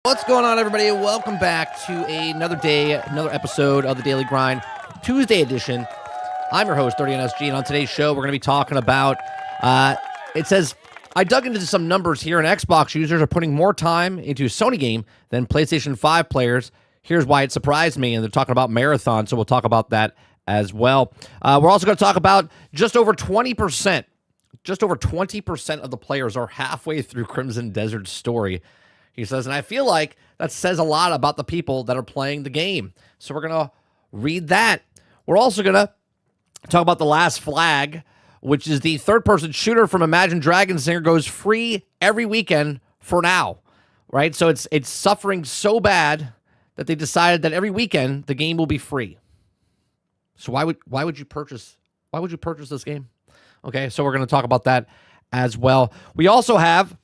What's going on, everybody? Welcome back to another day, another episode of the Daily Grind, Tuesday edition. I'm your host, 30NSG, and on today's show, we're going to be talking about, it says, I dug into some numbers here, and Xbox users are putting more time into a Sony game than PlayStation 5 players. Here's why it surprised me, and they're talking about Marathon, so we'll talk about that as well. We're also going to talk about just over 20% of the players are halfway through CrimsonDesert's story. He says, and I feel like that says a lot about the people that are playing the game. So we're going to read that. We're also going to talk about The Last Flag, which is the third-person shooter from Imagine Dragons Singer, goes free every weekend for now, right? So it's suffering so bad that they decided that every weekend the game will be free. So why would you purchase this game? Okay, so we're going to talk about that as well. We also have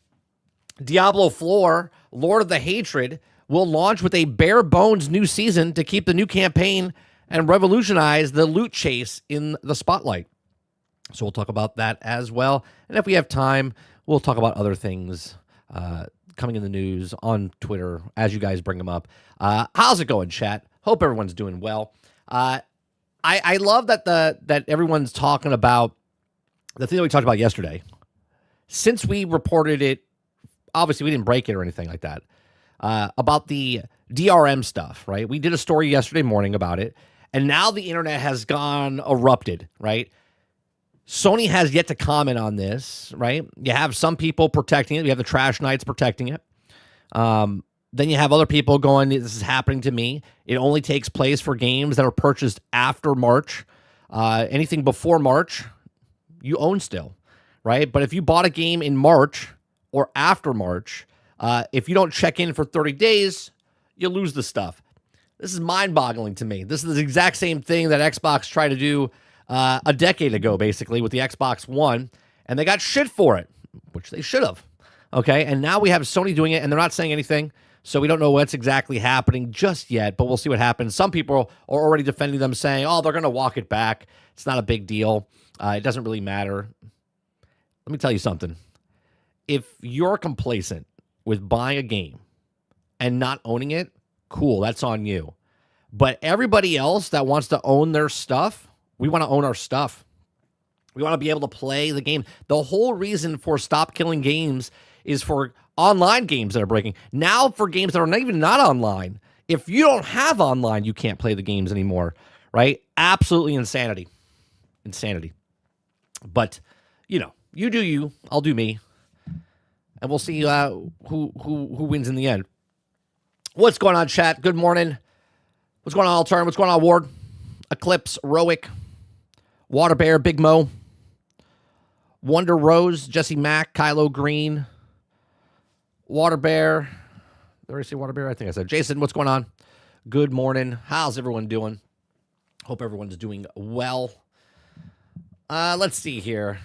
Diablo 4, Lord of the Hatred, will launch with a bare bones new season to keep the new campaign and revolutionize the loot chase in the spotlight. So we'll talk about that as well. And if we have time, we'll talk about other things coming in the news on Twitter as you guys bring them up. How's it going, chat? Hope everyone's doing well. I love that everyone's talking about the thing that we talked about yesterday. Since we reported it, obviously we didn't break it or anything like that, about the DRM stuff, right? We did a story yesterday morning about it, and now the internet has gone erupted, right? Sony has yet to comment on this, right? You have some people protecting it. You have the trash knights protecting it. Then you have other people going, this is happening to me. It only takes place for games that are purchased after March. Anything before March, you own still, right? But if you bought a game in March or after March, if you don't check in for 30 days, you lose the stuff. This is mind-boggling to me. This is the exact same thing that Xbox tried to do a decade ago, basically, with the Xbox One, and they got shit for it, which they should have. Okay, and now we have Sony doing it, and they're not saying anything, so we don't know what's exactly happening just yet, but we'll see what happens. Some people are already defending them, saying, oh, they're going to walk it back. It's not a big deal. It doesn't really matter. Let me tell you something. If you're complacent with buying a game and not owning it, cool, that's on you. But everybody else that wants to own their stuff, we want to own our stuff. We want to be able to play the game. The whole reason for Stop Killing Games is for online games that are breaking. Now for games that are not online. If you don't have online, you can't play the games anymore, right? Absolutely insanity. Insanity. But, you do you, I'll do me. And we'll see who wins in the end. What's going on, chat? Good morning. What's going on, Altarn? What's going on, Ward? Eclipse, Roic, Water Bear, Big Mo, Wonder Rose, Jesse Mack, Kylo Green, Water Bear. Did I say Water Bear? I think I said. Jason, what's going on? Good morning. How's everyone doing? Hope everyone's doing well. Let's see here.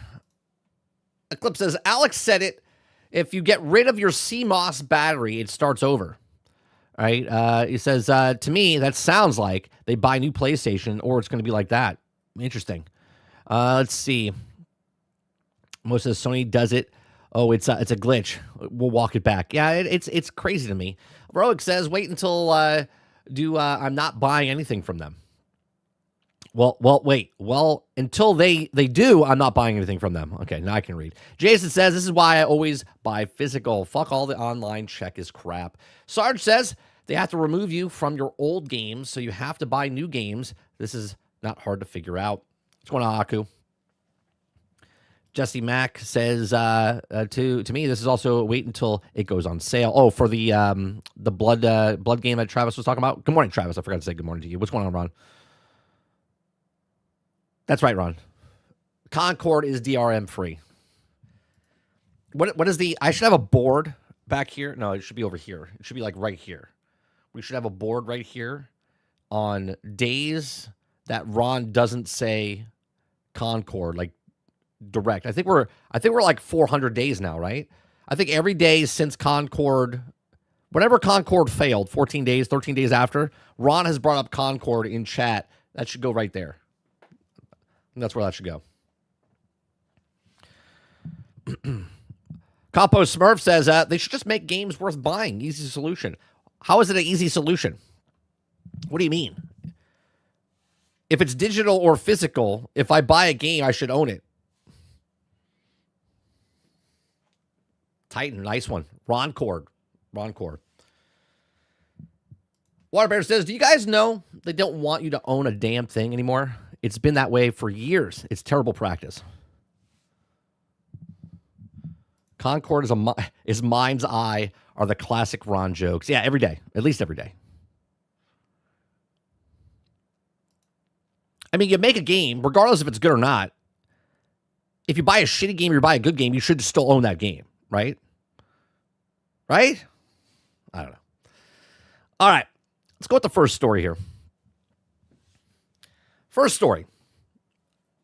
Eclipse says, Alex said it. If you get rid of your CMOS battery, it starts over. All right. He says, to me, that sounds like they buy a new PlayStation or it's going to be like that. Interesting. Let's see. Most of Sony does it. Oh, it's a glitch. We'll walk it back. Yeah, it's crazy to me. Roic says, wait until I'm not buying anything from them. Well, wait. Well, until they do, I'm not buying anything from them. Okay, now I can read. Jason says, this is why I always buy physical. Fuck all the online check is crap. Sarge says, they have to remove you from your old games, so you have to buy new games. This is not hard to figure out. What's going on, Aku? Jesse Mack says, to me, this is also wait until it goes on sale. Oh, for the blood game that Travis was talking about. Good morning, Travis. I forgot to say good morning to you. What's going on, Ron? That's right, Ron. Concord is DRM free. What is the... I should have a board back here. No, it should be over here. It should be like right here. We should have a board right here on days that Ron doesn't say Concord, like direct. I think we're like 400 days now, right? I think every day since Concord, whenever Concord failed, 14 days, 13 days after, Ron has brought up Concord in chat. That should go right there. And that's where that should go. Compost Smurf says they should just make games worth buying. Easy solution. How is it an easy solution? What do you mean? If it's digital or physical, if I buy a game, I should own it. Titan, nice one. Ron Cord. Waterbear says, do you guys know they don't want you to own a damn thing anymore? It's been that way for years. It's terrible practice. Concord is Mind's Eye are the classic Ron jokes. Yeah, every day. At least every day. I mean, you make a game, regardless if it's good or not. If you buy a shitty game or you buy a good game, you should still own that game, right? Right? I don't know. All right. Let's go with the first story here. First story.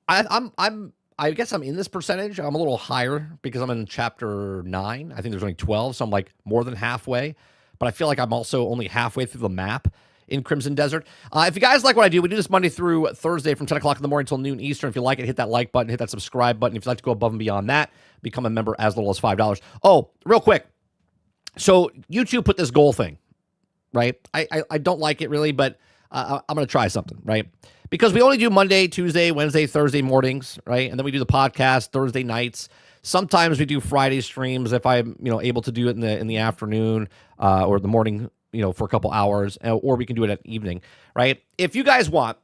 I guess I'm in this percentage. I'm a little higher because I'm in chapter 9. I think there's only 12, so I'm like more than halfway. But I feel like I'm also only halfway through the map in Crimson Desert. If you guys like what I do, we do this Monday through Thursday from 10 o'clock in the morning until noon Eastern. If you like it, hit that like button, hit that subscribe button. If you'd like to go above and beyond that, become a member as little as $5. Oh, real quick. So YouTube put this goal thing, right? I don't like it really, but I'm going to try something, right? Because we only do Monday, Tuesday, Wednesday, Thursday mornings, right? And then we do the podcast Thursday nights. Sometimes we do Friday streams if I'm, able to do it in the afternoon or the morning, for a couple hours, or we can do it at evening, right? If you guys want,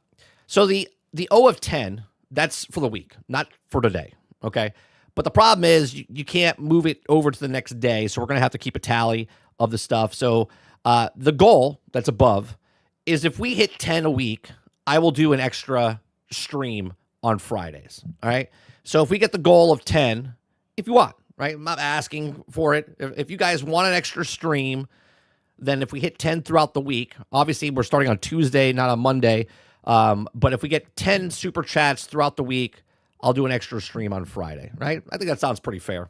so the O of 10, that's for the week, not for today, okay? But the problem is you can't move it over to the next day, so we're going to have to keep a tally of the stuff. So the goal that's above is if we hit 10 a week, I will do an extra stream on Fridays, all right? So if we get the goal of 10, if you want, right? I'm not asking for it. If you guys want an extra stream, then if we hit 10 throughout the week, obviously we're starting on Tuesday, not on Monday, but if we get 10 super chats throughout the week, I'll do an extra stream on Friday, right? I think that sounds pretty fair.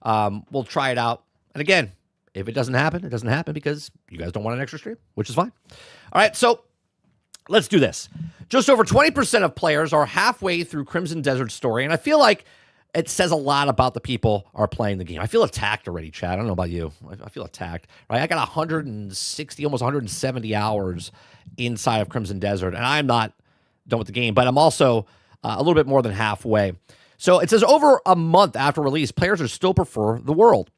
We'll try it out. And again, if it doesn't happen, it doesn't happen because you guys don't want an extra stream, which is fine. All right, so let's do this. Just over 20% of players are halfway through Crimson Desert's story, and I feel like it says a lot about the people are playing the game. I feel attacked already, Chad. I don't know about you. I feel attacked, right? I got 160, almost 170 hours inside of Crimson Desert, and I'm not done with the game, but I'm also a little bit more than halfway. So it says over a month after release, players are still prefer the world.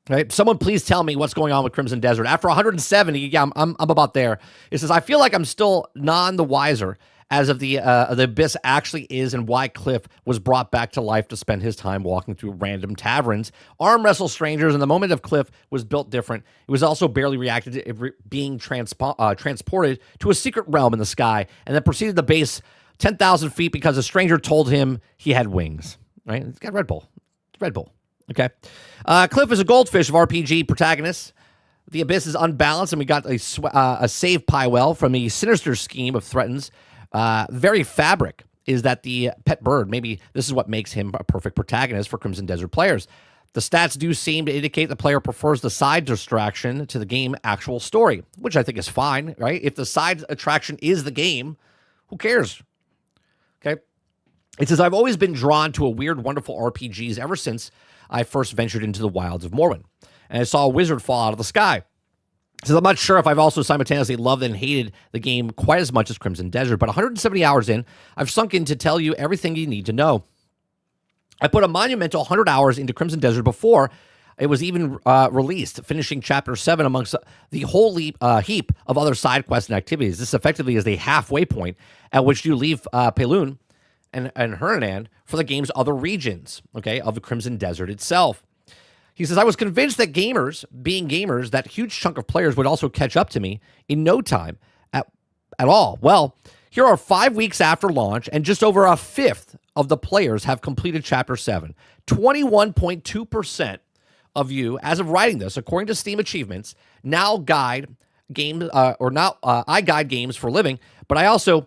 Right? Someone please tell me what's going on with Crimson Desert. After 170, yeah, I'm about there. It says, I feel like I'm still none the wiser as of the abyss actually is and why Cliff was brought back to life to spend his time walking through random taverns, arm wrestle strangers, and the moment of Cliff was built different. It was also barely reacted to being transported to a secret realm in the sky and then proceeded to base 10,000 feet because a stranger told him he had wings. Right? It's got Red Bull. It's Red Bull. Okay. Cliff is a goldfish of RPG protagonists. The abyss is unbalanced, and we got a save pie well from a sinister scheme of threatens. Very fabric is that the pet bird. Maybe this is what makes him a perfect protagonist for Crimson Desert players. The stats do seem to indicate the player prefers the side distraction to the game actual story, which I think is fine, right? If the side attraction is the game, who cares? Okay. It says, I've always been drawn to a weird, wonderful RPGs ever since I first ventured into the wilds of Morrowind, and I saw a wizard fall out of the sky. So I'm not sure if I've also simultaneously loved and hated the game quite as much as Crimson Desert, but 170 hours in, I've sunk in to tell you everything you need to know. I put a monumental 100 hours into Crimson Desert before it was even released, finishing Chapter 7 amongst the whole heap of other side quests and activities. This effectively is the halfway point at which you leave Pelun and Hernan for the game's other regions, okay, of the Crimson Desert itself. He says, I was convinced that gamers, being gamers, that huge chunk of players would also catch up to me in no time at all. Well, here are 5 weeks after launch, and just over a fifth of the players have completed Chapter 7. 21.2% of you, as of writing this, according to Steam Achievements, now guide games, I guide games for a living, but I also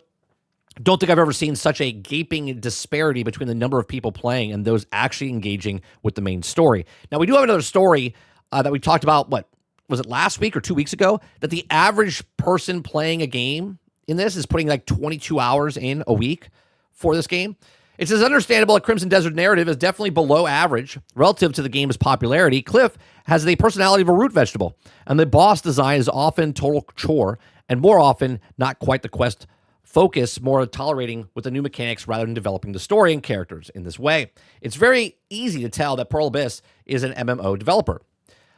don't think I've ever seen such a gaping disparity between the number of people playing and those actually engaging with the main story. Now, we do have another story that we talked about, what, was it last week or 2 weeks ago? That the average person playing a game in this is putting like 22 hours in a week for this game. It says, understandable, a Crimson Desert narrative is definitely below average relative to the game's popularity. Cliff has the personality of a root vegetable, and the boss design is often total chore, and more often not quite the quest focus, more tolerating with the new mechanics rather than developing the story and characters in this way. It's very easy to tell that Pearl Abyss is an MMO developer.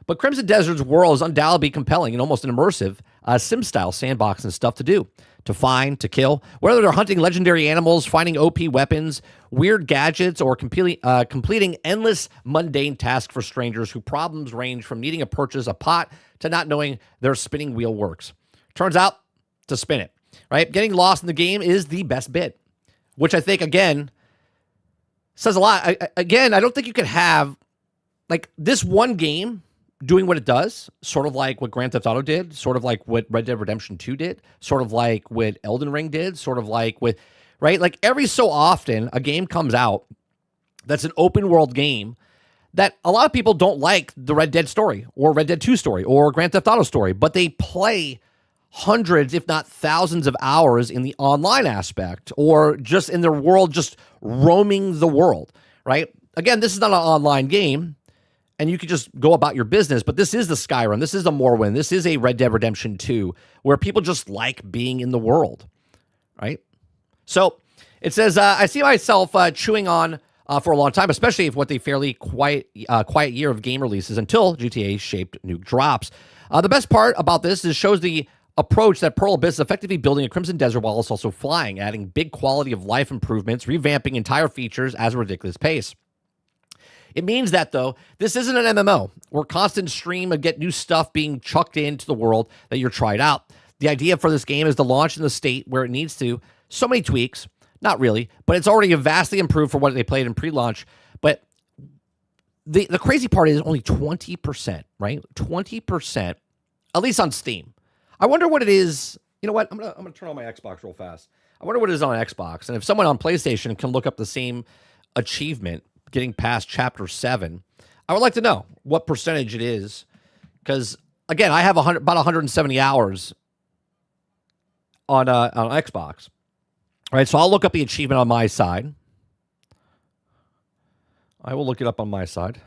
But Crimson Desert's world is undoubtedly compelling and almost an immersive sim-style sandbox and stuff to do, to find, to kill. Whether they're hunting legendary animals, finding OP weapons, weird gadgets, or completing endless mundane tasks for strangers whose problems range from needing to purchase a pot to not knowing their spinning wheel works. Turns out to spin it, right? Getting lost in the game is the best bit, which I think, again, says a lot. I don't think you could have, like, this one game doing what it does, sort of like what Grand Theft Auto did, sort of like what Red Dead Redemption 2 did, sort of like what Elden Ring did, sort of like with, right? Like every so often a game comes out that's an open world game that a lot of people don't like the Red Dead story or Red Dead 2 story or Grand Theft Auto story, but they play hundreds, if not thousands of hours in the online aspect or just in their world, just roaming the world, right? Again, this is not an online game, and you could just go about your business, but this is the Skyrim, this is the Morrowind, this is a Red Dead Redemption 2, where people just like being in the world, right? So it says, I see myself chewing on for a long time, especially if what they fairly quiet year of game releases until GTA-shaped nuke drops. The best part about this is it shows the approach that Pearl Abyss is effectively building a Crimson Desert while it's also flying, adding big quality of life improvements, revamping entire features at a ridiculous pace. It means that, though, this isn't an MMO. We're constant stream of get new stuff being chucked into the world that you're tried out. The idea for this game is to launch in the state where it needs to. So many tweaks. Not really, but it's already vastly improved for what they played in pre-launch. But the crazy part is only 20%, right? 20%, at least on Steam. I wonder what it is. You know what? I'm gonna turn on my Xbox real fast. I wonder what it is on Xbox. And if someone on PlayStation can look up the same achievement, getting past Chapter 7, I would like to know what percentage it is. Because, again, I have about 170 hours on Xbox. All right, so I'll look up the achievement on my side. I will look it up on my side.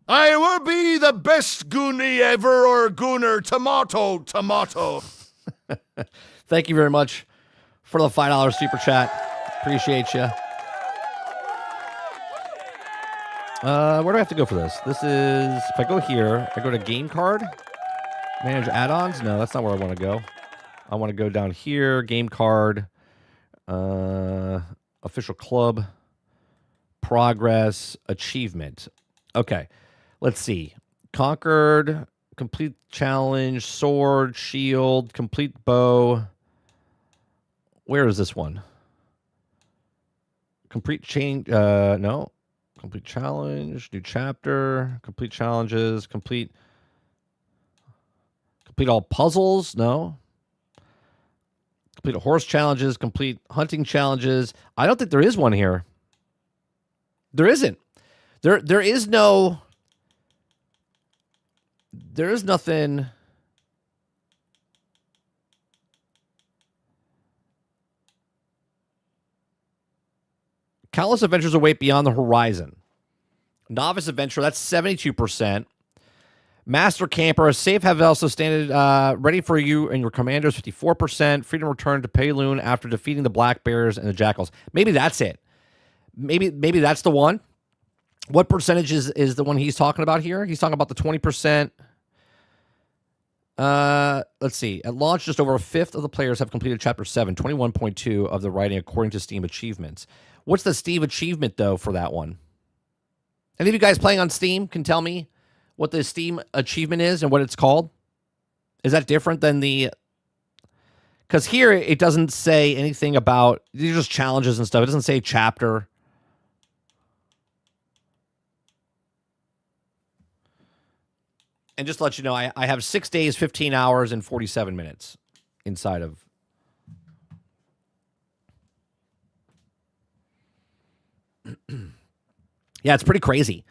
I will be the best goonie ever, or gooner, tomato. Thank you very much for the $5 super chat. Appreciate you. Where do I have to go for this? This is, if I go here, I go to game card, manage add-ons. No, that's not where I want to go. I want to go down here, game card, official club, progress, achievement. Okay, let's see. Conquered, complete challenge, sword, shield, complete bow. Where is this one? Complete change, no. Complete challenge, new chapter, complete challenges, complete all puzzles, no. Complete horse challenges, complete hunting challenges. I don't think there is one here. There isn't. There is no. There is nothing. Countless adventures await beyond the horizon. Novice adventure, that's 72%. Master camper, a safe have also standing ready for you and your commanders, 54%. Freedom return to Payloon after defeating the black bears and the jackals. Maybe that's it. Maybe that's the one. What percentage is the one he's talking about here? He's talking about the 20%. Let's see. At launch, just over a fifth of the players have completed Chapter 7, 21.2 of the writing according to Steam achievements. What's the Steam achievement, though, for that one? Any of you guys playing on Steam can tell me what the Steam achievement is and what it's called? Is that different than the... Because here, it doesn't say anything about... These are just challenges and stuff. It doesn't say chapter. And just to let you know, I have 6 days, 15 hours, and 47 minutes inside of... Yeah, it's pretty crazy,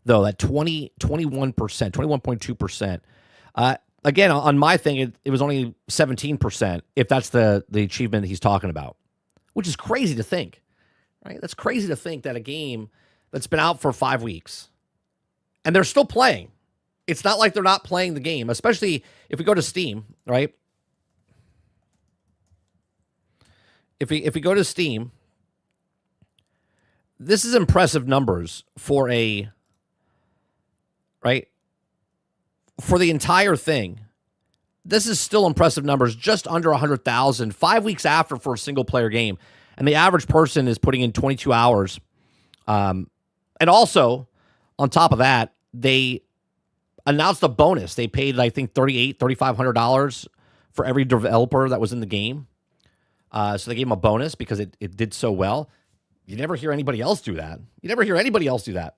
though, that 21%, 21.2%. Again, on my thing, it was only 17%, if that's the achievement that he's talking about, which is crazy to think, right? That's crazy to think that a game that's been out for 5 weeks and they're still playing. It's not like they're not playing the game, especially if we go to Steam, right? If we go to Steam, this is impressive numbers for a, right? For the entire thing. This is still impressive numbers, just under 100,000, 5 weeks after for a single-player game. And the average person is putting in 22 hours. And also, on top of that, they announced a bonus. They paid, I think, $3,500 for every developer that was in the game. So they gave them a bonus because it did so well. You never hear anybody else do that. You never hear anybody else do that.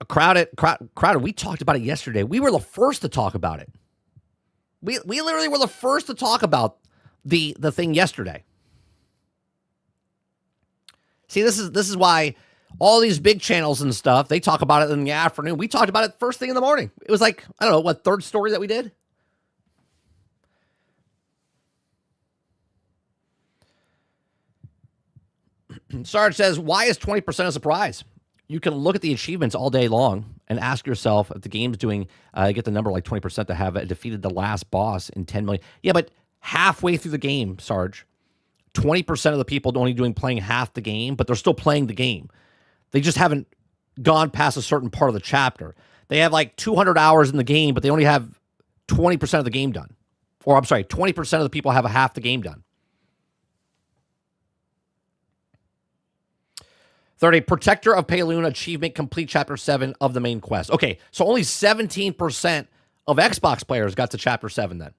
Crowded, we talked about it yesterday. We were the first to talk about it. We literally were the first to talk about the thing yesterday. See, this is why all these big channels and stuff, they talk about it in the afternoon. We talked about it first thing in the morning. It was like, I don't know, what, third story that we did? Sarge says, why is 20% a surprise? You can look at the achievements all day long and ask yourself if the game's doing, get the number like 20% to have defeated the last boss in 10 million. Yeah, but halfway through the game, Sarge, 20% of the people only playing half the game, but they're still playing the game. They just haven't gone past a certain part of the chapter. They have like 200 hours in the game, but they only have 20% of the game done. Or I'm sorry, 20% of the people have a half the game done. 30, Protector of Payloon achievement, complete Chapter 7 of the main quest. Okay, so only 17% of Xbox players got to Chapter 7 then.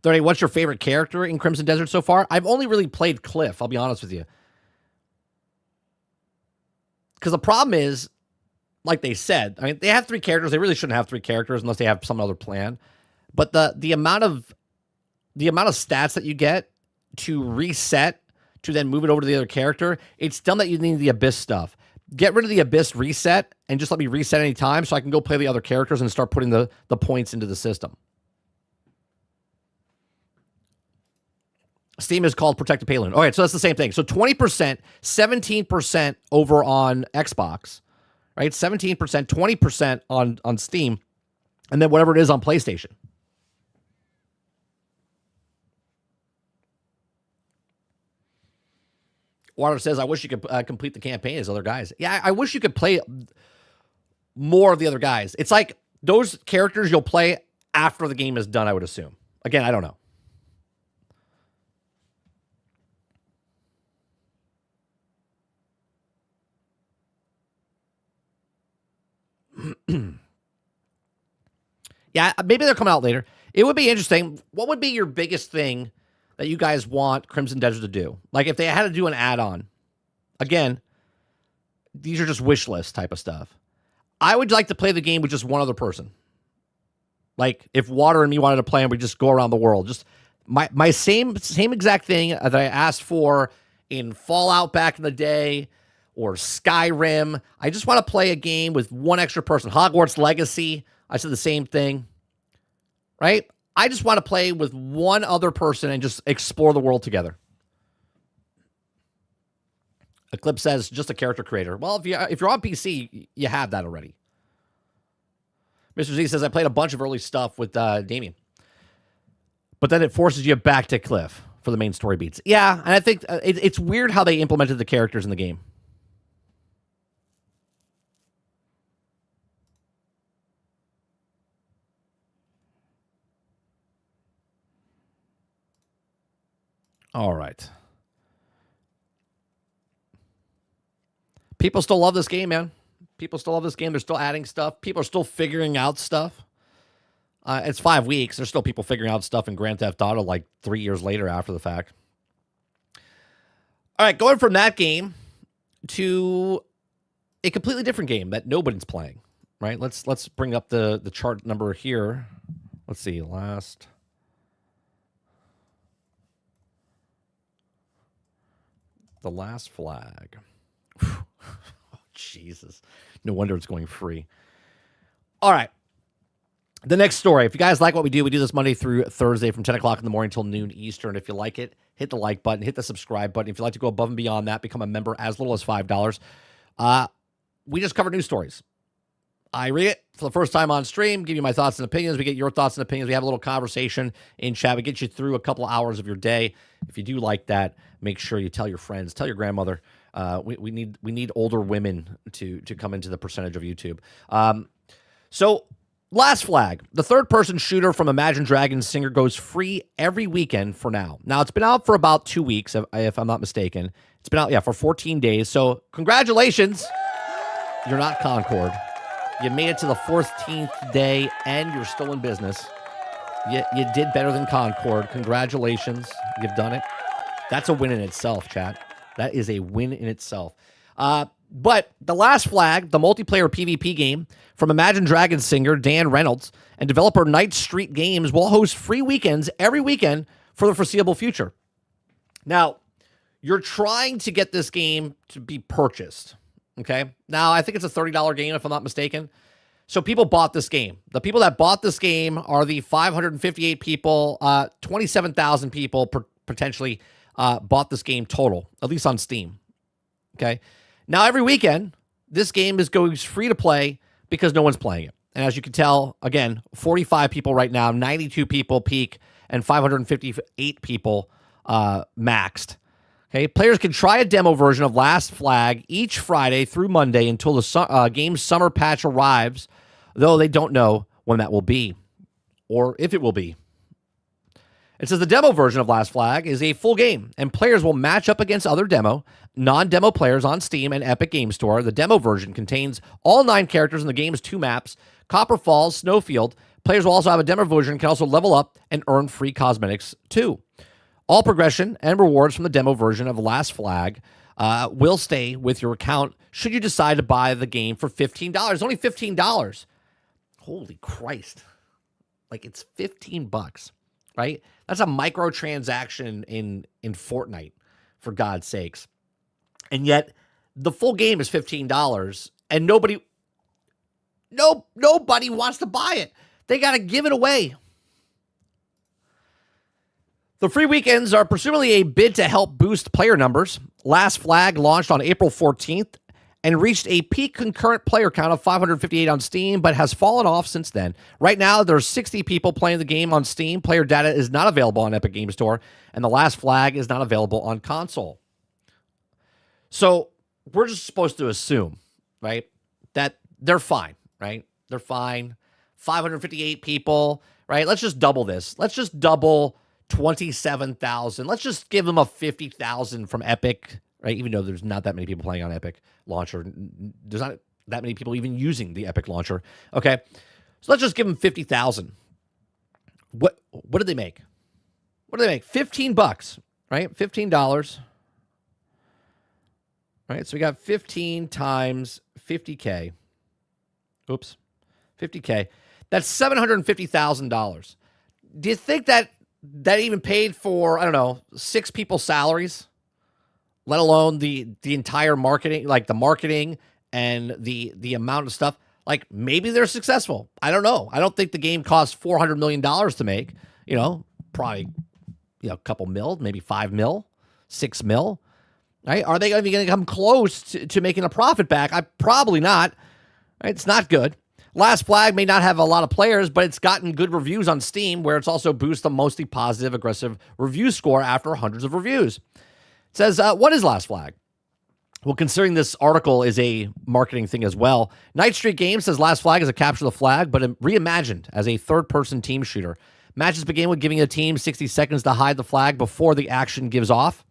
What's your favorite character in Crimson Desert so far? I've only really played Cliff, I'll be honest with you. Because the problem is, like they said, I mean, they have 3 characters. They really shouldn't have 3 characters unless they have some other plan. But the amount of stats that you get to reset to then move it over to the other character, it's dumb that you need the Abyss stuff. Get rid of the Abyss reset and just let me reset any time so I can go play the other characters and start putting the points into the system. Steam is called Protect the Payloon. All right, so that's the same thing. So 20%, 17% over on Xbox, right? 17%, 20% on Steam, and then whatever it is on PlayStation. Water says, I wish you could complete the campaign as other guys. Yeah, I wish you could play more of the other guys. It's like those characters you'll play after the game is done, I would assume. Again, I don't know. Yeah, maybe they'll come out later. It would be interesting. What would be your biggest thing that you guys want Crimson Desert to do? Like if they had to do an add-on. Again, these are just wish list type of stuff. I would like to play the game with just one other person. Like if Water and me wanted to play and we just go around the world. Just my same exact thing that I asked for in Fallout back in the day or Skyrim. I just want to play a game with one extra person. Hogwarts Legacy, I said the same thing, right? I just want to play with one other person and just explore the world together. Eclipse says, just a character creator. Well, if you're on PC, you have that already. Mr. Z says, I played a bunch of early stuff with Damien. But then it forces you back to Cliff for the main story beats. Yeah, and I think it's weird how they implemented the characters in the game. All right. People still love this game, man. People still love this game. They're still adding stuff. People are still figuring out stuff. It's 5 weeks. There's still people figuring out stuff in Grand Theft Auto like 3 years later after the fact. All right, going from that game to a completely different game that nobody's playing, right? Let's bring up the chart number here. Let's see, last... The Last Flag. Oh, Jesus. No wonder it's going free. All right. The next story. If you guys like what we do this Monday through Thursday from 10 o'clock in the morning till noon Eastern. If you like it, hit the like button, hit the subscribe button. If you'd like to go above and beyond that, become a member as little as $5. We just cover news stories. I read it for the first time on stream, give you my thoughts and opinions. We get your thoughts and opinions. We have a little conversation in chat. We get you through a couple of hours of your day. If you do like that, make sure you tell your friends, tell your grandmother. We need older women to come into the percentage of YouTube. So Last Flag, the third-person shooter from Imagine Dragons Singer, goes free every weekend for now. Now, it's been out for about 2 weeks, if I'm not mistaken. It's been out, for 14 days. So congratulations. You're not Concord. You made it to the 14th day, and you're still in business. You did better than Concord. Congratulations. You've done it. That's a win in itself, chat. That is a win in itself. But The Last Flag, the multiplayer PvP game from Imagine Dragons singer Dan Reynolds and developer Night Street Games, will host free weekends every weekend for the foreseeable future. Now, you're trying to get this game to be purchased, okay? Now, I think it's a $30 game, if I'm not mistaken. So people bought this game. The people that bought this game are the 558 people, 27,000 people potentially bought this game total, at least on Steam, okay? Now, every weekend, this game is going free to play because no one's playing it. And as you can tell, again, 45 people right now, 92 people peak, and 558 people maxed. Okay, players can try a demo version of Last Flag each Friday through Monday until the game's summer patch arrives, though they don't know when that will be or if it will be. It says the demo version of Last Flag is a full game, and players will match up against other non-demo players on Steam and Epic Game Store. The demo version contains all 9 characters in the game's 2 maps, Copper Falls, Snowfield. Players will also have a demo version, can also level up and earn free cosmetics too. All progression and rewards from the demo version of Last Flag will stay with your account should you decide to buy the game for $15. Only $15. Holy Christ. Like, it's $15, right? That's a microtransaction in Fortnite, for God's sakes. And yet, the full game is $15, and nobody wants to buy it. They got to give it away. The free weekends are presumably a bid to help boost player numbers. Last Flag launched on April 14th and reached a peak concurrent player count of 558 on Steam, but has fallen off since then. Right now, there's 60 people playing the game on Steam. Player data is not available on Epic Game Store, and The Last Flag is not available on console. So we're just supposed to assume, right, that they're fine, right? They're fine. 558 people, right? Let's just double this. Let's just double 27,000. Let's just give them a 50,000 from Epic, right? Even though there's not that many people playing on Epic Launcher. There's not that many people even using the Epic Launcher. Okay. So let's just give them 50,000. What did they make? What did they make? $15, right? $15. Right? So we got 15 times 50K. Oops. 50K. That's $750,000. Do you think that even paid for, I don't know, 6 people's salaries? Let alone the entire marketing, like the marketing and the amount of stuff. Like, maybe they're successful. I don't know. I don't think the game costs $400 million to make. Probably, a couple mil, maybe 5 mil, 6 mil. Right? Are they going to come close to making a profit back? Probably not. Right? It's not good. Last Flag may not have a lot of players, but it's gotten good reviews on Steam, where it's also boosted a mostly positive, aggressive review score after hundreds of reviews. It says, what is Last Flag? Well, considering this article is a marketing thing as well, Night Street Games says Last Flag is a capture the flag, but reimagined as a third-person team shooter. Matches begin with giving a team 60 seconds to hide the flag before the action gives off.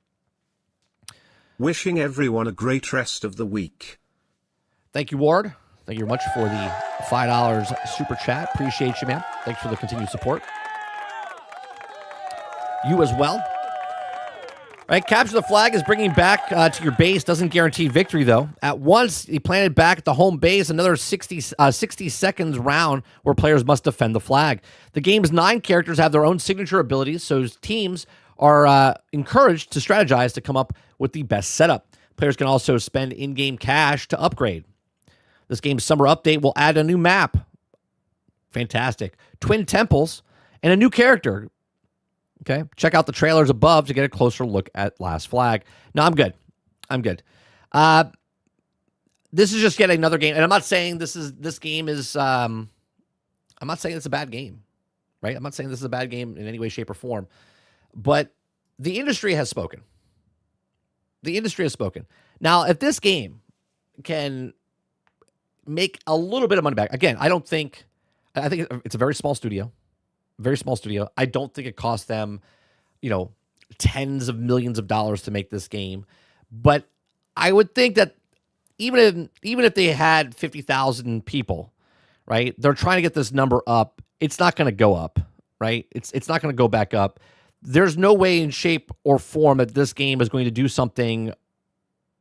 Wishing everyone a great rest of the week. Thank you, Ward. Thank you very much for the $5 super chat. Appreciate you, man. Thanks for the continued support. You as well. All right, capture the flag is bringing back to your base. Doesn't guarantee victory, though. At once, he planted back at the home base another 60 seconds round where players must defend the flag. The game's 9 characters have their own signature abilities, so teams are encouraged to strategize to come up with the best setup. Players can also spend in-game cash to upgrade. This game's summer update will add a new map. Fantastic. Twin temples and a new character. Okay. Check out the trailers above to get a closer look at Last Flag. No, I'm good. This is just yet another game. And I'm not saying this game is, I'm not saying it's a bad game, right? I'm not saying this is a bad game in any way, shape, or form. But the industry has spoken. The industry has spoken. Now, if this game can make a little bit of money back, again, I think it's a very small studio. Very small studio. I don't think it cost them, tens of millions of dollars to make this game. But I would think that even if they had 50,000 people, right, they're trying to get this number up. It's not going to go up, right? It's not going to go back up. There's no way in shape or form that this game is going to do something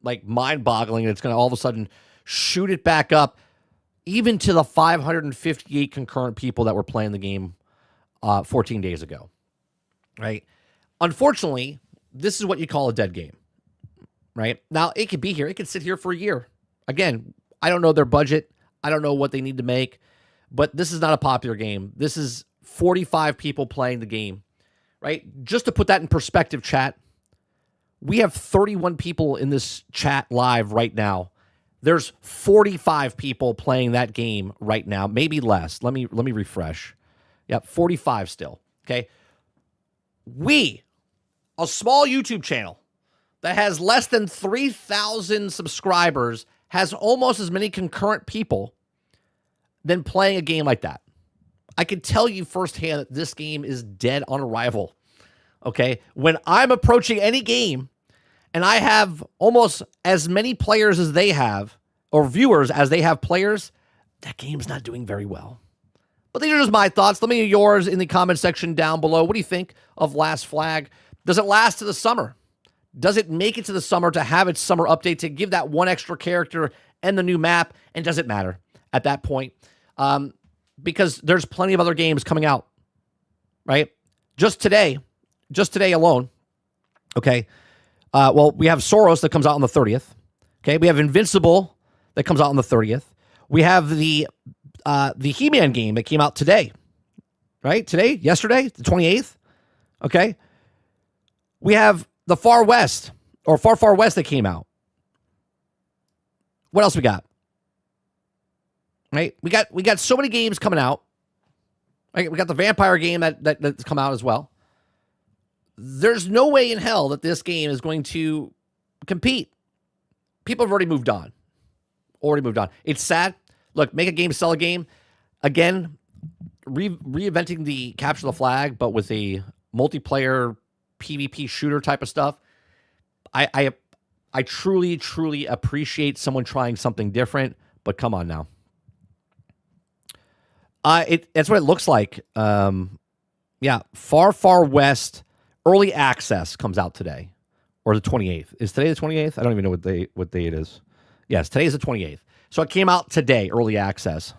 like mind-boggling, and it's going to all of a sudden shoot it back up, even to the 558 concurrent people that were playing the game 14 days ago, right? Unfortunately, this is what you call a dead game, right? Now, it could be here. It could sit here for a year. Again, I don't know their budget. I don't know what they need to make, but this is not a popular game. This is 45 people playing the game, right? Just to put that in perspective, chat, we have 31 people in this chat live right now. There's 45 people playing that game right now, maybe less. Let me refresh. Yep, 45 still. Okay. We, a small YouTube channel that has less than 3,000 subscribers, has almost as many concurrent people than playing a game like that. I can tell you firsthand that this game is dead on arrival. Okay. When I'm approaching any game and I have almost as many players as they have, or viewers as they have players, that game's not doing very well. But these are just my thoughts. Let me know yours in the comment section down below. What do you think of Last Flag? Does it last to the summer? Does it make it to the summer to have its summer update, to give that one extra character and the new map? And does it matter at that point? Because there's plenty of other games coming out, right? Just today alone, okay? Well, we have Soros that comes out on the 30th. Okay, we have Invincible that comes out on the 30th. We have the He-Man game that came out today, right? Yesterday, the 28th. Okay. We have the Far West, or Far West, that came out. What else we got? Right? We got so many games coming out. Right? We got the Vampire game that's come out as well. There's no way in hell that this game is going to compete. People have already moved on. It's sad. Look, make a game, sell a game. Again, reinventing the capture the flag, but with a multiplayer PvP shooter type of stuff. I truly, truly appreciate someone trying something different, but come on now. That's what it looks like. Yeah, Far West early access comes out today, or the 28th. Is today the 28th? I don't even know what day it is. Yes, today is the 28th. So it came out today, early access.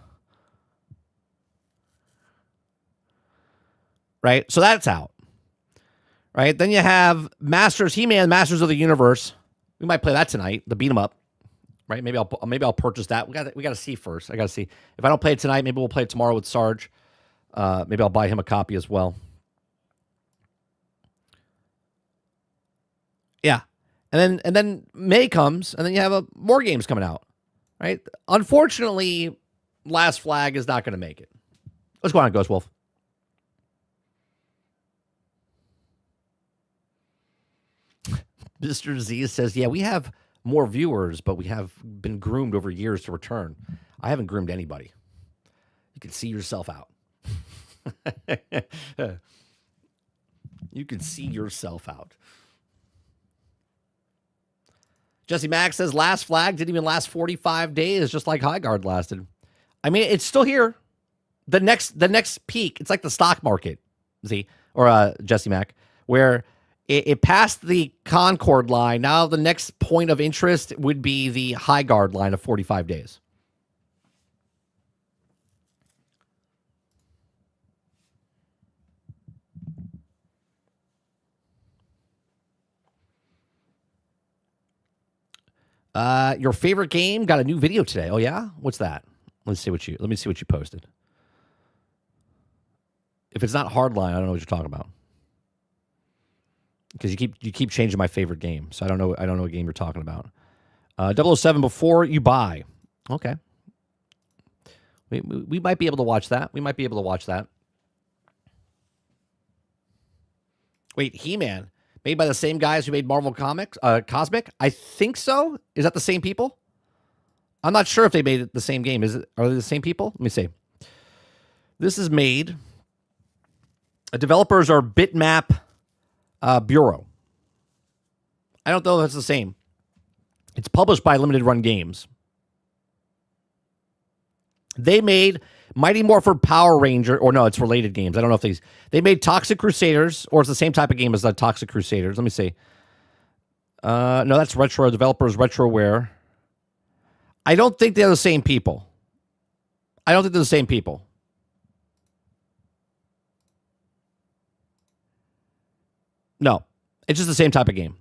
Right? So that's out. Right? Then you have He-Man, Masters of the Universe. We might play that tonight, the beat 'em up. Right? Maybe I'll purchase that. We got to see first. I got to see. If I don't play it tonight, maybe we'll play it tomorrow with Sarge. Maybe I'll buy him a copy as well. Yeah. And then May comes, and then you have more games coming out. Right? Unfortunately, Last Flag is not going to make it. What's going on, Ghost Wolf? Mr. Z says, yeah, we have more viewers, but we have been groomed over years to return. I haven't groomed anybody. You can see yourself out. You can see yourself out. Jesse Max says, Last Flag didn't even last 45 days, just like High Guard lasted. I mean, it's still here. The next peak, it's like the stock market, Jesse Mac, where it passed the Concord line. Now the next point of interest would be the High Guard line of 45 days. Your favorite game got a new video today. Oh yeah, what's that? Let me see what you posted. If it's not Hardline, I don't know what you're talking about. Because you keep changing my favorite game, so I don't know what game you're talking about. 007 Before You Buy. Okay. We might be able to watch that. Wait, He-Man, made by the same guys who made Marvel Comics, Cosmic? I think so. Is that the same people? I'm not sure if they made the same game. Are they the same people? Let me see. This is made. Developers are Bitmap Bureau. I don't know if that's the same. It's published by Limited Run Games. They made Mighty Morphin Power Ranger, or no, it's related games. I don't know if they made Toxic Crusaders, or it's the same type of game as the Toxic Crusaders. Let me see. No, that's Retro Developers, Retroware. I don't think they're the same people. No, it's just the same type of game.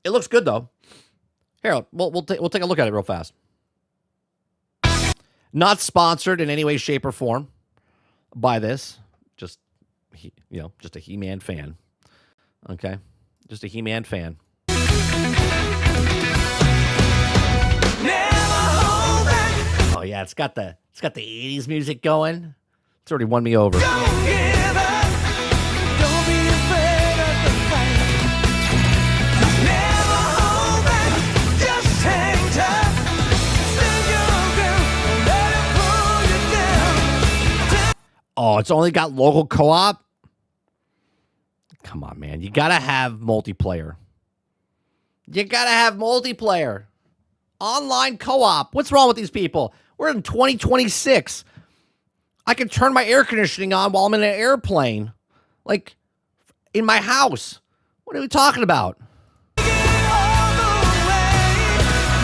It looks good though. Here, we'll take a look at it real fast. Not sponsored in any way, shape, or form by this. Just a He-Man fan. Okay, just a He-Man fan. Oh yeah, it's got the 80s music going. It's already won me over. Don't give up. Don't be afraid of the fight. Never hold back. Just hang tough. Stand your ground. Don't let it pull you down. Oh, it's only got local co-op? Come on, man. You got to have multiplayer. Online co-op. What's wrong with these people? We're in 2026. I can turn my air conditioning on while I'm in an airplane. Like, in my house. What are we talking about? Get all the way.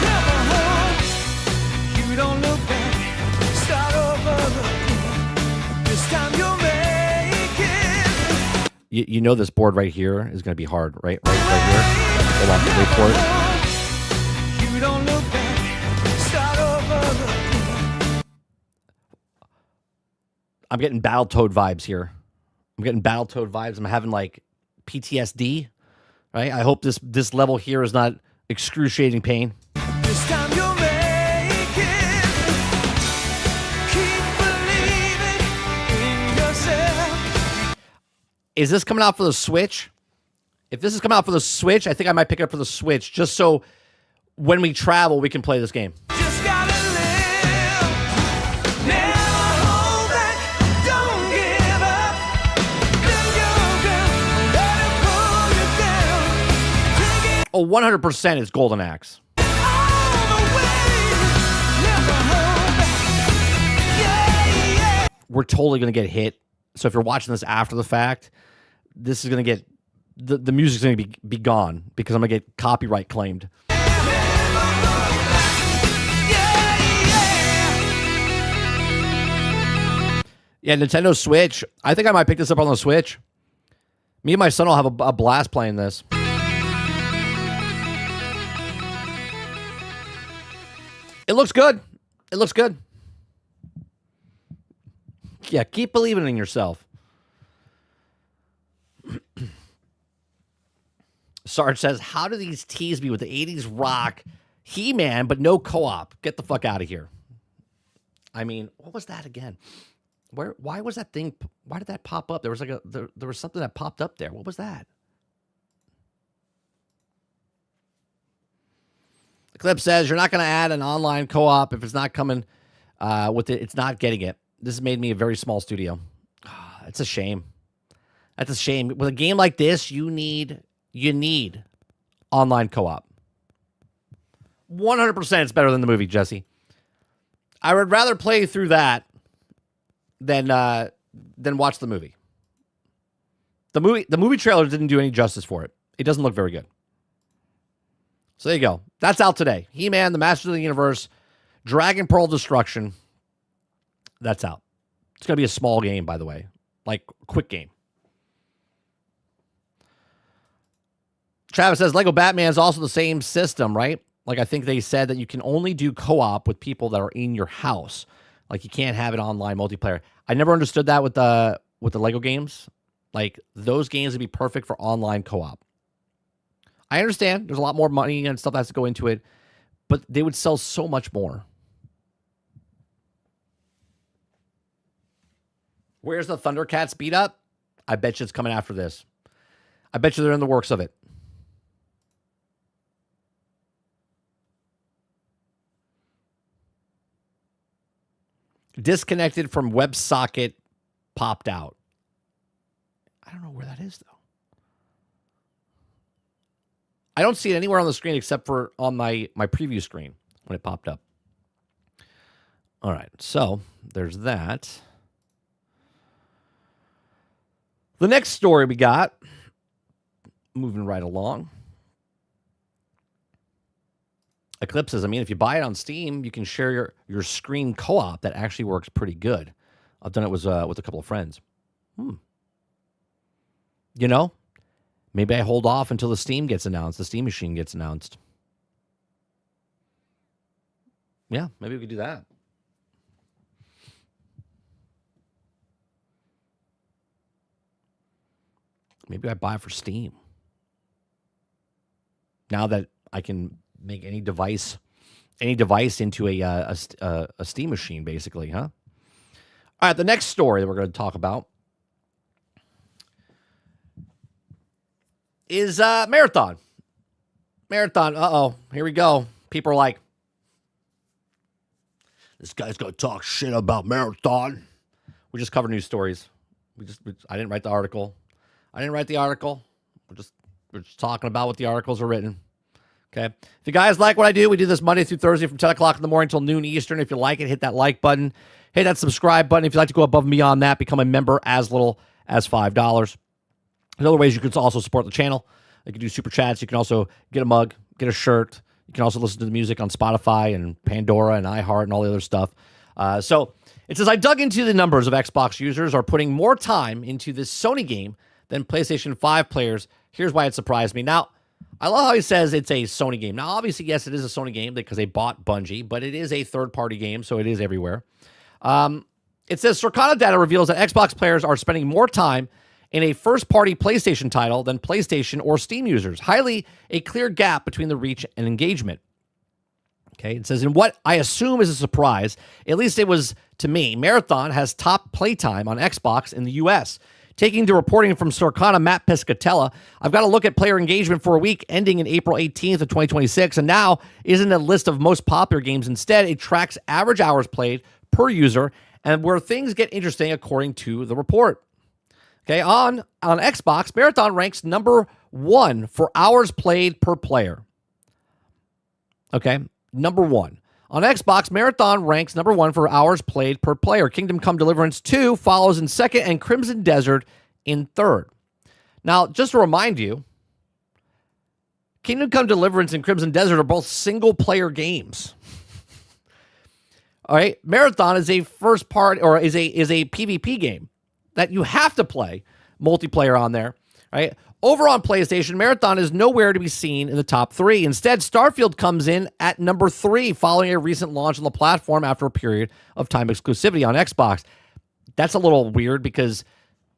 Never hold. You don't look back. Start over again. This time you'll make it. You know this board right here is going to be hard, right? Right here. Hold on, wait for it. You don't look back. Start over again. I'm getting Battletoad vibes here. I'm having like PTSD, right? I hope this level here is not excruciating pain. This time you'll make it. Keep believing in yourself. Is this coming out for the Switch? If this is coming out for the Switch, I think I might pick it up for the Switch just so when we travel, we can play this game. Just gotta live. Never hold back. Don't give up. Stand your ground. Let it pull you down. Take it Oh, 100% is Golden Axe. all the way. Never hold back. Yeah. We're totally going to get hit. So if you're watching this after the fact, this is going to get... The music's going to be gone because I'm going to get copyright claimed. Yeah, Nintendo Switch. I think I might pick this up on the Switch. Me and my son will have a blast playing this. It looks good. Yeah, keep believing in yourself. Sarge says, how do these tease me with the 80s rock He-Man, but no co-op? Get the fuck out of here. I mean, what was that again? Why was that thing? Why did that pop up? There was like there was something that popped up there. What was that? The clip says you're not going to add an online co-op if it's not coming with it. It's not getting it. This has made me a very small studio. It's a shame. That's a shame. With a game like this, you need online co-op. 100% it's better than the movie, Jesse. I would rather play through that than watch the movie. The movie trailer didn't do any justice for it. It doesn't look very good. So there you go. That's out today. He-Man, the Masters of the Universe, Dragon Pearl Destruction. That's out. It's going to be a small game, by the way. Like, quick game. Travis says Lego Batman is also the same system, right? Like, I think they said that you can only do co-op with people that are in your house. Like, you can't have it online multiplayer. I never understood that with the Lego games. Like, those games would be perfect for online co-op. I understand there's a lot more money and stuff that has to go into it, but they would sell so much more. Where's the Thundercats beat up? I bet you it's coming after this. I bet you they're in the works of it. Disconnected from WebSocket, popped out. I don't know where that is, though. I don't see it anywhere on the screen except for on my preview screen when it popped up. All right, so there's that. The next story we got, moving right along. Eclipse says, I mean, if you buy it on Steam, you can share your screen co-op. That actually works pretty good. I've done it with a couple of friends. You know, maybe I hold off until the Steam machine gets announced. Yeah, maybe we could do that. Maybe I buy it for Steam. Now that I can make any device into a Steam machine, basically, huh? All right, the next story that we're going to talk about is Marathon. Marathon, here we go. People are like, this guy's going to talk shit about Marathon. We just cover news stories. I didn't write the article. We're just talking about what the articles are written. Okay. If you guys like what I do, we do this Monday through Thursday from 10 o'clock in the morning until noon Eastern. If you like it, hit that like button. Hit that subscribe button. If you'd like to go above and beyond that, become a member as little as $5. There's other ways you can also support the channel. You can do super chats. You can also get a mug, get a shirt. You can also listen to the music on Spotify and Pandora and iHeart and all the other stuff. So it says, I dug into the numbers of Xbox users are putting more time into this Sony game than PlayStation 5 players. Here's why it surprised me. Now, I love how he says it's a Sony game. Now, obviously, yes, it is a Sony game because they bought Bungie, but it is a third-party game, so it is everywhere. It says Circana data reveals that Xbox players are spending more time in a first-party PlayStation title than PlayStation or Steam users, highly a clear gap between the reach and engagement. Okay, it says, in what I assume is a surprise, at least it was to me, Marathon has top playtime on Xbox in the U.S., taking to reporting from Circana Matt Piscatella, I've got to look at player engagement for a week ending in April 18th of 2026, and now isn't a list of most popular games. Instead, it tracks average hours played per user and where things get interesting according to the report. Okay, on Xbox, Marathon ranks number 1 for hours played per player. Okay, number 1. On Xbox, Marathon ranks number 1 for hours played per player. Kingdom Come Deliverance 2 follows in second, and Crimson Desert in third. Now, just to remind you, Kingdom Come Deliverance and Crimson Desert are both single-player games. All right, Marathon is a first part or is a PvP game that you have to play multiplayer on there. Right. Over on PlayStation, Marathon is nowhere to be seen in the top 3. Instead, Starfield comes in at number 3 following a recent launch on the platform after a period of time exclusivity on Xbox. That's a little weird because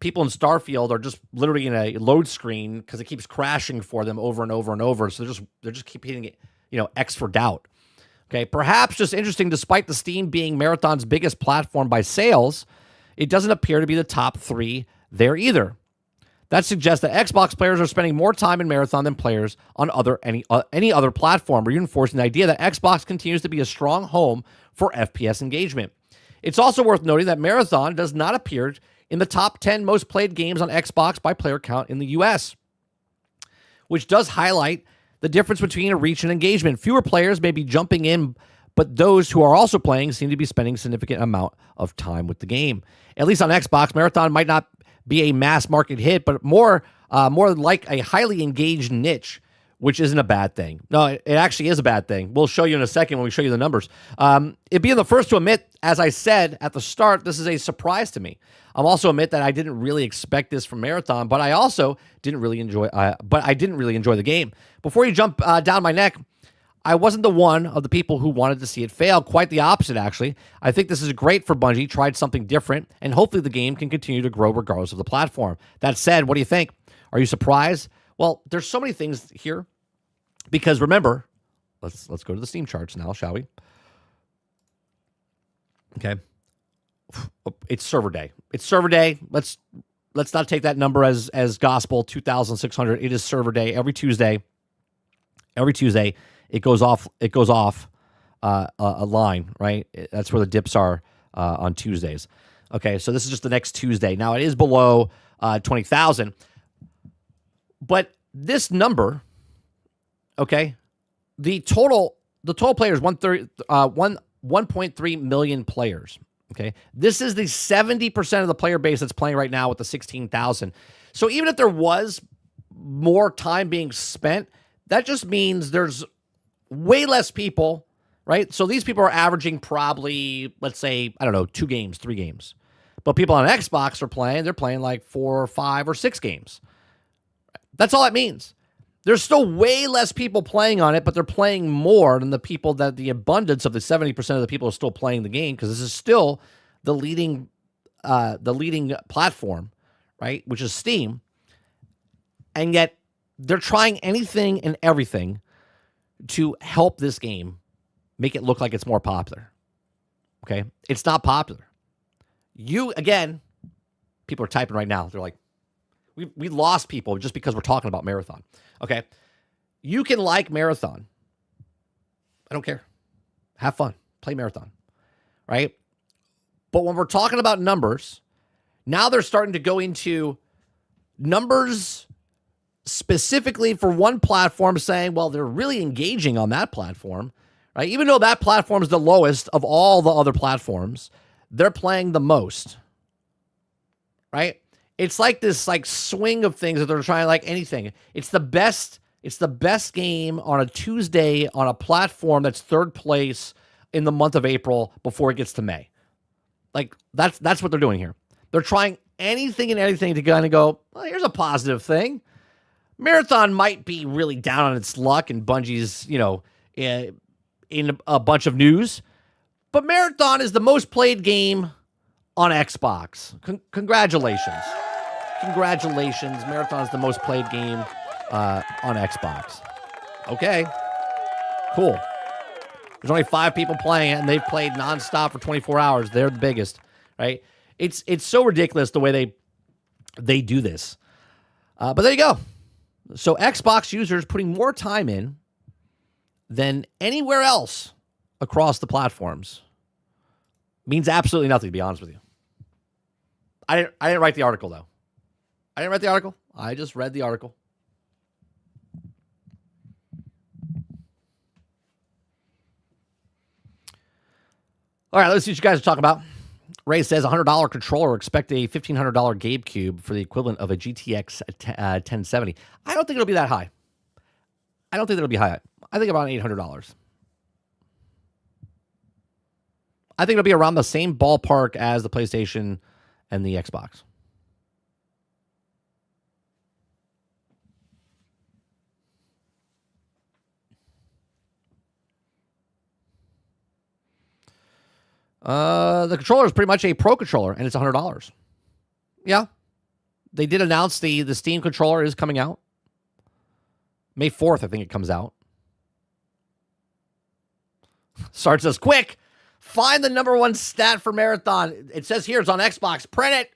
people in Starfield are just literally in a load screen because it keeps crashing for them over and over and over. So they're just keep hitting it, X for doubt. Okay, perhaps just interesting, despite the Steam being Marathon's biggest platform by sales, it doesn't appear to be the top 3 there either. That suggests that Xbox players are spending more time in Marathon than players on any other platform, reinforcing the idea that Xbox continues to be a strong home for FPS engagement. It's also worth noting that Marathon does not appear in the top 10 most played games on Xbox by player count in the US, which does highlight the difference between a reach and engagement. Fewer players may be jumping in, but those who are also playing seem to be spending a significant amount of time with the game. At least on Xbox, Marathon might not be a mass market hit, but more like a highly engaged niche which isn't a bad thing. No, it actually is a bad thing. We'll show you in a second when we show you the numbers. It being the first to admit, as I said at the start, this is a surprise to me. I'll also admit that I didn't really expect this from Marathon, but I also didn't really enjoy. I didn't really enjoy the game. Before you jump down my neck, I wasn't the one of the people who wanted to see it fail. Quite the opposite, actually. I think this is great for Bungie. Tried something different, and hopefully the game can continue to grow regardless of the platform. That said, what do you think? Are you surprised? Well, there's so many things here. Because remember, let's go to the Steam charts now, shall we? Okay. It's server day. It's server day. Let's not take that number as gospel, 2,600. It is server day every Tuesday. Every Tuesday, it goes off a line, right? That's where the dips are on Tuesdays. Okay, so this is just the next Tuesday. Now, it is below 20,000. But this number, okay, the total player is 1.3 million players. Okay, this is the 70% of the player base that's playing right now with the 16,000. So even if there was more time being spent, that just means there's way less people, right? So these people are averaging probably, let's say, I don't know, 2 games, 3 games. But people on Xbox they're playing like 4 or 5 or 6 games. That's all it means. There's still way less people playing on it, but they're playing more than the abundance of the 70% of the people are still playing the game, because this is still the leading platform, right? Which is Steam. And yet they're trying anything and everything to help this game make it look like it's more popular. Okay? It's not popular. People are typing right now. They're like, we lost people just because we're talking about Marathon. Okay? You can like Marathon. I don't care. Have fun. Play Marathon. Right? But when we're talking about numbers, now they're starting to go into numbers specifically for one platform, saying, well, they're really engaging on that platform. Right? Even though that platform is the lowest of all the other platforms, they're playing the most. Right? It's like this swing of things that they're trying, like anything. It's the best game on a Tuesday on a platform that's third place in the month of April before it gets to May. Like that's what they're doing here. They're trying anything and everything to kind of go, well, here's a positive thing. Marathon might be really down on its luck and Bungie's, in a bunch of news, but Marathon is the most played game on Xbox. Congratulations. Congratulations. Marathon is the most played game on Xbox. Okay. Cool. There's only 5 people playing it, and they've played nonstop for 24 hours. They're the biggest, right? It's so ridiculous the way they do this. But there you go. So Xbox users putting more time in than anywhere else across the platforms means absolutely nothing, to be honest with you. I didn't write the article, though. I didn't write the article. I just read the article. All right, let's see what you guys are talking about. Ray says $100 controller. Expect a $1,500 GameCube for the equivalent of a GTX 1070. I don't think it'll be that high. I don't think it'll be high. I think about $800. I think it'll be around the same ballpark as the PlayStation and the Xbox. The controller is pretty much a pro controller, and it's $100. Yeah. They did announce the Steam controller is coming out. May 4th, I think it comes out. Sarge says, quick, find the number 1 stat for Marathon. It says here it's on Xbox. Print it.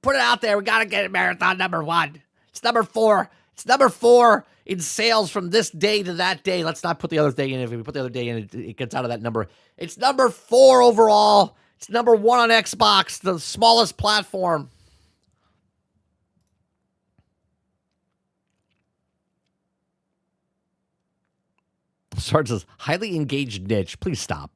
Put it out there. We got to get it Marathon number 1. It's number 4. It's number 4 in sales from this day to that day. Let's not put the other day in. If we put the other day in, it gets out of that number. It's number 4 overall. It's number 1 on Xbox, the smallest platform. Sarge says, highly engaged niche. Please stop.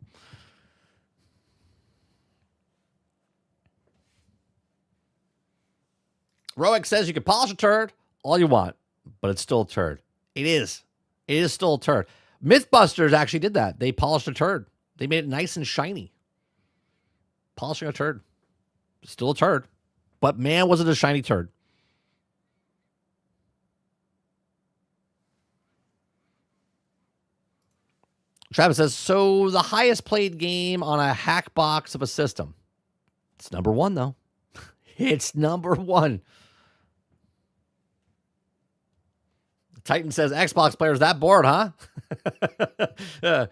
Roic says you can polish a turd all you want, but it's still a turd. It is. It is still a turd. Mythbusters actually did that. They polished a turd. They made it nice and shiny. Polishing a turd. Still a turd. But man, was it a shiny turd. Travis says, so the highest played game on a hack box of a system. It's number one, though. It's number one. Titan says, Xbox players that bored, huh? Yeah.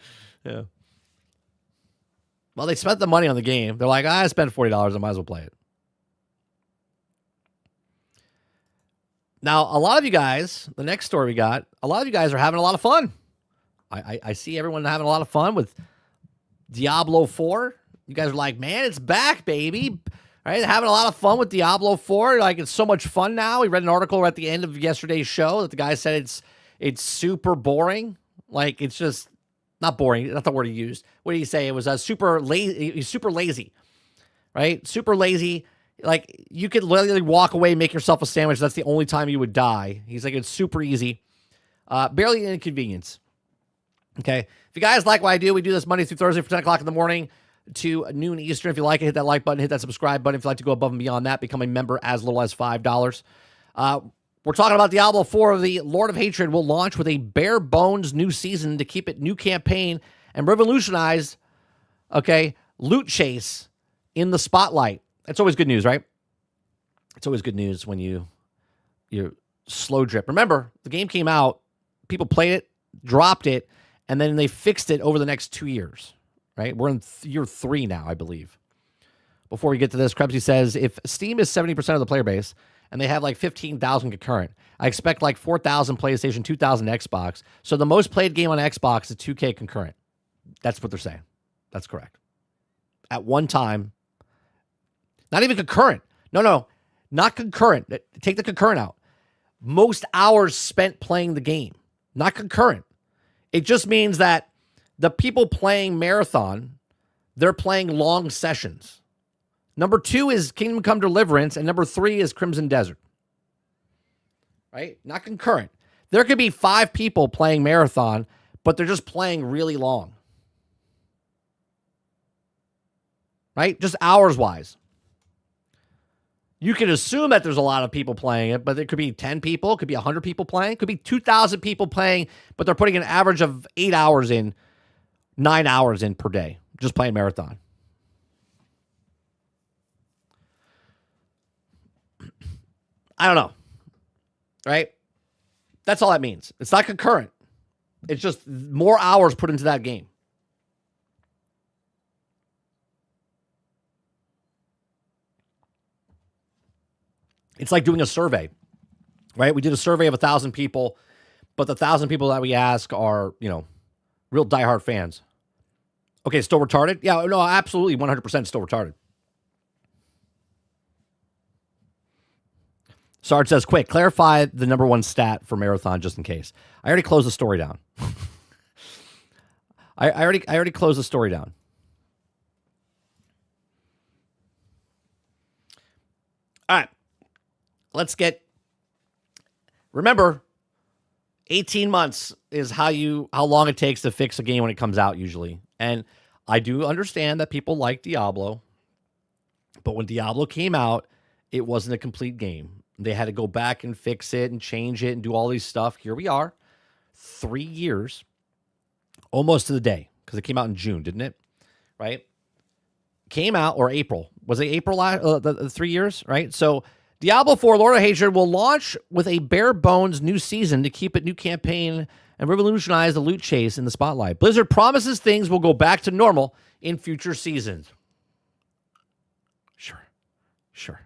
Well, they spent the money on the game. They're like, I spent $40. I might as well play it. Now, a lot of you guys, the next story we got, a lot of you guys are having a lot of fun. I see everyone having a lot of fun with Diablo 4. You guys are like, man, it's back, baby. Right? Having a lot of fun with Diablo 4. Like, it's so much fun now. We read an article at the end of yesterday's show that the guy said it's super boring. Like, it's just not boring. Not the word he used. What did he say? It was super lazy. He's super lazy. Right? Super lazy. Like, you could literally walk away, make yourself a sandwich. That's the only time you would die. He's like, it's super easy. Barely an inconvenience. Okay. If you guys like what I do, we do this Monday through Thursday from 10 o'clock in the morning to noon Eastern. If you like it, hit that like button, hit that subscribe button. If you'd like to go above and beyond that, become a member as little as $5. We're talking about Diablo 4. The Lord of Hatred will launch with a bare bones new season to keep it new campaign and revolutionize, loot chase in the spotlight. That's always good news, right? It's always good news when you're slow drip. Remember, the game came out, people played it, dropped it, and then they fixed it over the next 2 years, right? We're in year 3 now, I believe. Before we get to this, Krebsy says, if Steam is 70% of the player base and they have like 15,000 concurrent, I expect like 4,000 PlayStation, 2,000 Xbox. So the most played game on Xbox is 2K concurrent. That's what they're saying. That's correct. At one time, not even concurrent. No, not concurrent. Take the concurrent out. Most hours spent playing the game, not concurrent. It just means that the people playing Marathon, they're playing long sessions. Number 2 is Kingdom Come Deliverance, and number 3 is Crimson Desert. Right? Not concurrent. There could be 5 people playing Marathon, but they're just playing really long. Right? Just hours-wise. You can assume that there's a lot of people playing it, but it could be 10 people, it could be 100 people playing, it could be 2,000 people playing, but they're putting an average of 8 hours in, 9 hours in per day, just playing Marathon. I don't know, right? That's all that means. It's not concurrent. It's just more hours put into that game. It's like doing a survey, right? We did a survey of 1,000 people, but the 1,000 people that we ask are, real diehard fans. Okay, still retarded? Yeah, no, absolutely, 100% still retarded. Sarge says, quick, clarify the number 1 stat for Marathon just in case. I already closed the story down. I already closed the story down. All right. Remember, 18 months is how long it takes to fix a game when it comes out usually. And I do understand that people like Diablo, but when Diablo came out, it wasn't a complete game. They had to go back and fix it and change it and do all these stuff. Here we are, 3 years, almost to the day, because it came out in June, didn't it? Right? Came out, or April. Was it April, the 3 years, right? So Diablo 4 Lord of Hatred will launch with a bare bones new season to keep it new campaign and revolutionize the loot chase in the spotlight. Blizzard promises things will go back to normal in future seasons. Sure.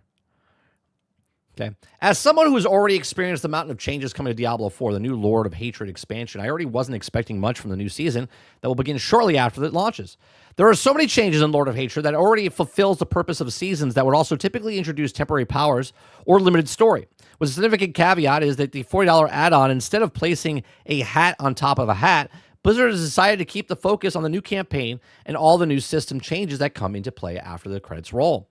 Okay. As someone who has already experienced the mountain of changes coming to Diablo 4, the new Lord of Hatred expansion, I already wasn't expecting much from the new season that will begin shortly after it launches. There are so many changes in Lord of Hatred that already fulfills the purpose of seasons that would also typically introduce temporary powers or limited story. With a significant caveat is that the $40 add-on, instead of placing a hat on top of a hat, Blizzard has decided to keep the focus on the new campaign and all the new system changes that come into play after the credits roll.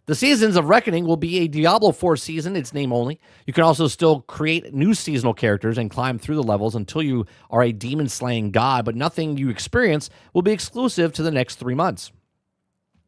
The Seasons of Reckoning will be a Diablo 4 season, its name only. You can also still create new seasonal characters and climb through the levels until you are a demon-slaying god, but nothing you experience will be exclusive to the next 3 months.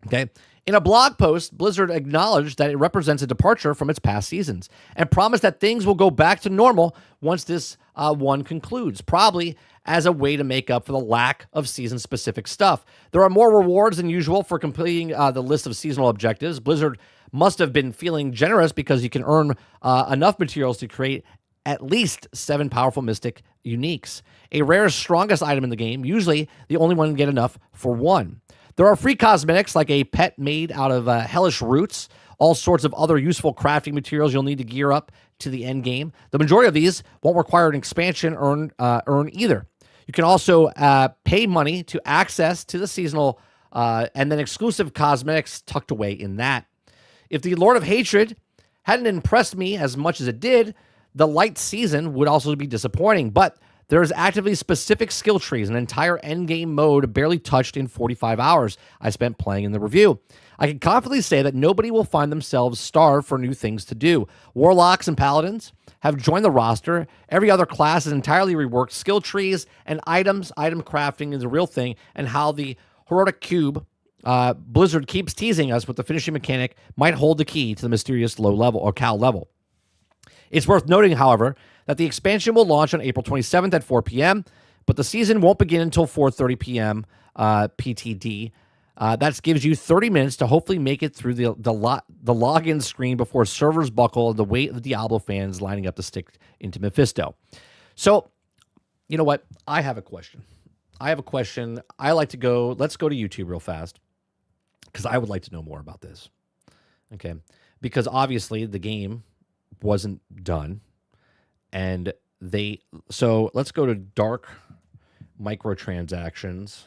Okay? In a blog post, Blizzard acknowledged that it represents a departure from its past seasons and promised that things will go back to normal once this one concludes, probably as a way to make up for the lack of season-specific stuff. There are more rewards than usual for completing the list of seasonal objectives. Blizzard must have been feeling generous because you can earn enough materials to create at least 7 powerful Mystic uniques, a rare strongest item in the game, usually the only one to get enough for 1. There are free cosmetics like a pet made out of hellish roots, all sorts of other useful crafting materials you'll need to gear up to the end game. The majority of these won't require an expansion earn either. You can also pay money to access to the seasonal and then exclusive cosmetics tucked away in that. If the Lord of Hatred hadn't impressed me as much as it did, the light season would also be disappointing, but there's actively specific skill trees, an entire endgame mode barely touched in 45 hours I spent playing in the review. I can confidently say that nobody will find themselves starved for new things to do. Warlocks and Paladins have joined the roster. Every other class is entirely reworked. Skill trees and item crafting is a real thing, and how the Heroic Cube Blizzard keeps teasing us with the finishing mechanic might hold the key to the mysterious low level or Cal level. It's worth noting, however, that the expansion will launch on April 27th at 4 p.m., but the season won't begin until 4:30 p.m. PTD. That gives you 30 minutes to hopefully make it through the login screen before servers buckle and the weight of the Diablo fans lining up to stick into Mephisto. So, you know what? I have a question. Let's go to YouTube real fast, because I would like to know more about this. Okay? Because obviously the game wasn't done. And so let's go to dark microtransactions,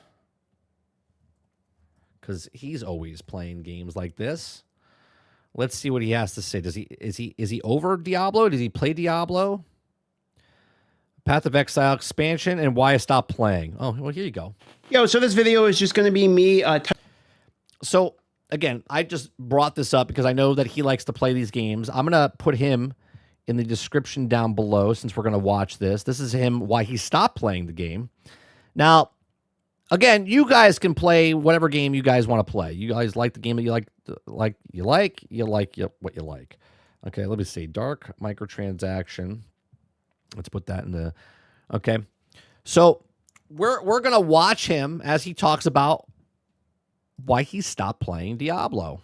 because he's always playing games like this. Let's see what he has to say. Is he over Diablo? Does he play Diablo? Path of Exile expansion and why I stopped playing. Oh, well, here you go. Yo, so this video is just going to be me. So again, I just brought this up because I know that he likes to play these games. I'm going to put him in the description down below since we're going to watch this. This is him, why he stopped playing the game. Now, again, you guys can play whatever game you guys want to play. You guys like the game that you like what you like. Okay, let me see. Dark microtransaction. Let's put that in the... Okay. So we're going to watch him as he talks about why he stopped playing Diablo.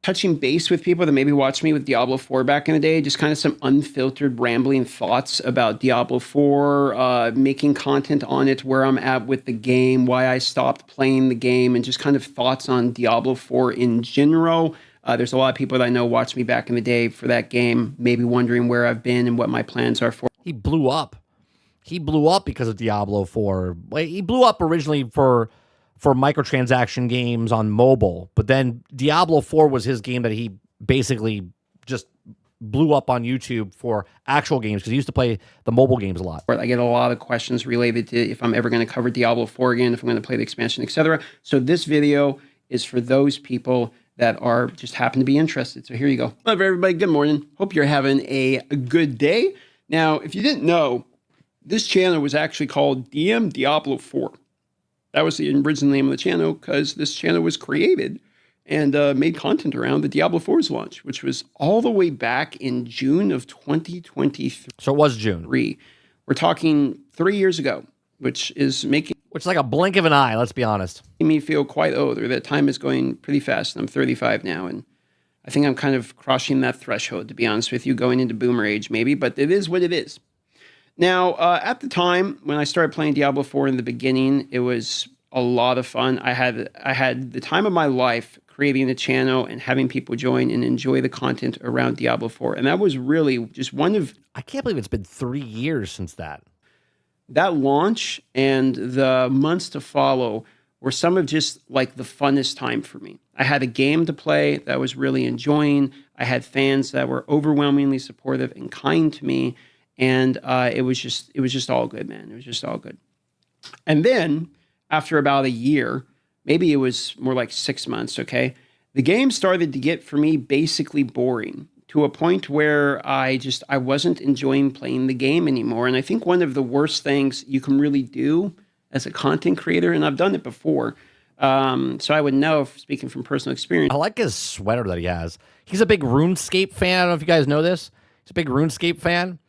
Touching base with people that maybe watched me with Diablo 4 back in the day, just kind of some unfiltered rambling thoughts about Diablo 4, making content on it, where I'm at with the game, why I stopped playing the game, and just kind of thoughts on Diablo 4 in general. There's a lot of people that I know watched me back in the day for that game, maybe wondering where I've been and what my plans are for. He blew up. He blew up because of Diablo 4. He blew up originally for microtransaction games on mobile, but then Diablo 4 was his game that he basically just blew up on YouTube for actual games, because he used to play the mobile games a lot. I get a lot of questions related to if I'm ever going to cover Diablo 4 again, if I'm going to play the expansion, etc. So this video is for those people that are just happen to be interested. So here you go. Hello, everybody. Good morning. Hope you're having a good day. Now, if you didn't know, this channel was actually called DM Diablo 4. That was the original name of the channel, because this channel was created and made content around the Diablo 4's launch, which was all the way back in June of 2023. So it was June. We're talking 3 years ago, which is making... Which is like a blink of an eye, let's be honest. Me feel quite old, or that time is going pretty fast. I'm 35 now, and I think I'm kind of crossing that threshold, to be honest with you, going into boomer age maybe, but it is what it is. Now, at the time when I started playing Diablo 4 in the beginning, it was a lot of fun. I had the time of my life creating a channel and having people join and enjoy the content around Diablo 4. And that was really just one of... I can't believe it's been 3 years since that. That launch and the months to follow were some of just like the funnest time for me. I had a game to play that I was really enjoying. I had fans that were overwhelmingly supportive and kind to me. And it was just all good, man. It was just all good. And then after about a year, maybe it was more like 6 months, okay, the game started to get, for me, basically boring to a point where I wasn't enjoying playing the game anymore. And I think one of the worst things you can really do as a content creator, and I've done it before, so I would know, speaking from personal experience. I like his sweater that he has. He's a big RuneScape fan. I don't know if you guys know this. He's a big RuneScape fan.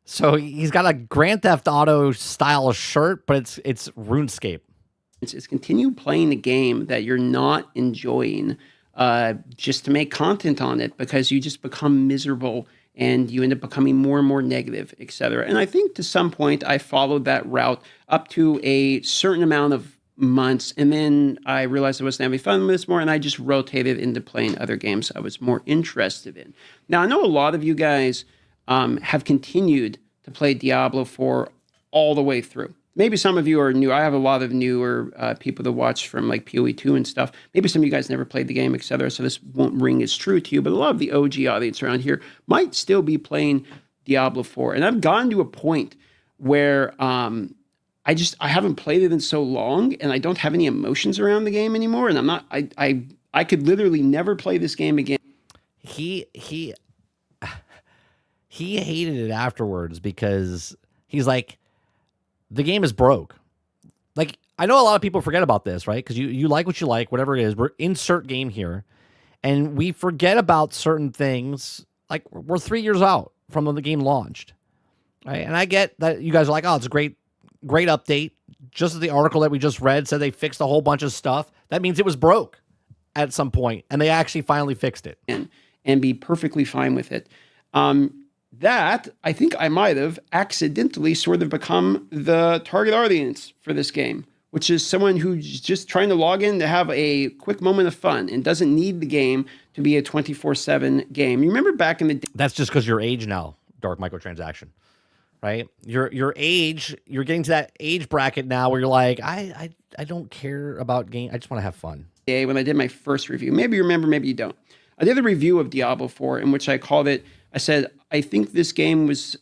So he's got a Grand Theft Auto style shirt, but it's RuneScape. It's continue playing the game that you're not enjoying just to make content on it, because you just become miserable and you end up becoming more and more negative, etc. And I think to some point I followed that route up to a certain amount of months, and then I realized I wasn't having fun with this more, and I just rotated into playing other games I was more interested in. Now, I know a lot of you guys have continued to play Diablo 4 all the way through. Maybe some of you are new. I have a lot of newer people to watch from like PoE2 and stuff. Maybe some of you guys never played the game, etc. So this won't ring as true to you, but a lot of the OG audience around here might still be playing Diablo 4. And I've gotten to a point where I haven't played it in so long, and I don't have any emotions around the game anymore. And I could literally never play this game again. He hated it afterwards because he's like, the game is broke. Like, I know a lot of people forget about this, right? Because you like what you like, whatever it is. We're insert game here. And we forget about certain things. Like, we're 3 years out from when the game launched. Right? And I get that you guys are like, oh, it's a great update. Just as the article that we just read said they fixed a whole bunch of stuff. That means it was broke at some point, and they actually finally fixed it. And be perfectly fine with it. That, I think I might have accidentally sort of become the target audience for this game, which is someone who's just trying to log in to have a quick moment of fun and doesn't need the game to be a 24/7 game. You remember back in the day? That's just because your age now, Dark Microtransaction, right? Your age, you're getting to that age bracket now where you're like, I don't care about game. I just want to have fun. When I did my first review, maybe you remember, maybe you don't. I did a review of Diablo 4 in which I called it, I said, I think this game was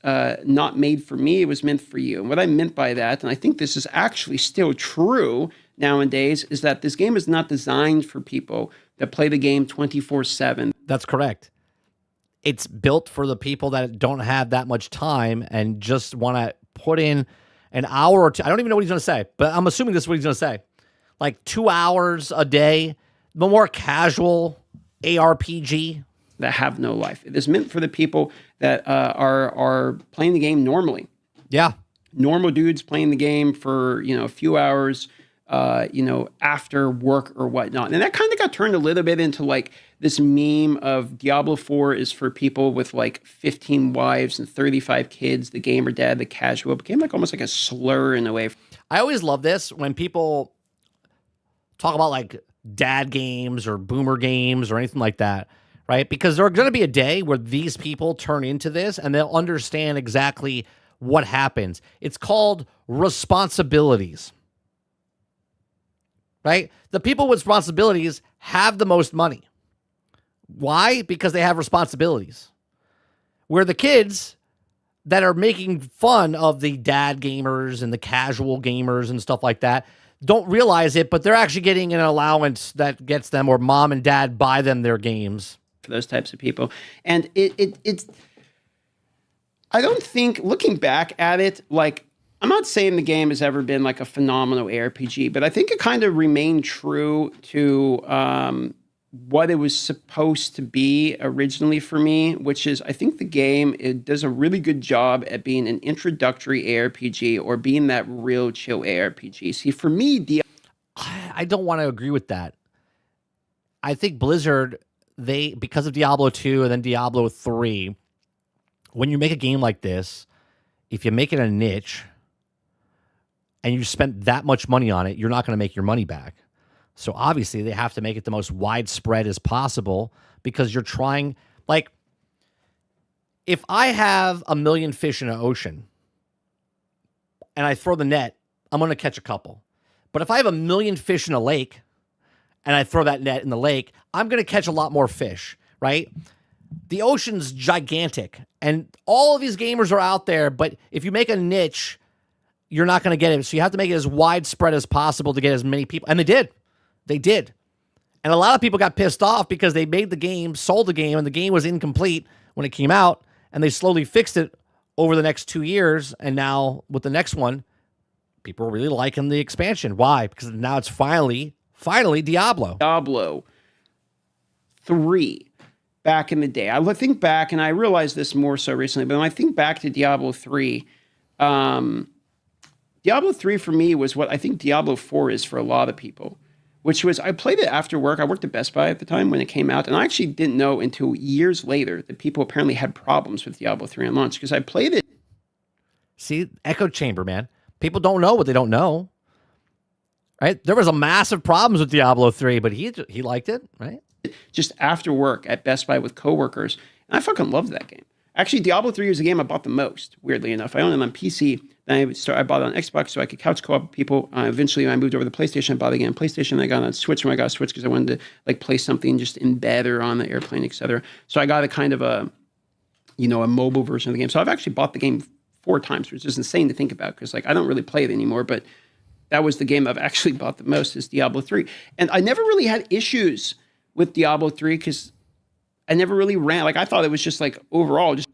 not made for me. It was meant for you. And what I meant by that, and I think this is actually still true nowadays, is that this game is not designed for people that play the game 24/7. That's correct. It's built for the people that don't have that much time and just want to put in an hour or two. I don't even know what he's going to say, but I'm assuming this is what he's going to say. Like 2 hours a day, the more casual ARPG. That have no life. It is meant for the people that are playing the game normally. Yeah. Normal dudes playing the game for, a few hours, after work or whatnot. And that kind of got turned a little bit into like this meme of Diablo 4 is for people with like 15 wives and 35 kids. The gamer dad, the casual. It became like almost like a slur in a way. I always love this when people talk about like dad games or boomer games or anything like that. Right? Because there's going to be a day where these people turn into this and they'll understand exactly what happens. It's called responsibilities. Right? The people with responsibilities have the most money. Why? Because they have responsibilities. Where the kids that are making fun of the dad gamers and the casual gamers and stuff like that don't realize it, but they're actually getting an allowance that gets them, or mom and dad buy them their games. For those types of people. And it's, I don't think, looking back at it, like, I'm not saying the game has ever been like a phenomenal ARPG, but I think it kind of remained true to what it was supposed to be originally for me, which is, I think the game, it does a really good job at being an introductory ARPG or being that real chill ARPG. See, for me, I don't want to agree with that. I think Blizzard, because of Diablo 2 and then Diablo 3, when you make a game like this, if you make it a niche and you spent that much money on it, you're not going to make your money back. So obviously they have to make it the most widespread as possible, because you're trying, like, if I have a million fish in an ocean and I throw the net, I'm going to catch a couple. But if I have a million fish in a lake and I throw that net in the lake, I'm going to catch a lot more fish, right? The ocean's gigantic, and all of these gamers are out there, but if you make a niche, you're not going to get it. So you have to make it as widespread as possible to get as many people. And they did. They did. And a lot of people got pissed off because they made the game, sold the game, and the game was incomplete when it came out, and they slowly fixed it over the next 2 years. And now with the next one, people are really liking the expansion. Why? Because now it's finally Diablo. Diablo 3 back in the day. I think back, and I realized this more so recently, but when I think back to Diablo 3, Diablo 3 for me was what I think Diablo 4 is for a lot of people, which was I played it after work. I worked at Best Buy at the time when it came out, and I actually didn't know until years later that people apparently had problems with Diablo 3 on launch because I played it. See, echo chamber, man. People don't know what they don't know, right? There was a massive problems with Diablo 3, but he liked it, right? Just after work at Best Buy with coworkers, and I fucking loved that game. Actually, Diablo 3 was the game I bought the most, weirdly enough. I owned it on PC, then I bought it on Xbox so I could couch co-op with people. Eventually, I moved over to PlayStation, I bought it again on PlayStation, and I got it on Switch when I got a Switch because I wanted to like play something just in bed or on the airplane, etc. So I got a kind of a mobile version of the game. So I've actually bought the game 4 times, which is insane to think about because like I don't really play it anymore, but that was the game I've actually bought the most is Diablo 3. And I never really had issues with Diablo 3 because I never really ran. Like I thought it was just like overall just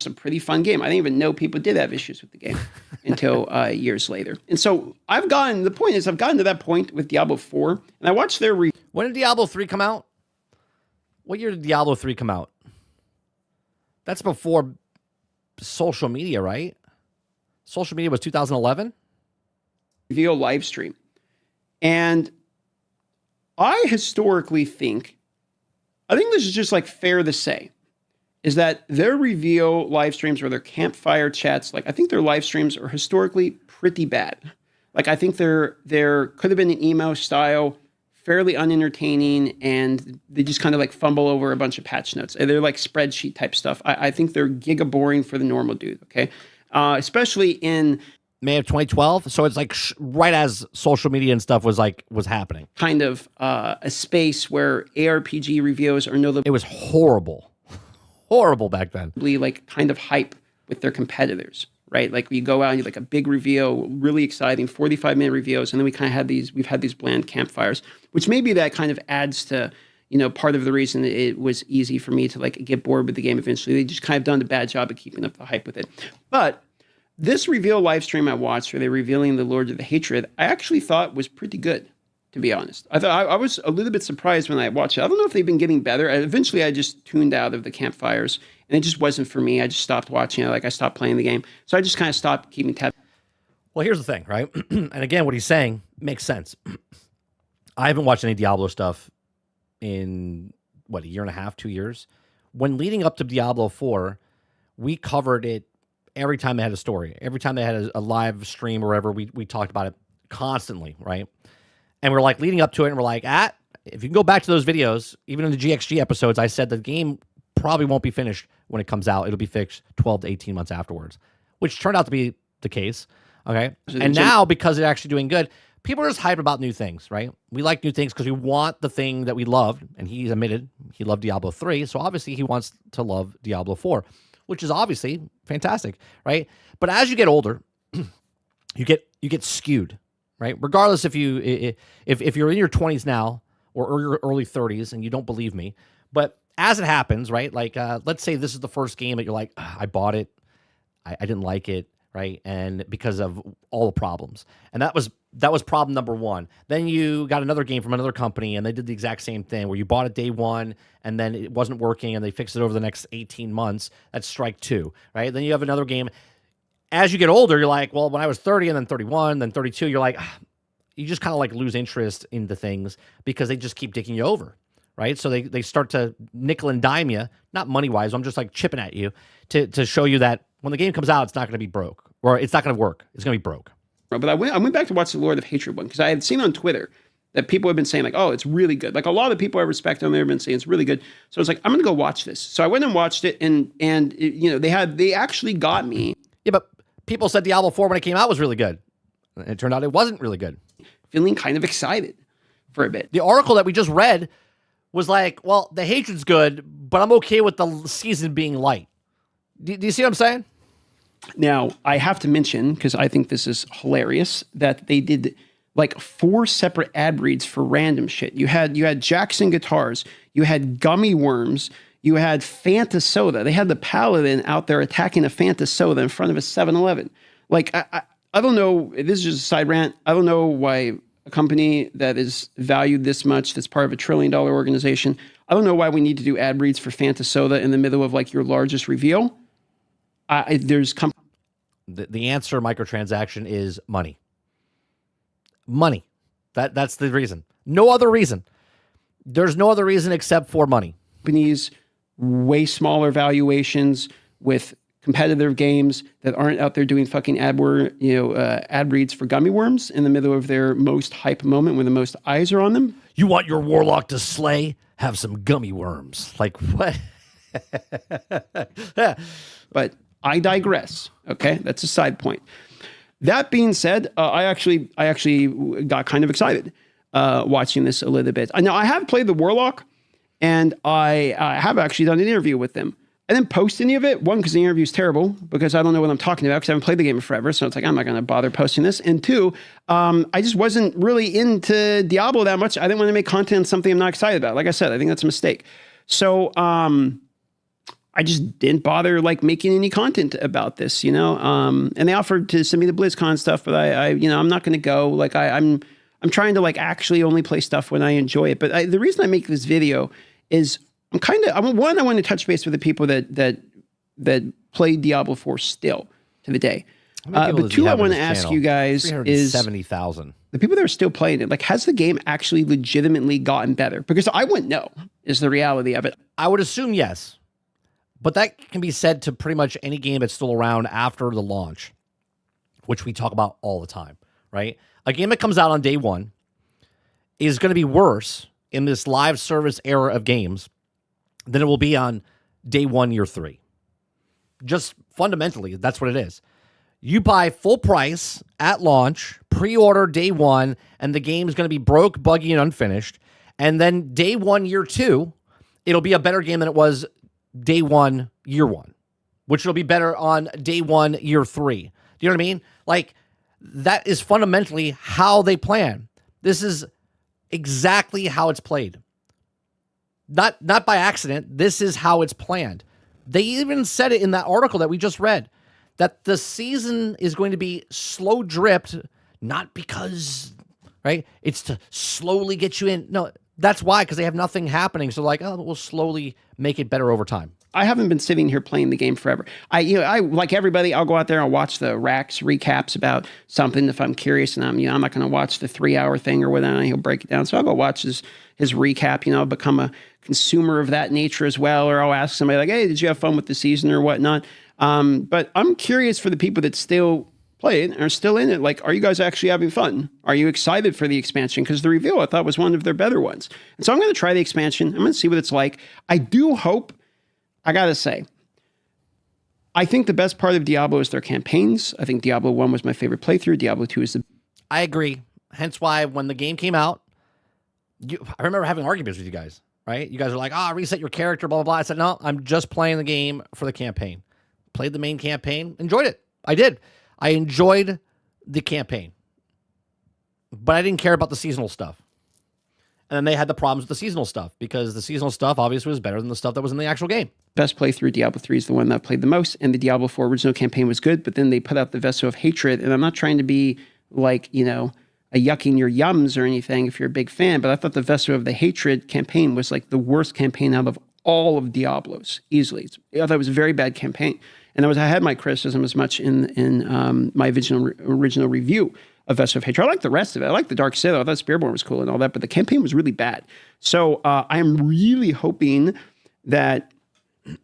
a pretty fun game. I didn't even know people did have issues with the game until years later. And so I've gotten to that point with Diablo 4, and I watched their When did Diablo 3 come out? What year did Diablo 3 come out? That's before social media, right? Social media was 2011? reveal live stream. And I historically think, I think this is just like fair to say, is that their reveal live streams or their campfire chats, like I think their live streams are historically pretty bad. Like I think there could have been an emo style, fairly unentertaining, and they just kind of like fumble over a bunch of patch notes. They're like spreadsheet type stuff. I think they're giga boring for the normal dude, okay? Especially in May of 2012. So it's like right as social media and stuff was happening. Kind of a space where ARPG reviews are It was horrible. Horrible back then. Like kind of hype with their competitors, right? Like we go out and you like a big reveal, really exciting, 45-minute reviews, and then we've had these bland campfires, which maybe that kind of adds to, part of the reason it was easy for me to like get bored with the game eventually. They just kind of done a bad job of keeping up the hype with it. But this reveal live stream I watched where they're revealing the Lord of the Hatred, I actually thought was pretty good, to be honest. I thought I was a little bit surprised when I watched it. I don't know if they've been getting better. Eventually, I just tuned out of the campfires, and it just wasn't for me. I just stopped watching it. Like I stopped playing the game, so I just kind of stopped keeping tabs. Well, here's the thing, right? And again, what he's saying makes sense. I haven't watched any Diablo stuff in a year and a half, 2 years. When leading up to Diablo 4, we covered it every time they had a story. Every time they had a live stream or whatever, we talked about it constantly, right? And we're like leading up to it, and we're like, if you can go back to those videos, even in the GXG episodes, I said the game probably won't be finished when it comes out. It'll be fixed 12 to 18 months afterwards, which turned out to be the case. Okay. And now, because it's actually doing good, people are just hyped about new things, right? We like new things because we want the thing that we loved, and he's admitted he loved Diablo 3, so obviously he wants to love Diablo 4, which is obviously fantastic, right? But as you get older, you get skewed, right? Regardless if you're in your 20s now or your early 30s, and you don't believe me, but as it happens, right? Like let's say this is the first game that you're like, I bought it, I didn't like it, right? And because of all the problems, and that was problem number one. Then you got another game from another company, and they did the exact same thing where you bought it day one, and then it wasn't working, and they fixed it over the next 18 months. That's strike two, right? Then you have another game. As you get older, you're like, well, when I was 30 and then 31, then 32, you're like, you just kind of like lose interest in the things because they just keep dicking you over, right? So they start to nickel and dime you, not money-wise. I'm just like chipping at you to show you that when the game comes out, it's not going to be broke, or it's not going to work. It's going to be broke. But I went back to watch the Lord of Hatred one because I had seen on Twitter that people have been saying like, oh, it's really good. Like a lot of the people I respect on there have been saying it's really good. So I was like, I'm going to go watch this. So I went and watched it, and they actually got me. Yeah, but people said Diablo 4 when it came out was really good. And it turned out it wasn't really good. Feeling kind of excited for a bit. The article that we just read was like, well, the hatred's good, but I'm okay with the season being light. Do you see what I'm saying? Now, I have to mention, because I think this is hilarious, that they did like 4 separate ad reads for random shit. You had Jackson Guitars, you had Gummy Worms, you had Fanta Soda. They had the Paladin out there attacking a Fanta Soda in front of a 7-Eleven. Like, I don't know, this is just a side rant. I don't know why a company that is valued this much, that's part of $1 trillion organization, I don't know why we need to do ad reads for Fanta Soda in the middle of like your largest reveal. The answer, microtransaction, is money. Money. That's the reason. No other reason. There's no other reason except for money. Companies, way smaller valuations with competitive games that aren't out there doing fucking ad reads for Gummy Worms in the middle of their most hype moment when the most eyes are on them. You want your warlock to slay? Have some Gummy Worms. Like, what? But I digress. Okay, that's a side point. That being said, I actually got kind of excited watching this a little bit. Now, I have played the Warlock, and I have actually done an interview with them. I didn't post any of it. One, because the interview is terrible, because I don't know what I'm talking about, because I haven't played the game in forever. So it's like, I'm not going to bother posting this. And 2, I just wasn't really into Diablo that much. I didn't want to make content on something I'm not excited about. Like I said, I think that's a mistake. So I just didn't bother like making any content about this, you know. And they offered to send me the BlizzCon stuff, but I'm not going to go. Like I'm trying to like actually only play stuff when I enjoy it. But the reason I make this video is I want to touch base with the people that play Diablo 4 still to the day. But 2, I want to ask you guys is 70,000. The people that are still playing it, like, has the game actually legitimately gotten better? Because I wouldn't know is the reality of it. I would assume yes. But that can be said to pretty much any game that's still around after the launch, which we talk about all the time, right? A game that comes out on day 1 is going to be worse in this live service era of games than it will be on day 1, year 3. Just fundamentally, that's what it is. You buy full price at launch, pre-order day 1, and the game's going to be broke, buggy, and unfinished. And then day 1, year 2, it'll be a better game than it was day 1, year 1, which will be better on day 1, year 3. Do you know what I mean? Like, that is fundamentally how they plan. This is exactly how it's played. Not by accident. This is how it's planned. They even said it in that article that we just read, that the season is going to be slow dripped, not because, right? It's to slowly get you in. No, that's why, because they have nothing happening. So like, oh, we'll slowly make it better over time. I haven't been sitting here playing the game forever. I like everybody, I'll go out there and watch the Rax recaps about something if I'm curious, and I'm not going to watch the 3-hour thing or whatever. He'll break it down. So I'll go watch his recap. I'll become a consumer of that nature as well, or I'll ask somebody like, "Hey, did you have fun with the season or whatnot?" But I'm curious for the people that still play it and are still in it. Like, are you guys actually having fun? Are you excited for the expansion? Because the reveal I thought was one of their better ones. And so I'm going to try the expansion. I'm going to see what it's like. I do hope. I gotta say, I think the best part of Diablo is their campaigns. I think Diablo 1 was my favorite playthrough. Diablo 2 is the... I agree. Hence why when the game came out, I remember having arguments with you guys, right? You guys are like, reset your character, blah, blah, blah. I said, no, I'm just playing the game for the campaign. Played the main campaign, enjoyed it. I did. I enjoyed the campaign. But I didn't care about the seasonal stuff. And then they had the problems with the seasonal stuff, because the seasonal stuff obviously was better than the stuff that was in the actual game. Best playthrough, Diablo 3 is the one that I played the most, and the Diablo 4 original campaign was good, but then they put out the Vessel of Hatred, and I'm not trying to be like, a yucking your yums or anything if you're a big fan, but I thought the Vessel of the Hatred campaign was like the worst campaign out of all of Diablos, easily. I thought it was a very bad campaign. And I had my criticism as much in my original review of Vessel of Hatred. I like the rest of it. I like the Dark Citadel. I thought Spearborn was cool and all that, but the campaign was really bad. So I am really hoping that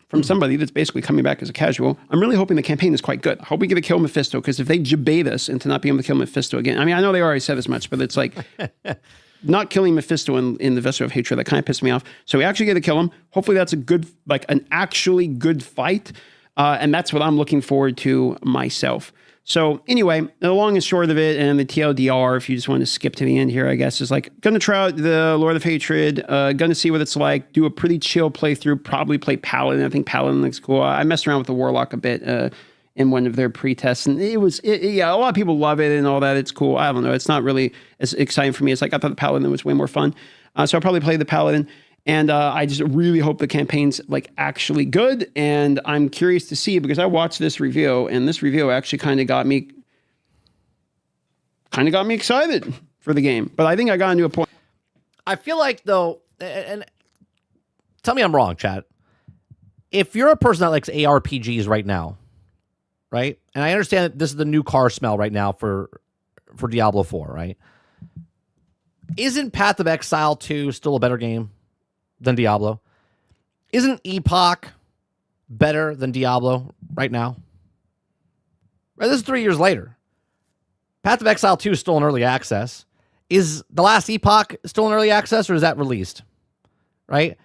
from somebody that's basically coming back as a casual, I'm really hoping the campaign is quite good. I hope we get to kill Mephisto, because if they debate us into not being able to kill Mephisto again, I mean, I know they already said as much, but it's like not killing Mephisto in the Vessel of Hatred, that kind of pissed me off. So we actually get to kill him. Hopefully that's a good, like an actually good fight. And that's what I'm looking forward to myself. So anyway, the long and short of it, and the TLDR, if you just want to skip to the end here, I guess, is like, going to try out the Lord of Hatred, going to see what it's like, do a pretty chill playthrough, probably play Paladin. I think Paladin looks cool. I messed around with the Warlock a bit in one of their pre-tests, and yeah, a lot of people love it and all that. It's cool. I don't know. It's not really as exciting for me. It's like I thought the Paladin was way more fun, so I'll probably play the Paladin. And I just really hope the campaign's like actually good. And I'm curious to see, because I watched this review, and this review actually kind of got me excited for the game. But I think I got into a point. I feel like, though, and tell me I'm wrong, Chad. If you're a person that likes ARPGs right now, right? And I understand that this is the new car smell right now for Diablo 4, right? Isn't Path of Exile 2 still a better game than Diablo? Isn't Epoch better than Diablo right now? Right, this is 3 years later. Path of Exile 2 is still in early access. Is the last Epoch still in early access, or is that released? Right?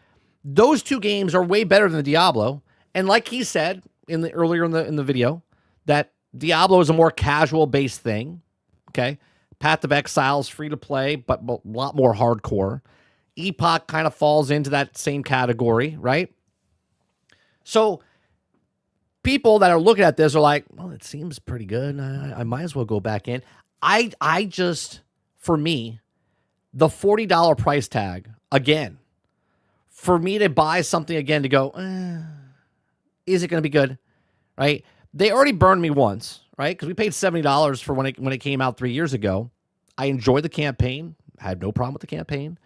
Those two games are way better than Diablo. And like he said earlier in the video, that Diablo is a more casual-based thing. Okay? Path of Exile is free to play, but a lot more hardcore. Epoch kind of falls into that same category, right? So people that are looking at this are like, well, it seems pretty good. I might as well go back in. I just, for me, the $40 price tag, again, for me to buy something again to go, is it going to be good, right? They already burned me once, right? Because we paid $70 for when it came out 3 years ago. I enjoyed the campaign. I had no problem with the campaign.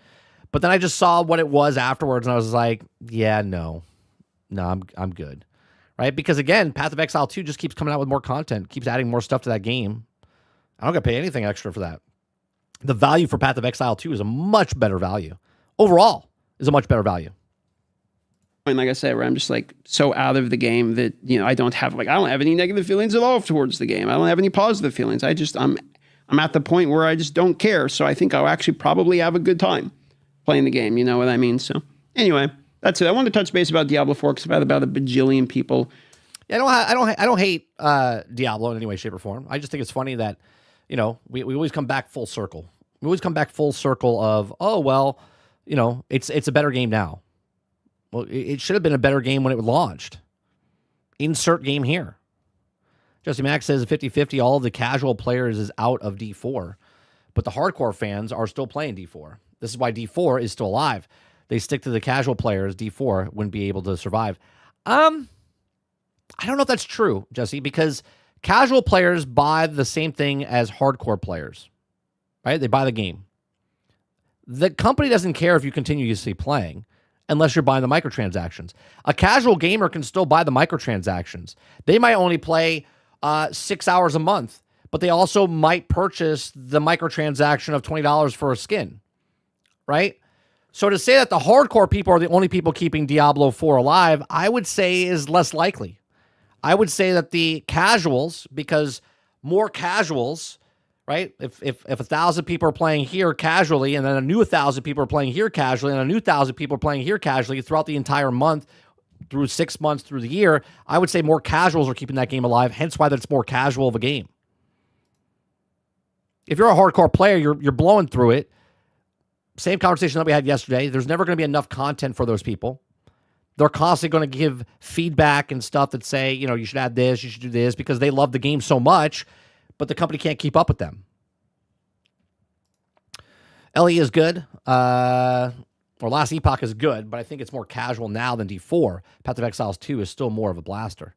But then I just saw what it was afterwards, and I was like, yeah, no, I'm good, right? Because again, Path of Exile 2 just keeps coming out with more content, keeps adding more stuff to that game. I don't got to pay anything extra for that. The value for Path of Exile 2 is a much better value. Overall, is a much better value. And like I said, where I'm just like so out of the game that, I don't have any negative feelings at all towards the game. I don't have any positive feelings. I'm at the point where I just don't care. So I think I'll actually probably have a good time playing the game. You know what I mean? So anyway, that's it. I wanted to touch base about Diablo 4 because I've had about a bajillion people. Yeah, I don't hate Diablo in any way, shape, or form. I just think it's funny that, we always come back full circle. We always come back full circle of, oh, well, it's a better game now. Well, it should have been a better game when it was launched. Insert game here. Jesse Mack says 50-50, all of the casual players is out of D4, but the hardcore fans are still playing D4. This is why D4 is still alive. They stick to the casual players. D4 wouldn't be able to survive. I don't know if that's true, Jesse, because casual players buy the same thing as hardcore players, right? They buy the game. The company doesn't care if you continuously playing unless you're buying the microtransactions. A casual gamer can still buy the microtransactions. They might only play 6 hours a month, but they also might purchase the microtransaction of $20 for a skin, right? So to say that the hardcore people are the only people keeping Diablo 4 alive, I would say is less likely. I would say that the casuals, because more casuals, right? If 1,000 people are playing here casually, and then a new 1,000 people are playing here casually, and a new 1,000 people are playing here casually throughout the entire month, through 6 months through the year, I would say more casuals are keeping that game alive, hence why that's more casual of a game. If you're a hardcore player, you're blowing through it. Same conversation that we had yesterday. There's never going to be enough content for those people. They're constantly going to give feedback and stuff that say, you should add this, you should do this, because they love the game so much, but the company can't keep up with them. LE is good. Or Last Epoch is good, but I think it's more casual now than D4. Path of Exiles 2 is still more of a blaster.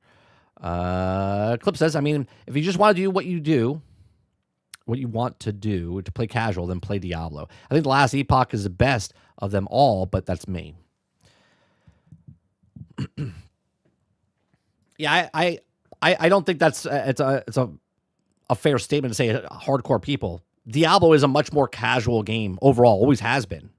Clip says, if you just want to do what you want to do to play casual, then play Diablo. I think the Last Epoch is the best of them all, but that's me. Yeah, I don't think that's it's a fair statement to say hardcore people. Diablo is a much more casual game overall, always has been.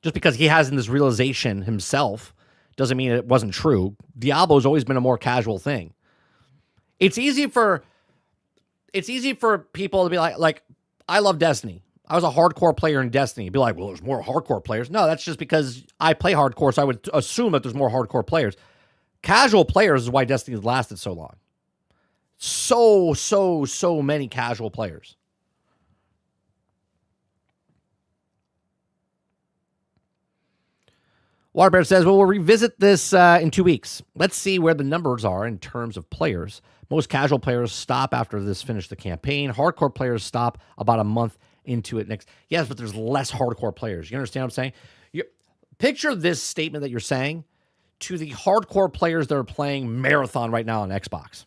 Just because he has this realization himself doesn't mean it wasn't true. Diablo has always been a more casual thing. It's easy for people to be like, I love Destiny. I was a hardcore player in Destiny. Be like, well, there's more hardcore players. No, that's just because I play hardcore, so I would assume that there's more hardcore players. Casual players is why Destiny has lasted so long. So many casual players. Waterbear says, well, we'll revisit this in 2 weeks. Let's see where the numbers are in terms of players. Most casual players stop after this finish the campaign. Hardcore players stop about a month into it next. Yes, but there's less hardcore players. You understand what I'm saying? Picture this statement that you're saying to the hardcore players that are playing Marathon right now on Xbox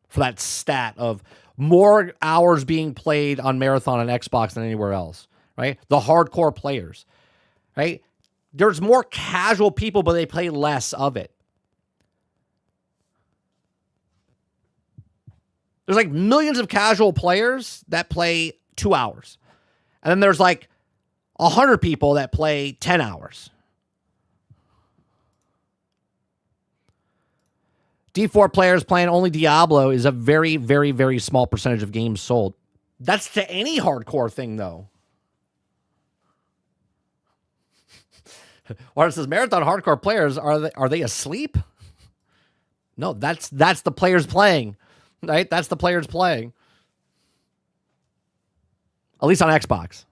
for that stat of more hours being played on Marathon on Xbox than anywhere else, right? The hardcore players, right? There's more casual people, but they play less of it. There's like millions of casual players that play 2 hours. And then there's like 100 people that play 10 hours. D4 players playing only Diablo is a very, very, very small percentage of games sold. That's to any hardcore thing, though. Or it says Marathon hardcore players, are they asleep? No, that's the players playing. Right? That's the players playing. At least on Xbox.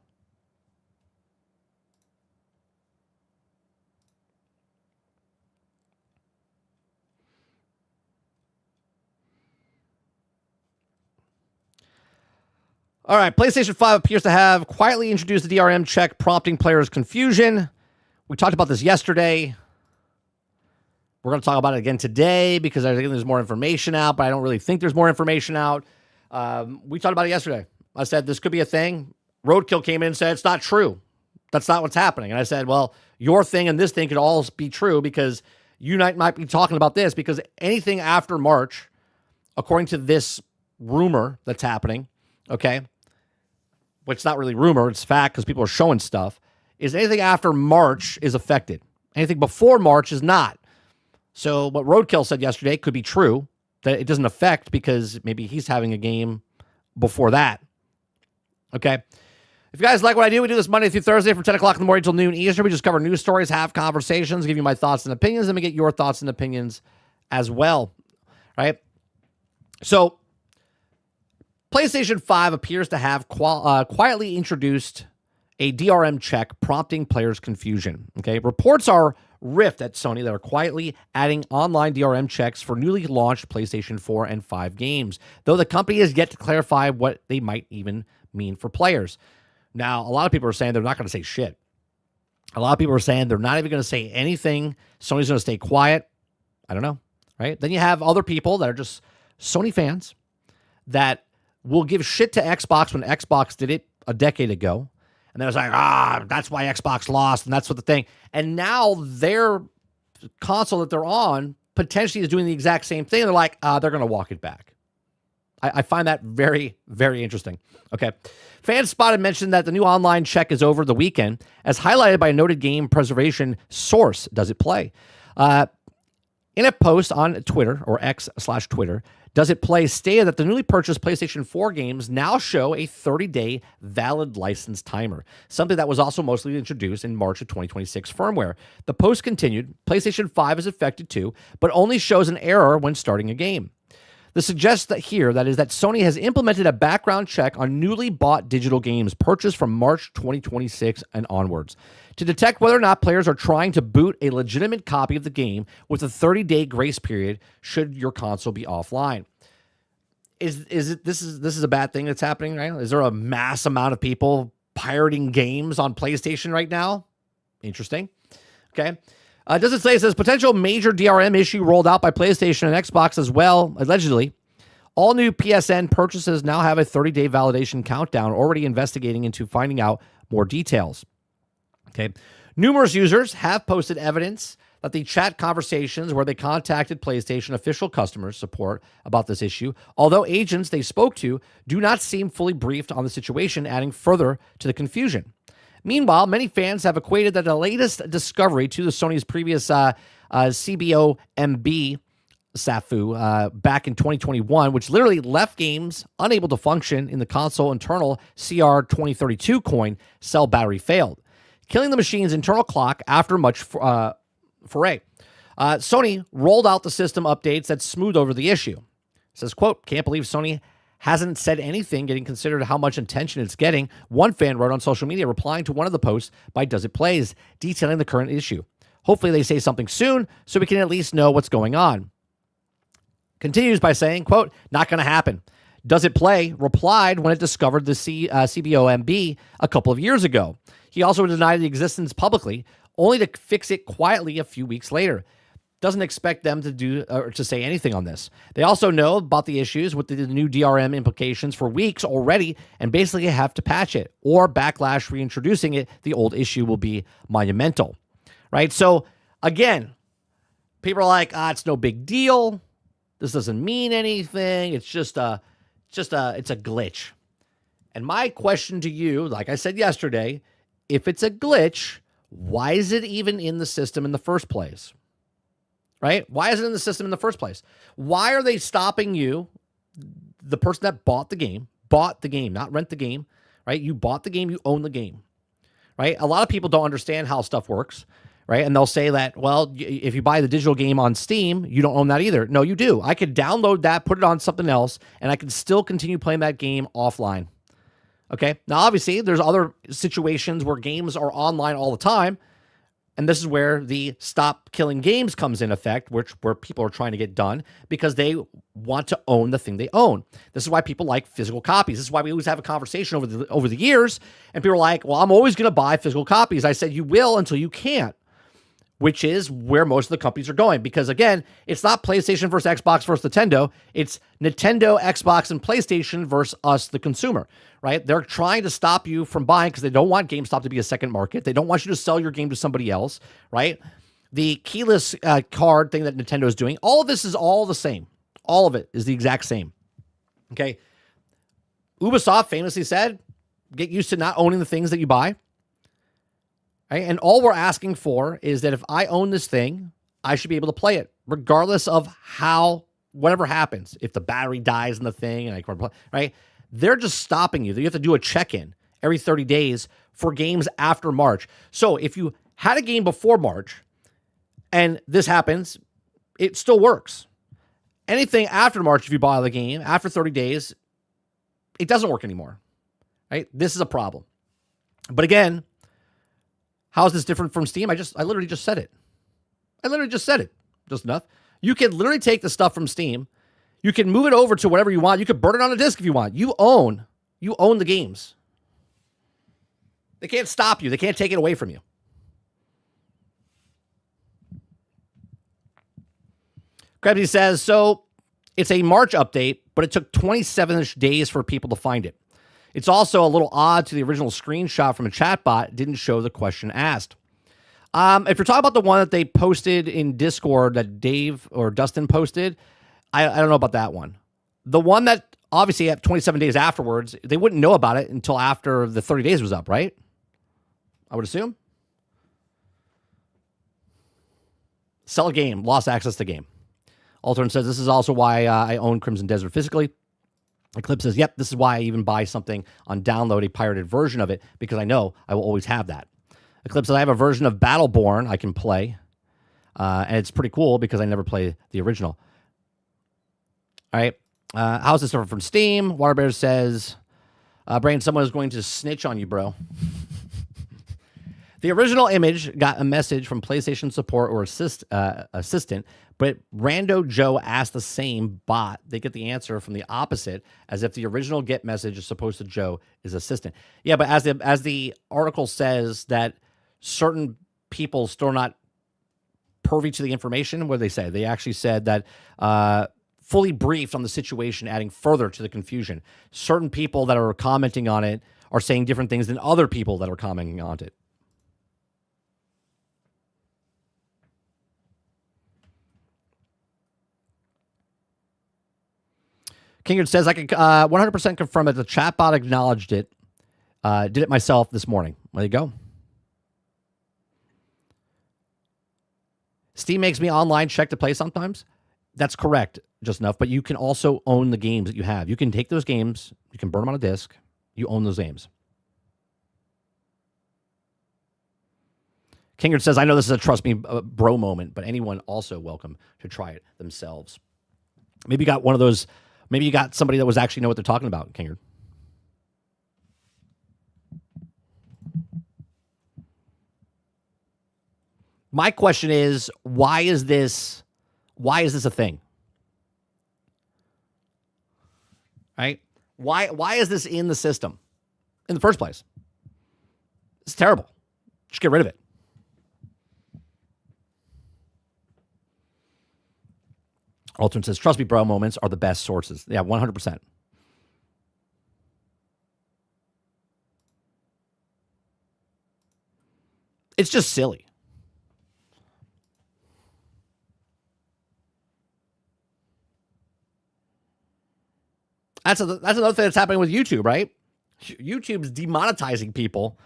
All right, PlayStation 5 appears to have quietly introduced the DRM check, prompting players' confusion. We talked about this yesterday. We're going to talk about it again today because I think there's more information out, but I don't really think there's more information out. We talked about it yesterday. I said this could be a thing. Roadkill came in and said it's not true. That's not what's happening. And I said, well, your thing and this thing could all be true because you might be talking about this because anything after March, according to this rumor that's happening, okay, which is not really rumor, it's fact because people are showing stuff, is anything after March is affected. Anything before March is not. So what Roadkill said yesterday could be true, that it doesn't affect because maybe he's having a game before that. Okay. If you guys like what I do, we do this Monday through Thursday from 10 o'clock in the morning till noon Eastern. We just cover news stories, have conversations, give you my thoughts and opinions, and we get your thoughts and opinions as well. Right? So PlayStation 5 appears to have quietly introduced a DRM check, prompting players' confusion. Okay, reports are rift at Sony that are quietly adding online DRM checks for newly launched PlayStation 4 and 5 games, though the company has yet to clarify what they might even mean for players. Now, a lot of people are saying they're not going to say shit. A lot of people are saying they're not even going to say anything. Sony's going to stay quiet. I don't know, right? Then you have other people that are just Sony fans that will give shit to Xbox when Xbox did it a decade ago. And then it's like, that's why Xbox lost, and that's what the thing. And now their console that they're on potentially is doing the exact same thing. And they're like, they're going to walk it back. I find that very, very interesting. Okay. Fans spotted mentioned that the new online check is over the weekend, as highlighted by a noted game preservation source, Does It Play? In a post on Twitter, or X/Twitter, Does It Play stated that the newly purchased PlayStation 4 games now show a 30-day valid license timer, something that was also mostly introduced in March of 2026 firmware. The post continued, PlayStation 5 is affected too, but only shows an error when starting a game. This suggests that Sony has implemented a background check on newly bought digital games purchased from March 2026 and onwards to detect whether or not players are trying to boot a legitimate copy of the game with a 30-day grace period should your console be offline. This is a bad thing that's happening, right? Is there a mass amount of people pirating games on PlayStation right now? Interesting. Okay. Does It Say, it says potential major DRM issue rolled out by PlayStation and Xbox as well, allegedly. All new PSN purchases now have a 30-day validation countdown, already investigating into finding out more details. Okay. Numerous users have posted evidence that the chat conversations where they contacted PlayStation official customer support about this issue, although agents they spoke to do not seem fully briefed on the situation, adding further to the confusion. Meanwhile, many fans have equated that the latest discovery to the Sony's previous CBOMB SAFU back in 2021, which literally left games unable to function in the console internal CR2032 coin cell battery failed, killing the machine's internal clock after much foray. Sony rolled out the system updates that smoothed over the issue. It says, quote, can't believe Sony hasn't said anything, getting considered how much attention it's getting. One fan wrote on social media, replying to one of the posts by Does It Plays, detailing the current issue. Hopefully they say something soon so we can at least know what's going on. Continues by saying, quote, not going to happen. Does It Play replied when it discovered the CBOMB a couple of years ago. He also denied the existence publicly, only to fix it quietly a few weeks later. Doesn't expect them to do or to say anything on this. They also know about the issues with the new DRM implications for weeks already and basically have to patch it, or Backlash reintroducing it. The old issue will be monumental, right? So again, people are like, it's no big deal. This doesn't mean anything. It's it's a glitch. And my question to you, like I said yesterday, if it's a glitch, why is it even in the system in the first place? Right? Why is it in the system in the first place? Why are they stopping you, the person that bought the game, not rent the game, right? You bought the game, you own the game, right? A lot of people don't understand how stuff works, right? And they'll say that, well, if you buy the digital game on Steam, you don't own that either. No, you do. I could download that, put it on something else, and I can still continue playing that game offline. Okay? Now, obviously, there's other situations where games are online all the time, and this is where the stop killing games comes in effect, where people are trying to get done because they want to own the thing they own. This is why people like physical copies. This is why we always have a conversation over the years, and people are like, well, I'm always going to buy physical copies. I said, you will until you can't, which is where most of the companies are going. Because again, it's not PlayStation versus Xbox versus Nintendo. It's Nintendo, Xbox, and PlayStation versus us, the consumer, right? They're trying to stop you from buying because they don't want GameStop to be a second market. They don't want you to sell your game to somebody else, right? The keyless card thing that Nintendo is doing, all of this is all the same. All of it is the exact same, okay? Ubisoft famously said, get used to not owning the things that you buy. Right? And all we're asking for is that if I own this thing, I should be able to play it, regardless of whatever happens. If the battery dies in the thing, and I can play, right? They're just stopping you. You have to do a check-in every 30 days for games after March. So if you had a game before March and this happens, it still works. Anything after March, if you buy the game, after 30 days, it doesn't work anymore. Right? This is a problem. But again, how is this different from Steam? I literally just said it. Just enough. You can literally take the stuff from Steam. You can move it over to whatever you want. You could burn it on a disc if you want. You own the games. They can't stop you. They can't take it away from you. Krebsy says, so it's a March update, but it took 27-ish days for people to find it. It's also a little odd to the original screenshot from a chatbot didn't show the question asked. If you're talking about the one that they posted in Discord that Dave or Dustin posted, I don't know about that one. The one that obviously at 27 days afterwards, they wouldn't know about it until after the 30 days was up, right? I would assume. Sell a game, lost access to game. Altern says, this is also why I own Crimson Desert physically. Eclipse says, yep, this is why I even buy something on download, a pirated version of it, because I know I will always have that. Eclipse says, I have a version of Battleborn I can play, and it's pretty cool because I never play the original. All right. How's this different from Steam? Waterbear says, Brain, someone is going to snitch on you, bro. The original image got a message from PlayStation support or assistant, but Rando Joe asked the same bot. They get the answer from the opposite, as if the original get message is supposed to Joe is assistant. Yeah, but as the article says that certain people still not privy to the information, what did they say? They actually said that fully briefed on the situation, adding further to the confusion. Certain people that are commenting on it are saying different things than other people that are commenting on it. Kingard says, I can 100% confirm that the chatbot acknowledged it. Did it myself this morning. There you go. Steam makes me online check to play sometimes. That's correct, just enough. But you can also own the games that you have. You can take those games. You can burn them on a disc. You own those games. Kingard says, I know this is a trust me bro moment, but anyone also welcome to try it themselves. Maybe you got one of those. Maybe you got somebody that was actually know what they're talking about, Kingard. My question is, why is this a thing? Right? Why is this in the system in the first place? It's terrible. Just get rid of it. Alternate says, trust me, bro, moments are the best sources. Yeah, 100%. It's just silly. That's another thing that's happening with YouTube, right? YouTube's demonetizing people,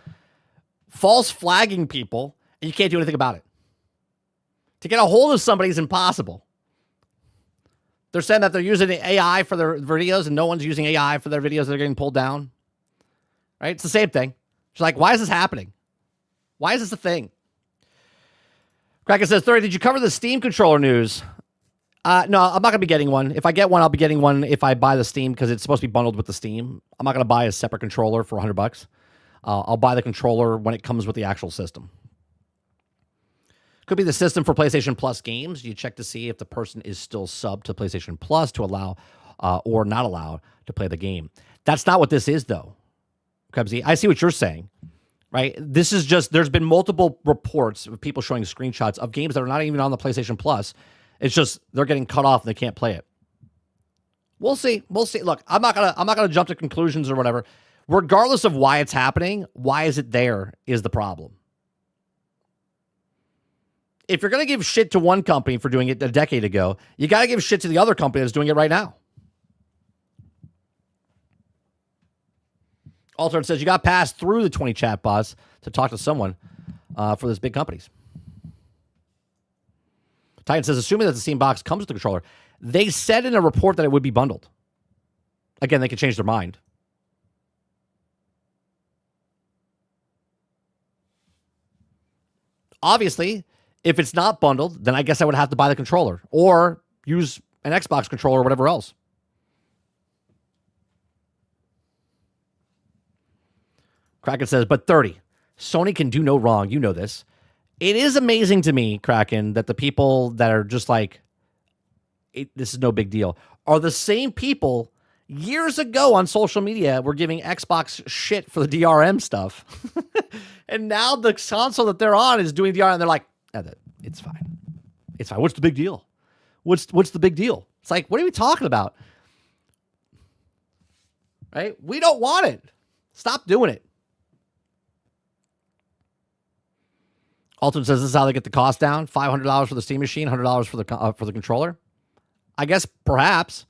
false flagging people, and you can't do anything about it. To get a hold of somebody is impossible. They're saying that they're using AI for their videos, and no one's using AI for their videos that are getting pulled down. Right? It's the same thing. It's like, why is this happening? Why is this a thing? Kraken says, 30, did you cover the Steam controller news? No, I'm not going to be getting one. If I get one, I'll be getting one if I buy the Steam because it's supposed to be bundled with the Steam. I'm not going to buy a separate controller for $100. I'll buy the controller when it comes with the actual system. Could be the system for PlayStation Plus games. You check to see if the person is still subbed to PlayStation Plus to allow or not allow to play the game. That's not what this is, though. Krebsy, I see what you're saying, right? This is just, there's been multiple reports of people showing screenshots of games that are not even on the PlayStation Plus. It's just they're getting cut off and they can't play it. We'll see. We'll see. Look, I'm not gonna jump to conclusions or whatever. Regardless of why it's happening, why is it there is the problem. If you're gonna give shit to one company for doing it a decade ago, you gotta give shit to the other company that's doing it right now. Alternate says you got passed through the 20 chatbots to talk to someone for those big companies. Titan says, assuming that the Steam box comes with the controller, they said in a report that it would be bundled. Again, they could change their mind. Obviously, if it's not bundled, then I guess I would have to buy the controller or use an Xbox controller or whatever else. Kraken says, but 30, Sony can do no wrong. You know this. It is amazing to me, Kraken, that the people that are just like, this is no big deal, are the same people years ago on social media were giving Xbox shit for the DRM stuff. And now the console that they're on is doing DRM, and they're like, it's fine. It's fine. What's the big deal? What's the big deal? It's like, what are we talking about? Right? We don't want it. Stop doing it. Alton says this is how they get the cost down. $500 for the Steam machine, $100 for the controller. I guess perhaps.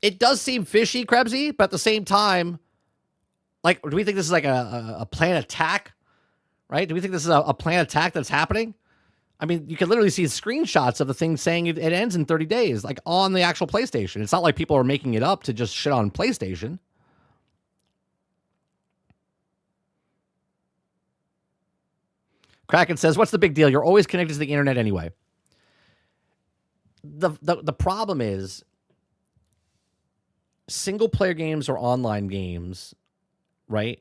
It does seem fishy, Krebsy, but at the same time, like, do we think this is like a planned attack? Right? Do we think this is a planned attack that's happening? I mean, you can literally see screenshots of the thing saying it ends in 30 days, like on the actual PlayStation. It's not like people are making it up to just shit on PlayStation. Kraken says, what's the big deal? You're always connected to the internet anyway. The problem is single-player games or online games, right?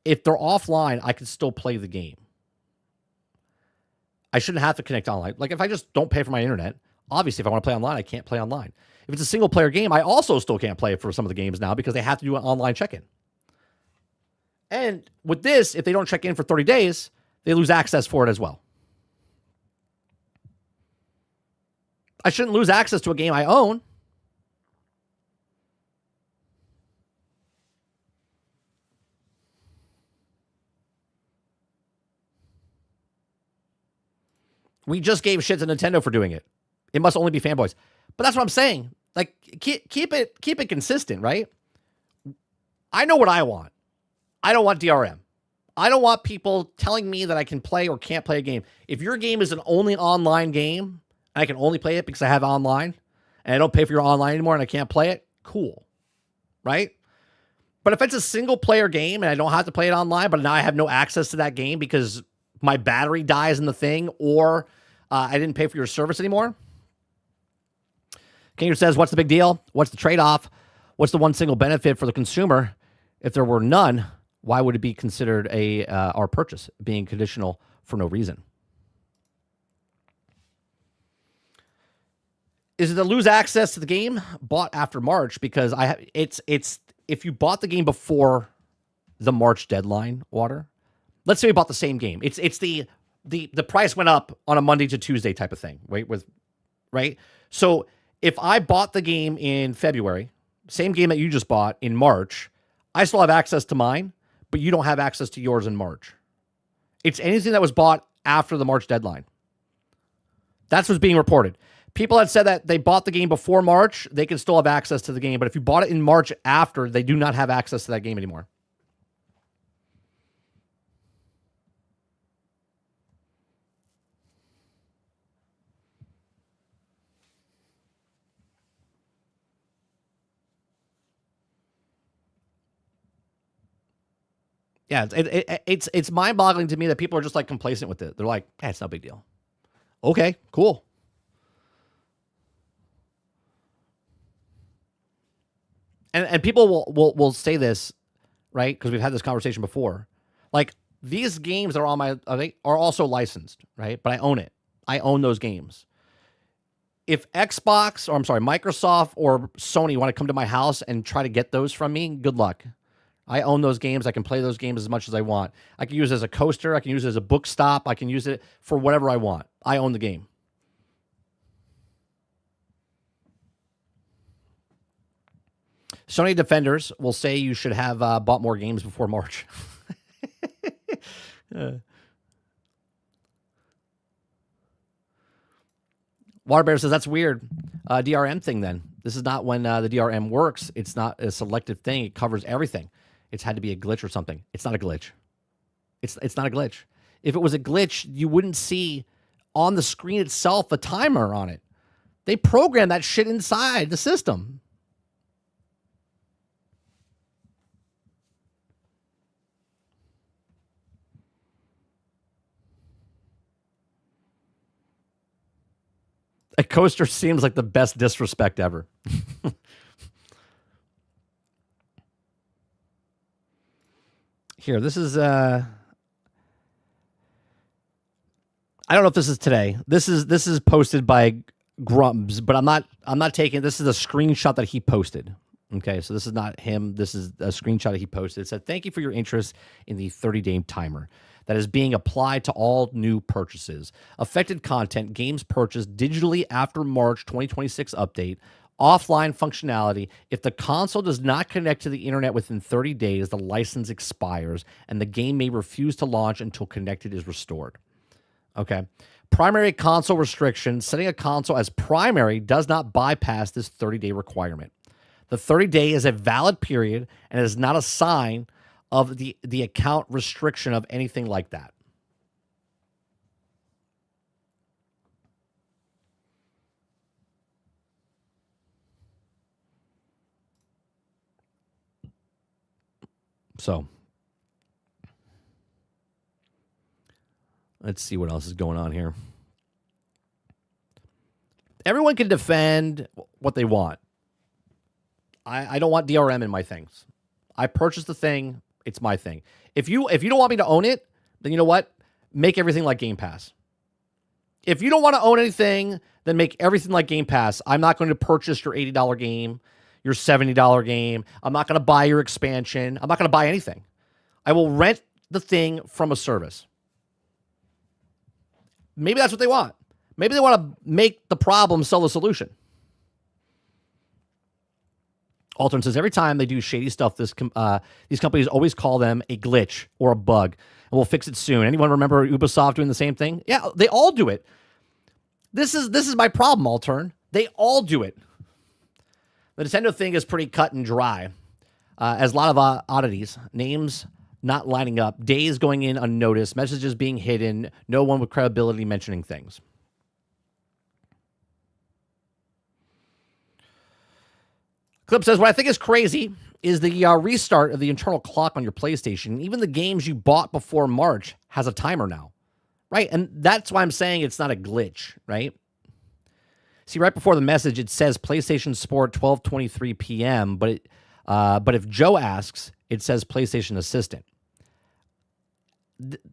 If they're offline, I can still play the game. I shouldn't have to connect online. Like, if I just don't pay for my internet, obviously, if I want to play online, I can't play online. If it's a single-player game, I also still can't play it for some of the games now because they have to do an online check-in. And with this, if they don't check in for 30 days, they lose access for it as well. I shouldn't lose access to a game I own. We just gave shit to Nintendo for doing it. It must only be fanboys. But that's what I'm saying. Like, keep it consistent, right? I know what I want. I don't want DRM. I don't want people telling me that I can play or can't play a game. If your game is an only online game, and I can only play it because I have online, and I don't pay for your online anymore and I can't play it, cool. Right? But if it's a single player game and I don't have to play it online, but now I have no access to that game because my battery dies in the thing, or I didn't pay for your service anymore, Kanger says, what's the big deal? What's the trade-off? What's the one single benefit for the consumer? If there were none, why would it be considered our purchase being conditional for no reason? Is it to lose access to the game bought after March? Because it's if you bought the game before the March deadline, Water. Let's say we bought the same game. It's the price went up on a Monday to Tuesday type of thing, right? So if I bought the game in February, same game that you just bought in March, I still have access to mine, but you don't have access to yours in March. It's anything that was bought after the March deadline. That's what's being reported. People that said that they bought the game before March, they can still have access to the game. But if you bought it in March after, they do not have access to that game anymore. Yeah, it's mind-boggling to me that people are just like complacent with it. They're like, hey, it's no big deal. Okay, cool. And people will say this, right? Because we've had this conversation before. Like, these games that are on my are also licensed, right? But I own it. I own those games. If Microsoft or Sony want to come to my house and try to get those from me, good luck. I own those games. I can play those games as much as I want. I can use it as a coaster. I can use it as a book stop. I can use it for whatever I want. I own the game. Sony defenders will say you should have bought more games before March. Waterbear says, that's weird. DRM thing then. This is not when the DRM works. It's not a selective thing. It covers everything. It's had to be a glitch or something. It's not a glitch. It's not a glitch. If it was a glitch, you wouldn't see on the screen itself a timer on it. They program that shit inside the system. A coaster seems like the best disrespect ever. Here, this is I don't know if this is today. This is posted by Grumps, but I'm not taking, this is a screenshot that he posted. Okay, so this is not him. This is a screenshot that he posted. It said, "Thank you for your interest in the 30-day timer that is being applied to all new purchases. Affected content, games purchased digitally after March 2026 update, offline functionality. If the console does not connect to the internet within 30 days, the license expires, and the game may refuse to launch until connected is restored." Okay. Primary console restriction. Setting a console as primary does not bypass this 30-day requirement. The 30-day is a valid period and is not a sign of the account restriction of anything like that. So, let's see what else is going on here. Everyone can defend what they want. I don't want DRM in my things. I purchased the thing. It's my thing. If you don't want me to own it, then you know what? Make everything like Game Pass. If you don't want to own anything, then make everything like Game Pass. I'm not going to purchase your $80 game, your $70 game. I'm not going to buy your expansion. I'm not going to buy anything. I will rent the thing from a service. Maybe that's what they want. Maybe they want to make the problem sell the solution. Altern says, every time they do shady stuff, these companies always call them a glitch or a bug, and we'll fix it soon. Anyone remember Ubisoft doing the same thing? Yeah, they all do it. This is my problem, Altern. They all do it. The Nintendo thing is pretty cut and dry. As a lot of oddities, names not lining up, days going in unnoticed, messages being hidden, no one with credibility mentioning things. Clip says, what I think is crazy is the restart of the internal clock on your PlayStation. Even the games you bought before March has a timer now, right? And that's why I'm saying it's not a glitch, right? See, right before the message, it says PlayStation Sport 12:23 p.m., but if Joe asks, it says PlayStation Assistant.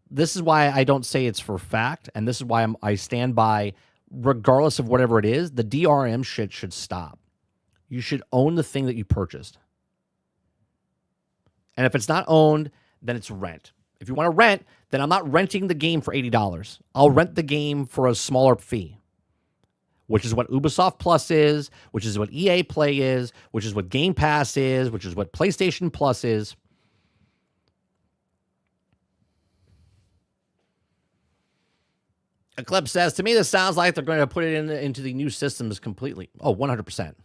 This is why I don't say it's for fact, and this is why I stand by, regardless of whatever it is, the DRM shit should stop. You should own the thing that you purchased. And if it's not owned, then it's rent. If you want to rent, then I'm not renting the game for $80. I'll rent the game for a smaller fee, which is what Ubisoft Plus is, which is what EA Play is, which is what Game Pass is, which is what PlayStation Plus is. Eclipse says, to me, this sounds like they're going to put it into the new systems completely. Oh, 100%.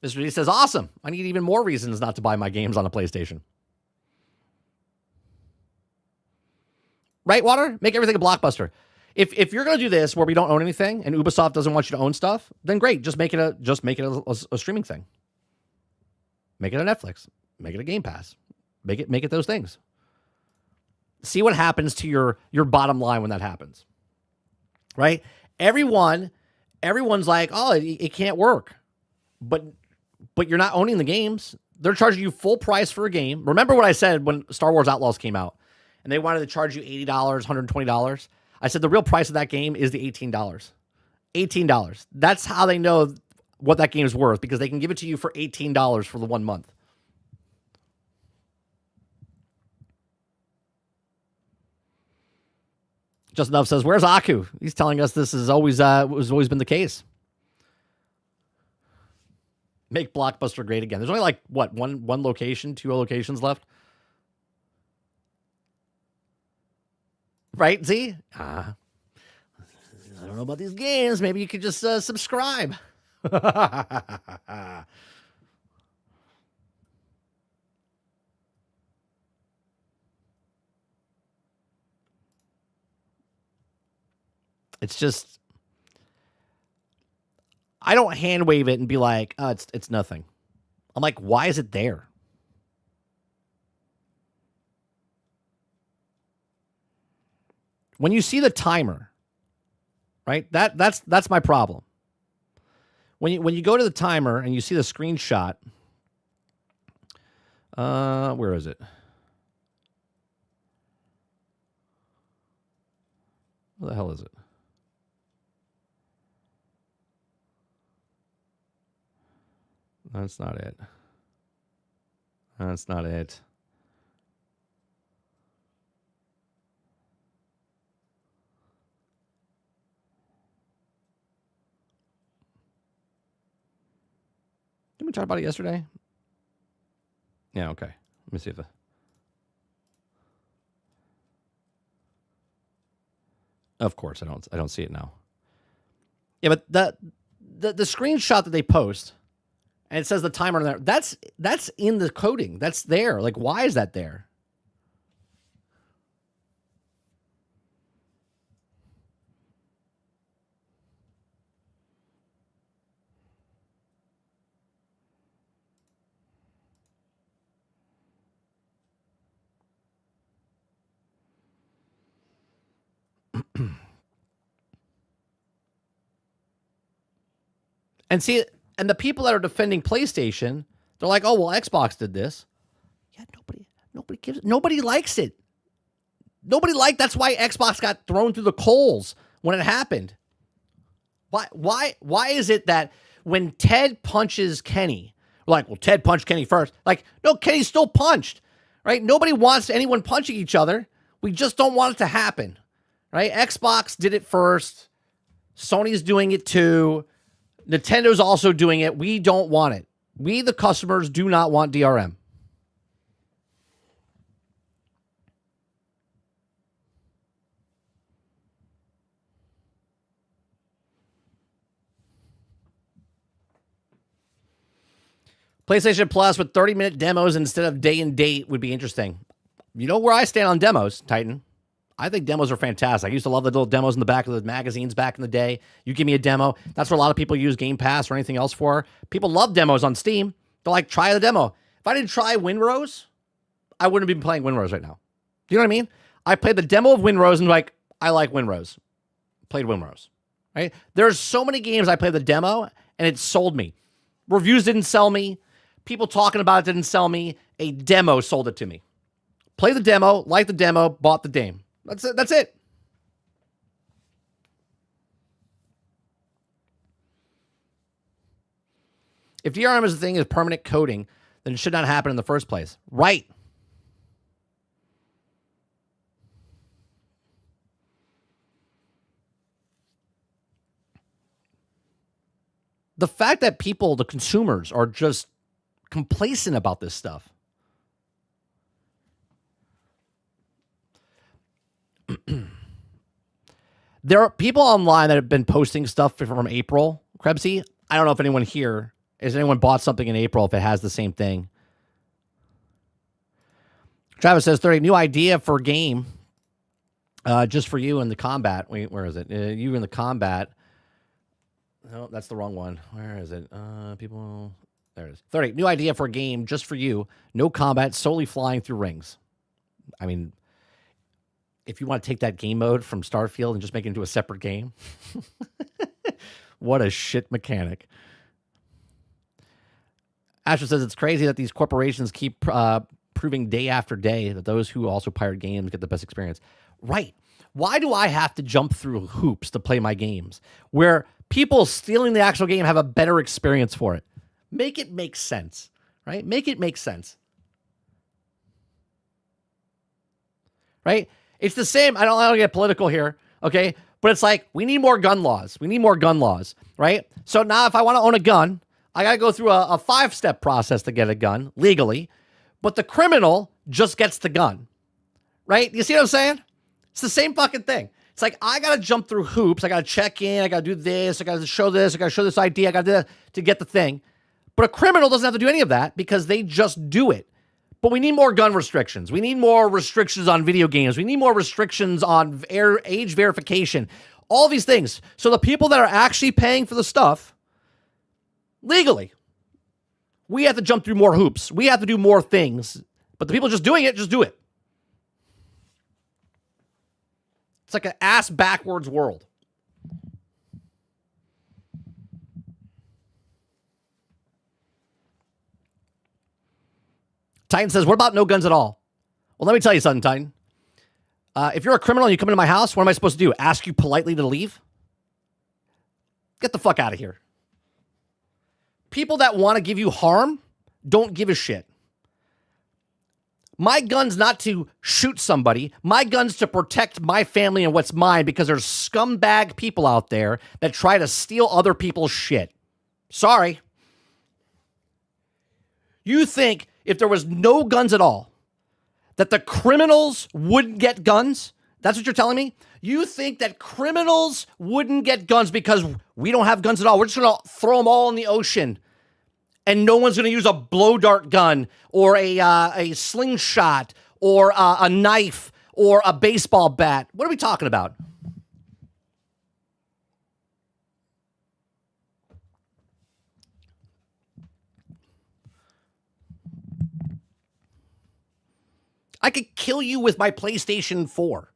Mr. D says, awesome. I need even more reasons not to buy my games on a PlayStation. Right, Water? Make everything a blockbuster. If you're going to do this where we don't own anything and Ubisoft doesn't want you to own stuff, then great. Just make it a streaming thing. Make it a Netflix. Make it a Game Pass. Make it those things. See what happens to your bottom line when that happens. Right? Everyone's like, oh, it can't work. But you're not owning the games. They're charging you full price for a game. Remember what I said when Star Wars Outlaws came out and they wanted to charge you $80, $120? I said the real price of that game is the $18. $18. That's how they know what that game is worth, because they can give it to you for $18 for the 1 month. Just Enough says, where's Aku? He's telling us this has always been the case. Make Blockbuster great again. There's only like, what, one location, 2 locations left? Right, Z? I don't know about these games. Maybe you could just subscribe. It's just, I don't hand wave it and be like, oh, it's nothing. I'm like, why is it there? When you see the timer, right? That's my problem. When you go to the timer and you see the screenshot, where is it? Where the hell is it? That's not it. That's not it. Didn't we talk about it yesterday? Yeah, okay. Let me see if Of course, I don't see it now. Yeah, but the screenshot that they post, and it says the timer on there, that's in the coding. That's there. Like, why is that there? And see, and the people that are defending PlayStation, they're like, oh, well, Xbox did this. Yeah, nobody likes it. That's why Xbox got thrown through the coals when it happened. Why is it that when Ted punches Kenny, we're like, well, Ted punched Kenny first. Like, no, Kenny still punched, right? Nobody wants anyone punching each other. We just don't want it to happen, right? Xbox did it first. Sony's doing it too. Nintendo's also doing it. We don't want it. We, the customers, do not want DRM. PlayStation Plus with 30-minute demos instead of day and date would be interesting. You know where I stand on demos, Titan. I think demos are fantastic. I used to love the little demos in the back of the magazines back in the day. You give me a demo. That's what a lot of people use Game Pass or anything else for. People love demos on Steam. They're like, try the demo. If I didn't try Windrose, I wouldn't be playing Windrose right now. Do you know what I mean? I played the demo of Windrose and like, I like Winrose. Played Winrose. Right? There's so many games I played the demo and it sold me. Reviews didn't sell me. People talking about it didn't sell me. A demo sold it to me. Play the demo, like the demo, bought the game. That's it. That's it. If DRM is the thing is permanent coding, then it should not happen in the first place. Right. The fact that people, the consumers, are just complacent about this stuff. There are people online that have been posting stuff from April, Krebsy. I don't know if anyone here, has anyone bought something in April if it has the same thing. Travis says, 30, new idea for a game just for you in the combat. Wait, where is it? You in the combat. No, that's the wrong one. Where is it? People. There it is. 30. New idea for a game just for you. No combat, solely flying through rings. I mean, if you want to take that game mode from Starfield and just make it into a separate game, what a shit mechanic. Asher says it's crazy that these corporations keep proving day after day that those who also pirate games get the best experience. Right. Why do I have to jump through hoops to play my games where people stealing the actual game have a better experience for it? Make it make sense, right? Make it make sense. Right? It's the same. I don't want to get political here, okay? But it's like, we need more gun laws. We need more gun laws, right? So now if I want to own a gun, I got to go through a 5-step process to get a gun legally, but the criminal just gets the gun, right? You see what I'm saying? It's the same fucking thing. It's like, I got to jump through hoops. I got to check in. I got to do this. I got to show this. I got to show this ID. I got to do that to get the thing. But a criminal doesn't have to do any of that because they just do it. But we need more gun restrictions. We need more restrictions on video games. We need more restrictions on age verification. All these things. So the people that are actually paying for the stuff legally, we have to jump through more hoops. We have to do more things. But the people just doing it, just do it. It's like an ass backwards world. Titan says, what about no guns at all? Well, let me tell you something, Titan. If you're a criminal and you come into my house, what am I supposed to do? Ask you politely to leave? Get the fuck out of here. People that want to give you harm don't give a shit. My gun's not to shoot somebody. My gun's to protect my family and what's mine because there's scumbag people out there that try to steal other people's shit. Sorry. You think if there was no guns at all, that the criminals wouldn't get guns? That's what you're telling me? You think that criminals wouldn't get guns because we don't have guns at all? We're just going to throw them all in the ocean and no one's going to use a blow dart gun or a slingshot or a knife or a baseball bat. What are we talking about? I could kill you with my PlayStation 4.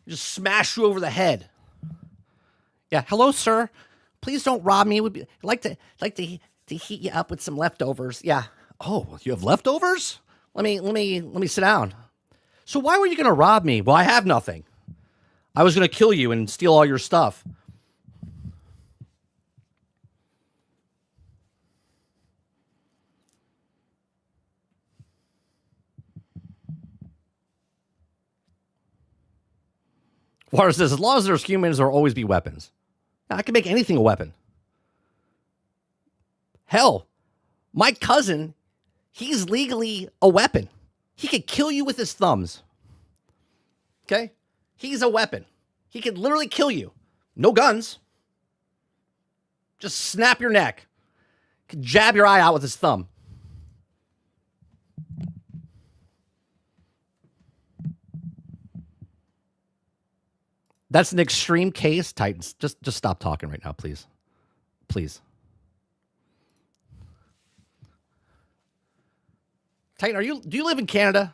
Just smash you over the head. Yeah, hello, sir. Please don't rob me. I'd like to heat you up with some leftovers. Yeah. Oh, you have leftovers? Let me sit down. So why were you going to rob me? Well, I have nothing. I was going to kill you and steal all your stuff. Water says, as long as there's humans, there will always be weapons. Now, I can make anything a weapon. Hell, my cousin, he's legally a weapon. He could kill you with his thumbs. Okay? He's a weapon. He could literally kill you. No guns. Just snap your neck. Could jab your eye out with his thumb. That's an extreme case, Titans. Just stop talking right now, please. Please. Titan, do you live in Canada?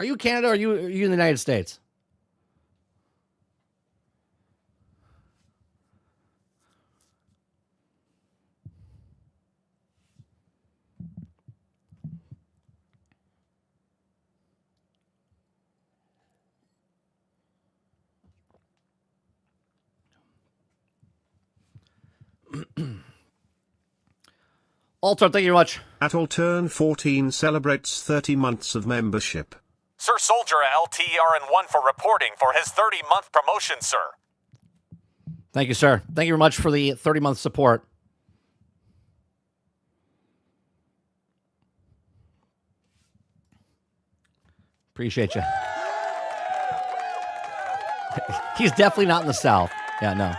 Are you Canada or are you in the United States? Alter, thank you very much. At Altern 14 celebrates 30 months of membership. Sir Soldier LTRN1 for reporting for his 30-month promotion, sir. Thank you, sir. Thank you very much for the 30-month support. Appreciate you. He's definitely not in the South. Yeah, no.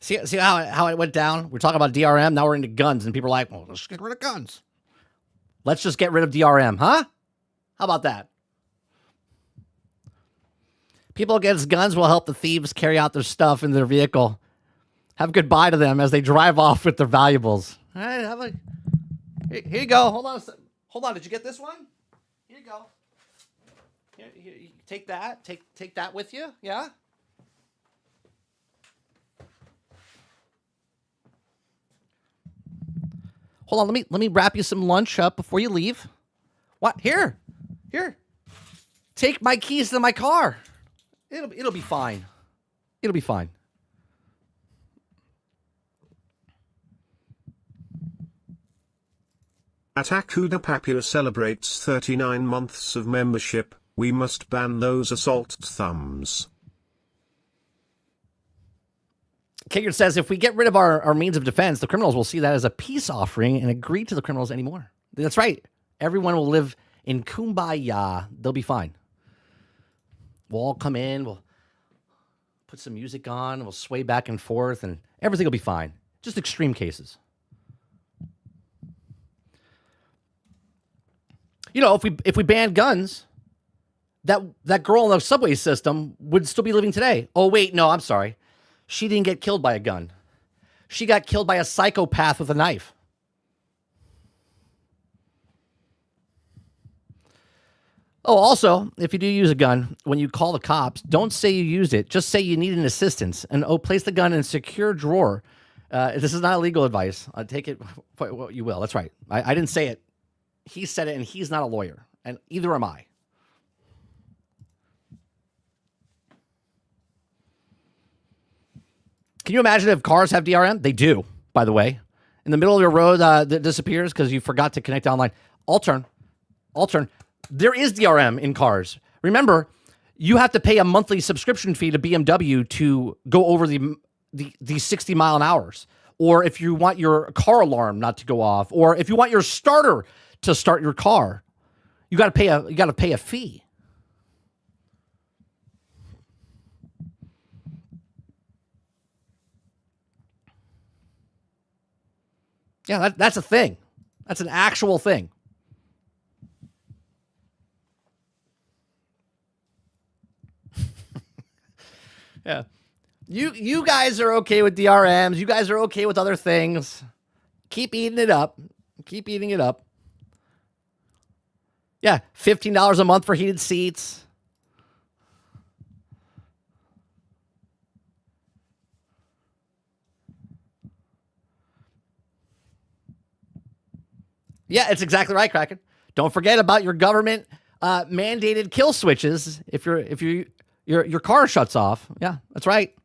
See how it went down? We're talking about DRM. Now we're into guns, and people are like, well, let's get rid of guns. Let's just get rid of DRM, huh? How about that? People against guns will help the thieves carry out their stuff in their vehicle. Have goodbye to them as they drive off with their valuables. All right, here you go. Hold on. Hold on. Did you get this one? Here you go. Here, take that. Take that with you. Yeah. Hold on, let me wrap you some lunch up before you leave. What? Here. Take my keys to my car. It'll be fine. It'll be fine. At Akuda Papua celebrates 39 months of membership. We must ban those assault thumbs. Kigard says, if we get rid of our means of defense, the criminals will see that as a peace offering and agree to the criminals anymore. That's right. Everyone will live in kumbaya. They'll be fine. We'll all come in. We'll put some music on. We'll sway back and forth, and everything will be fine. Just extreme cases. You know, if we banned guns, that girl in the subway system would still be living today. Oh, wait, no, I'm sorry. She didn't get killed by a gun. She got killed by a psychopath with a knife. Oh, also, if you do use a gun, when you call the cops, don't say you used it. Just say you need an assistance. And, place the gun in a secure drawer. This is not legal advice. Take it for what you will. That's right. I didn't say it. He said it, and he's not a lawyer. And either am I. Can you imagine if cars have DRM? They do, by the way. In the middle of your road that disappears because you forgot to connect online. Altern. There is DRM in cars. Remember, you have to pay a monthly subscription fee to BMW to go over the 60 mile an hours. Or if you want your car alarm not to go off, or if you want your starter to start your car, you got to pay a fee. Yeah, that's a thing. That's an actual thing. Yeah. You guys are okay with DRMs. You guys are okay with other things. Keep eating it up. Keep eating it up. Yeah, $15 a month for heated seats. Yeah, it's exactly right, Kraken. Don't forget about your government mandated kill switches if your car shuts off. Yeah, that's right.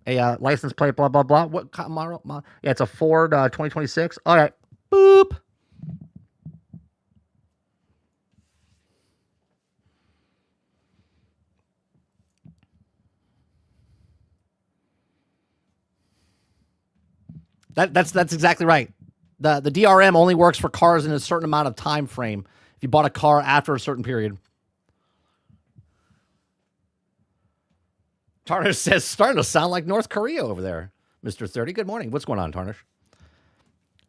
A license plate, blah blah blah. What model? Yeah, it's a Ford 2026. All right, boop. That's exactly right. The DRM only works for cars in a certain amount of time frame. If you bought a car after a certain period. Tarnish says, starting to sound like North Korea over there, Mr. 30. Good morning. What's going on, Tarnish?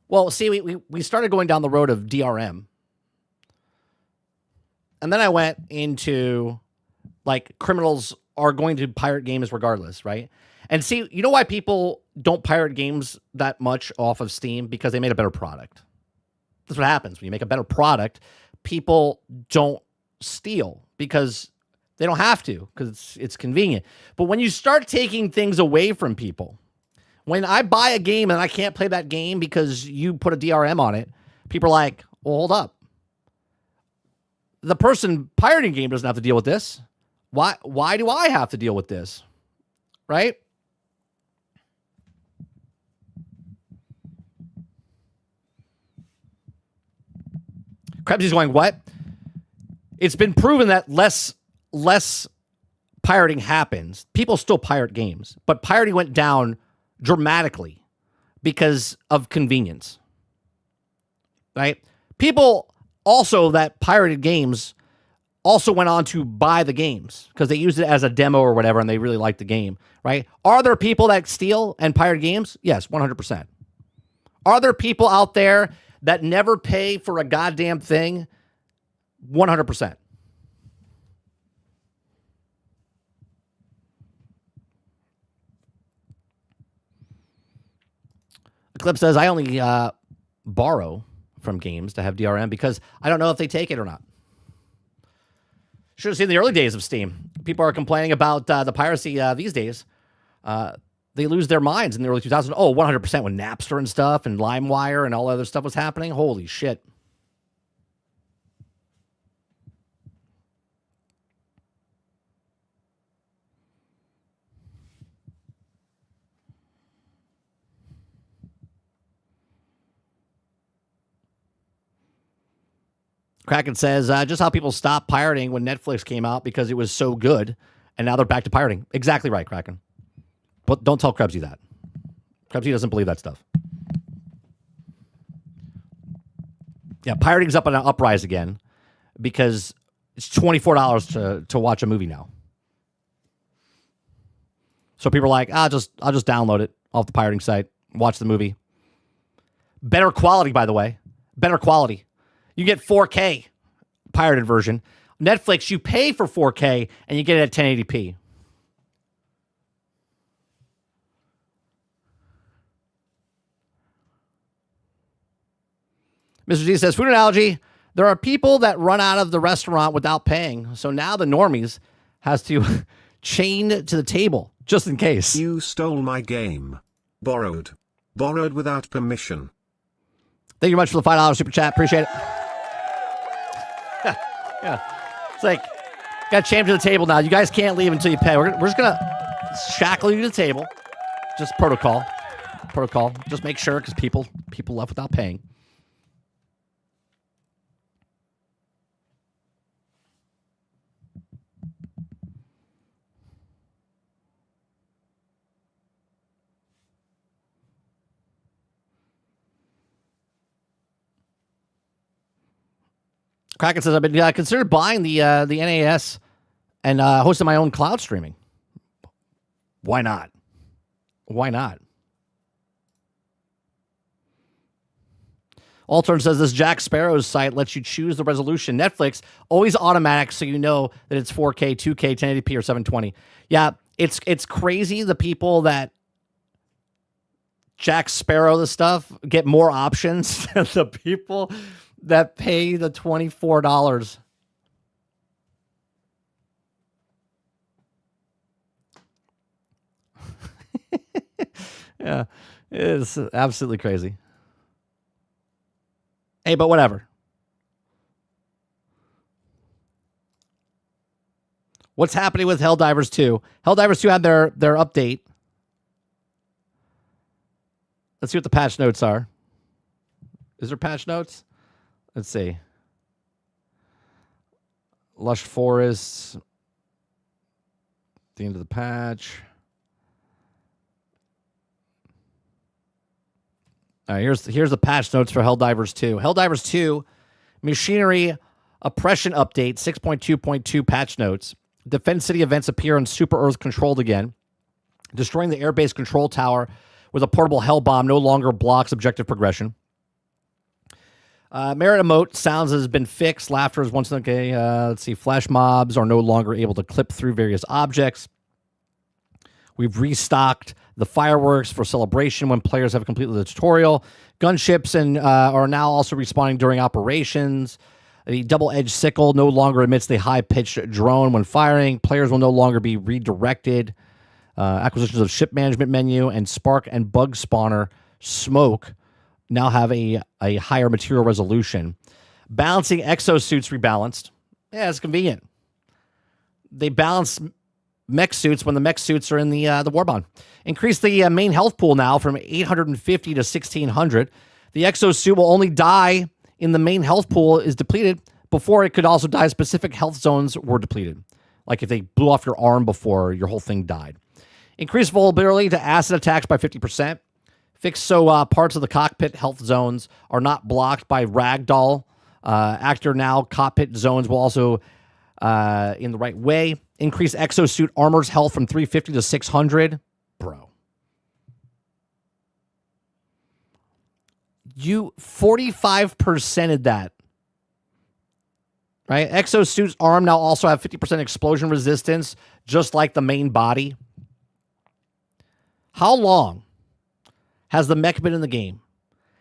Well, see, we started going down the road of DRM. And then I went into Like, criminals are going to pirate games regardless, right? And see, you know why people don't pirate games that much off of Steam? Because they made a better product. That's what happens. When you make a better product, people don't steal because they don't have to, because it's convenient. But when you start taking things away from people, when I buy a game and I can't play that game because you put a DRM on it, people are like, well, hold up. The person pirating game doesn't have to deal with this. Why do I have to deal with this? Right? Krebsy's going, what? It's been proven that less pirating happens. People still pirate games, but pirating went down dramatically because of convenience. Right? People also that pirated games also went on to buy the games because they used it as a demo or whatever and they really liked the game, right? Are there people that steal and pirate games? Yes, 100%. Are there people out there that never pay for a goddamn thing? 100%. The clip says, I only borrow from games to have DRM because I don't know if they take it or not. Should have seen the early days of Steam. People are complaining about the piracy these days. They lose their minds in the early 2000s. Oh, 100% when Napster and stuff and LimeWire and all other stuff was happening. Holy shit. Kraken says, just how people stopped pirating when Netflix came out because it was so good, and now they're back to pirating. Exactly right, Kraken. But don't tell Krebsy that. Krebsy doesn't believe that stuff. Yeah, pirating's up on an uprise again because it's $24 to watch a movie now. So people are like, I'll just download it off the pirating site, watch the movie. Better quality, by the way. Better quality. You get 4K pirated version. Netflix, you pay for 4K and you get it at 1080p. Mr. G says, food analogy. There are people that run out of the restaurant without paying. So now the normies has to chain to the table just in case. You stole my game. Borrowed without permission. Thank you much for the $5 super chat. Appreciate it. Yeah. It's like, got to chain to the table now. You guys can't leave until you pay. We're just going to shackle you to the table. Just protocol. Just make sure because people left without paying. Kraken says, I've been considered buying the NAS and hosting my own cloud streaming. Why not? Altern says this Jack Sparrow's site lets you choose the resolution. Netflix, always automatic, so you know that it's 4K, 2K, 1080p, or 720. Yeah, it's crazy the people that Jack Sparrow the stuff get more options than the people that pay the $24. Yeah, it is absolutely crazy. Hey, but whatever. What's happening with Helldivers 2? Helldivers 2 had their update. Let's see what the patch notes are. Is there patch notes? Let's see. Lush Forests. The end of the patch. All right, here's the patch notes for Helldivers 2. Helldivers 2, Machinery Oppression Update, 6.2.2 patch notes. Defend city events appear on Super Earth controlled again. Destroying the airbase control tower with a portable hell bomb no longer blocks objective progression. Merit emote sounds has been fixed. Laughter is once okay. Let's see. Flash mobs are no longer able to clip through various objects. We've restocked the fireworks for celebration when players have completed the tutorial. Gunships are now also respawning during operations. The double-edged sickle no longer emits the high-pitched drone when firing. Players will no longer be redirected. Acquisitions of ship management menu and spark and bug spawner smoke now have a higher material resolution. Balancing exosuits rebalanced. Yeah, it's convenient. They balance mech suits when the mech suits are in the warbond. Increase the main health pool now from 850 to 1600. The exosuit will only die in the main health pool is depleted. Before, it could also die. Specific health zones were depleted. Like if they blew off your arm before, your whole thing died. Increase vulnerability to acid attacks by 50%. Fixed so parts of the cockpit health zones are not blocked by ragdoll. Actor now cockpit zones will also in the right way. Increase exosuit armor's health from 350 to 600. Bro. You 45%ed that. Right? Exosuit's arm now also have 50% explosion resistance, just like the main body. How long has the mech been in the game?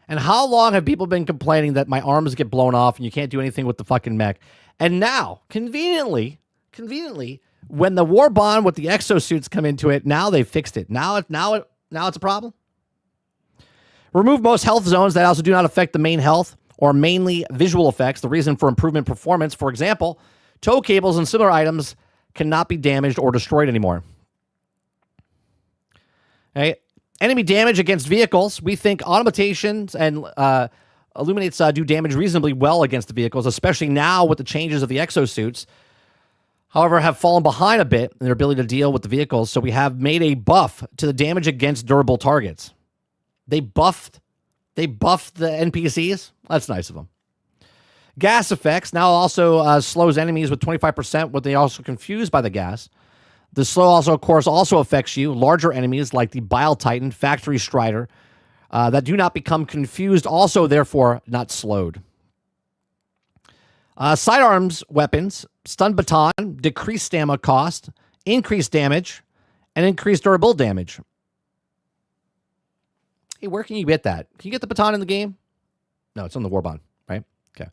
And how long have people been complaining that my arms get blown off and you can't do anything with the fucking mech? And now, conveniently, when the war bond with the exosuits come into it, now they've fixed it. Now it's a problem. Remove most health zones that also do not affect the main health or mainly visual effects. The reason for improvement performance, for example, tow cables and similar items cannot be damaged or destroyed anymore. Okay. Enemy damage against vehicles. We think automatations and illuminates do damage reasonably well against the vehicles, especially now with the changes of the exosuits. However, have fallen behind a bit in their ability to deal with the vehicles, so we have made a buff to the damage against durable targets. They buffed the NPCs. That's nice of them. Gas effects now also slows enemies with 25% when they also confused by the gas. The slow also, of course, also affects you. Larger enemies like the Bile Titan, Factory Strider, that do not become confused, also therefore not slowed. Sidearms weapons, stun baton, decreased stamina cost, increased damage, and increased durable damage. Hey, where can you get that? Can you get the baton in the game? No, it's on the warbond, right? Okay.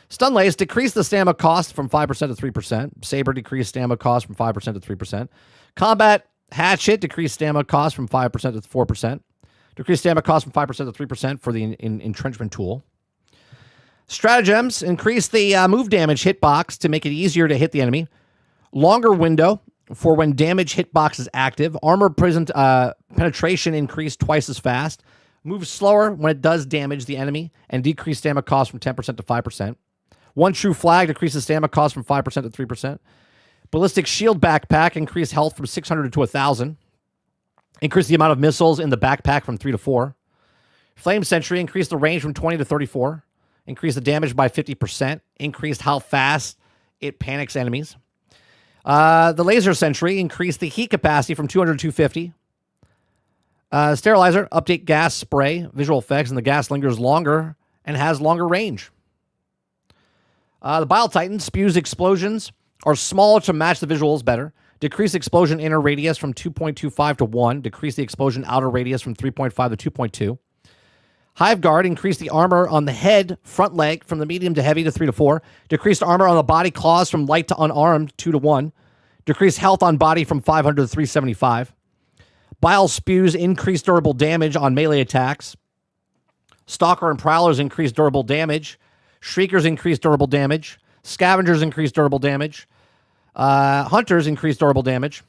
Stun lace, decrease the stamina cost from 5% to 3%. Saber, decreased stamina cost from 5% to 3%. Combat hatchet, decreased stamina cost from 5% to 4%. Decreased stamina cost from 5% to 3% for the entrenchment tool. Stratagems, increase the move damage hitbox to make it easier to hit the enemy. Longer window for when damage hitbox is active. Armor penetration increased twice as fast. Move slower when it does damage the enemy. And decrease stamina cost from 10% to 5%. One true flag decreases stamina cost from 5% to 3%. Ballistic shield backpack, increase health from 600 to 1,000. Increase the amount of missiles in the backpack from 3 to 4. Flame sentry, increase the range from 20 to 34. Increase the damage by 50%. Increased how fast it panics enemies. The laser sentry, increase the heat capacity from 200 to 250. Sterilizer, update gas spray, visual effects, and the gas lingers longer and has longer range. The Bile Titan spews explosions are smaller to match the visuals better. Decrease explosion inner radius from 2.25 to 1. Decrease the explosion outer radius from 3.5 to 2.2. Hive Guard, increase the armor on the head, front leg from the medium to heavy to 3 to 4. Decreased armor on the body claws from light to unarmed 2 to 1. Decreased health on body from 500 to 375. Bile spews increased durable damage on melee attacks. Stalker and Prowlers increase durable damage. Shriekers increase durable damage. Scavengers increase durable damage. Hunters increase durable damage.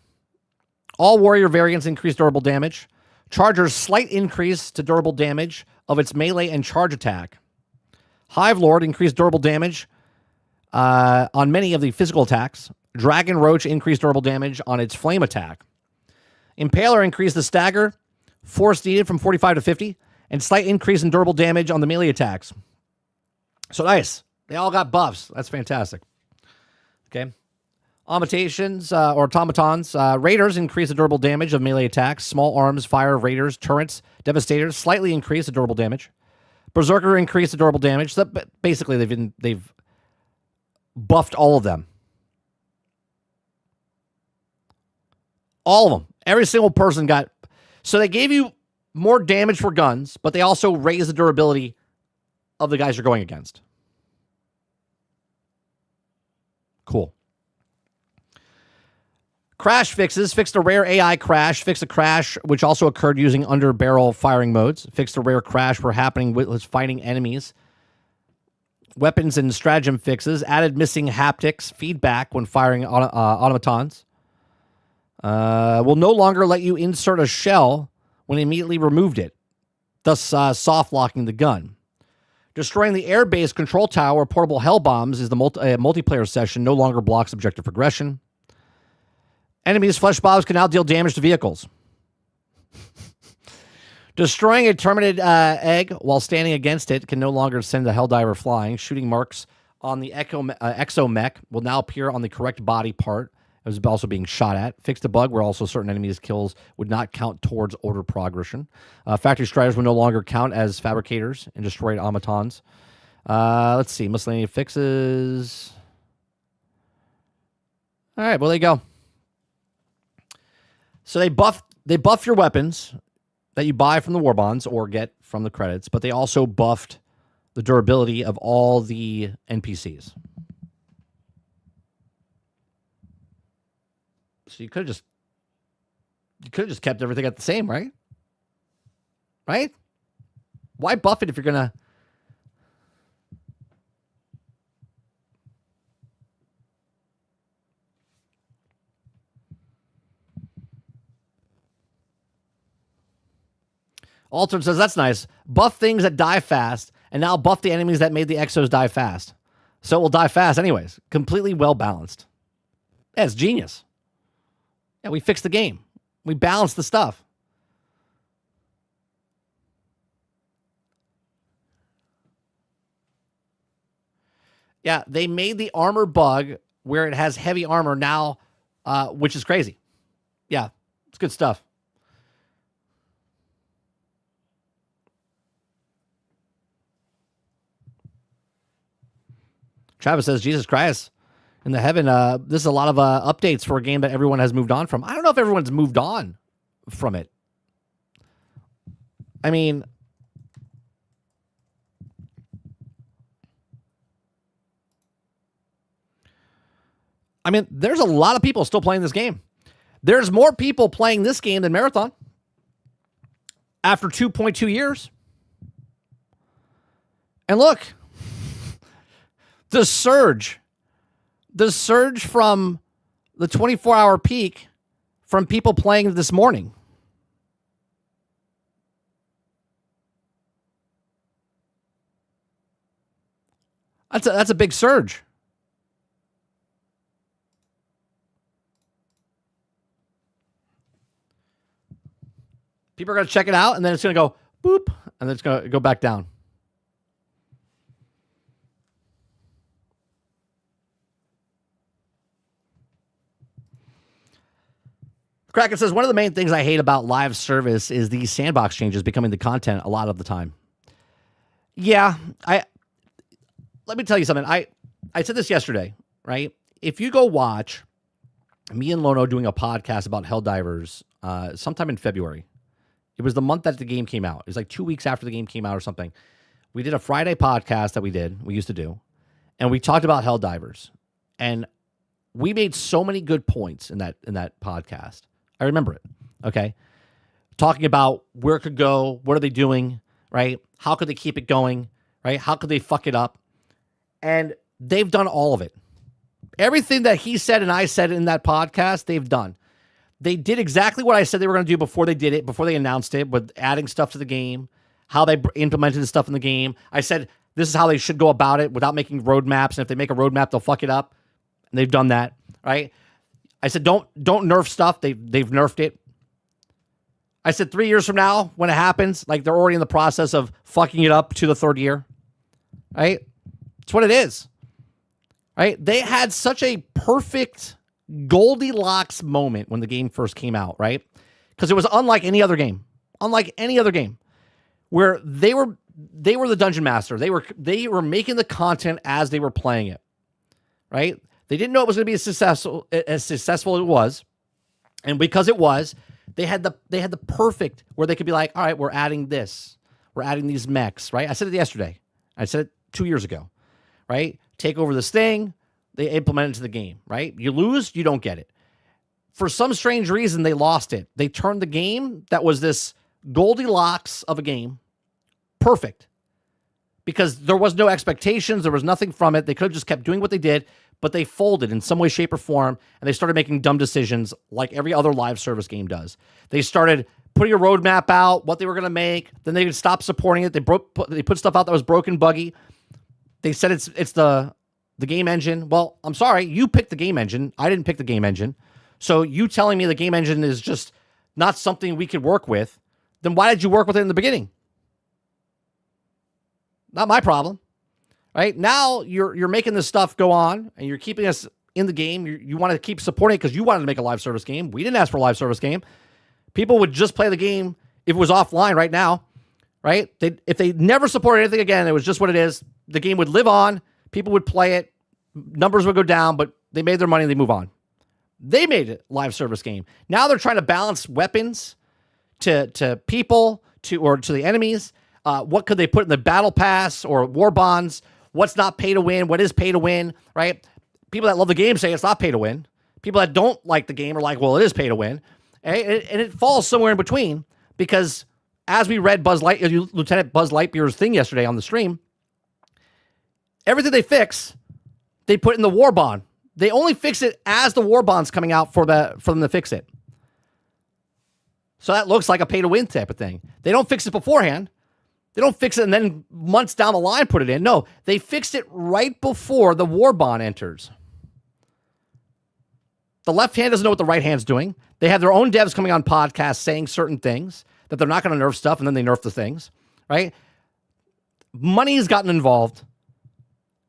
All warrior variants increase durable damage. Chargers slight increase to durable damage of its melee and charge attack. Hive Lord increased durable damage on many of the physical attacks. Dragon Roach increased durable damage on its flame attack. Impaler increased the stagger, force needed from 45 to 50, and slight increase in durable damage on the melee attacks. So nice. They all got buffs. That's fantastic. Okay. Automatons, or automatons. Raiders increase the durable damage of melee attacks. Small arms, fire, raiders, turrets, devastators slightly increase the durable damage. Berserker increased the durable damage. So basically, they've buffed all of them. All of them. Every single person got... So they gave you more damage for guns, but they also raised the durability of the guys you're going against. Cool. Crash fixes. Fixed a rare AI crash. Fixed a crash which also occurred using under-barrel firing modes. Fixed a rare crash where happening with fighting enemies. Weapons and stratagem fixes. Added missing haptics feedback when firing automatons. Will no longer let you insert a shell when immediately removed it, thus soft locking the gun. Destroying the airbase control tower or portable hell bombs is the multiplayer session, no longer blocks objective progression. Enemies' flesh bombs can now deal damage to vehicles. Destroying a terminated egg while standing against it can no longer send the Helldiver flying. Shooting marks on the exomech will now appear on the correct body part. It was also being shot at. Fixed a bug where also certain enemies' kills would not count towards order progression. Factory striders will no longer count as fabricators and destroyed automatons. Let's see. Miscellaneous fixes. All right, well, there you go. So they buff your weapons that you buy from the war bonds or get from the credits, but they also buffed the durability of all the NPCs. So you could have just kept everything at the same, right? Right? Why buff it if you're gonna? Altered says that's nice. Buff things that die fast, and now buff the enemies that made the exos die fast. So it will die fast anyways. Completely well balanced. Yeah, it's genius. Yeah, we fixed the game. We balanced the stuff. Yeah, they made the armor bug where it has heavy armor now, which is crazy. Yeah, it's good stuff. Travis says, Jesus Christ. In the heaven, this is a lot of updates for a game that everyone has moved on from. I don't know if everyone's moved on from it. I mean, there's a lot of people still playing this game. There's more people playing this game than Marathon after 2.2 years. And look, the surge from the 24-hour peak from people playing this morning. That's a big surge. People are going to check it out, and then it's going to go boop, and then it's going to go back down. Kraken says, one of the main things I hate about live service is the sandbox changes becoming the content a lot of the time. Yeah, let me tell you something. I said this yesterday, right? If you go watch me and Lono doing a podcast about Helldivers sometime in February, it was the month that the game came out. It was like 2 weeks after the game came out or something. We did a Friday podcast that we used to do, and we talked about Helldivers. And we made so many good points in that podcast. I remember it, okay? Talking about where it could go, what are they doing, right? How could they keep it going, right? How could they fuck it up? And they've done all of it. Everything that he said and I said in that podcast, they've done. They did exactly what I said they were going to do before they did it, before they announced it, with adding stuff to the game, how they implemented the stuff in the game. I said this is how they should go about it without making roadmaps, and if they make a roadmap, they'll fuck it up. And they've done that, right? I said, don't nerf stuff. They've nerfed it. I said 3 years from now, when it happens, like they're already in the process of fucking it up to the third year, right? It's what it is, right? They had such a perfect Goldilocks moment when the game first came out, right? Because it was unlike any other game, where they were they were the dungeon master. They were making the content as they were playing it, right? They didn't know it was going to be as successful as it was, and because it was, they had the perfect where they could be like, all right, we're adding this, we're adding these mechs, right? I said it yesterday. I said it 2 years ago, right? Take over this thing, they implement it into the game, right? You lose, you don't get it. For some strange reason, they lost it. They turned the game that was this Goldilocks of a game perfect because there was no expectations. There was nothing from it. They could have just kept doing what they did, but they folded in some way, shape, or form, and they started making dumb decisions like every other live service game does. They started putting a roadmap out, what they were going to make. Then they would stop supporting it. They put stuff out that was broken, buggy. They said it's the game engine. Well, I'm sorry. You picked the game engine. I didn't pick the game engine. So you telling me the game engine is just not something we could work with, then why did you work with it in the beginning? Not my problem, right? Now you're making this stuff go on and you're keeping us in the game. You want to keep supporting it because you wanted to make a live service game. We didn't ask for a live service game. People would just play the game if it was offline right now, right? If they never supported anything again, it was just what it is. The game would live on. People would play it. Numbers would go down, but they made their money and they move on. They made it a live service game. Now they're trying to balance weapons to people, to the enemies. What could they put in the battle pass or war bonds? What's not pay to win? What is pay to win, right? People that love the game say it's not pay to win. People that don't like the game are like, well, it is pay to win. And it falls somewhere in between because as we read Lieutenant Buzz Lightyear's thing yesterday on the stream, everything they fix, they put in the war bond. They only fix it as the war bond's coming out for them to fix it. So that looks like a pay to win type of thing. They don't fix it beforehand. They don't fix it and then months down the line put it in. No, they fixed it right before the war bond enters. The left hand doesn't know what the right hand's doing. They have their own devs coming on podcasts saying certain things that they're not going to nerf stuff and then they nerf the things, right? Money's gotten involved.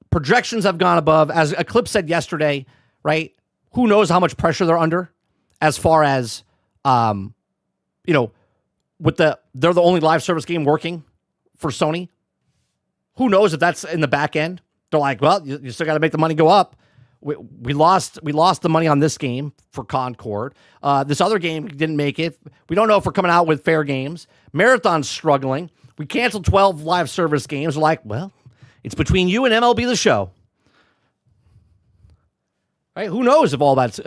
Projections have gone above. As Eclipse said yesterday, right? Who knows how much pressure they're under as far as, with they're the only live service game working for Sony. Who knows if that's in the back end? They're like, well, you still got to make the money go up. We lost the money on this game for Concord. This other game didn't make it. We don't know if we're coming out with fair games. Marathon's struggling. We canceled 12 live service games. We're like, well, it's between you and MLB The Show. Right? Who knows if all that's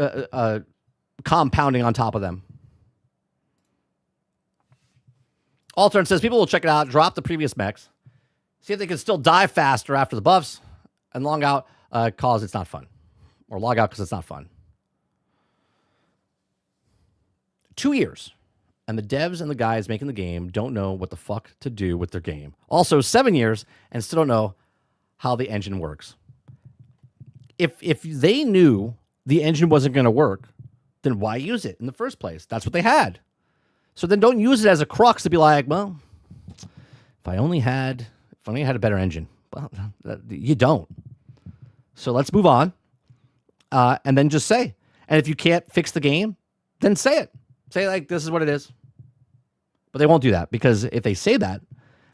compounding on top of them. Altern says people will check it out, drop the previous mechs, see if they can still die faster after the buffs, and long out cause it's not fun. Or log out because it's not fun. 2 years. And the devs and the guys making the game don't know what the fuck to do with their game. Also, 7 years and still don't know how the engine works. If they knew the engine wasn't going to work, then why use it in the first place? That's what they had. So then don't use it as a crux to be like, well, if I only had a better engine. Well, you don't. So let's move on. And then just say. And if you can't fix the game, then say it. Say like, this is what it is. But they won't do that because if they say that,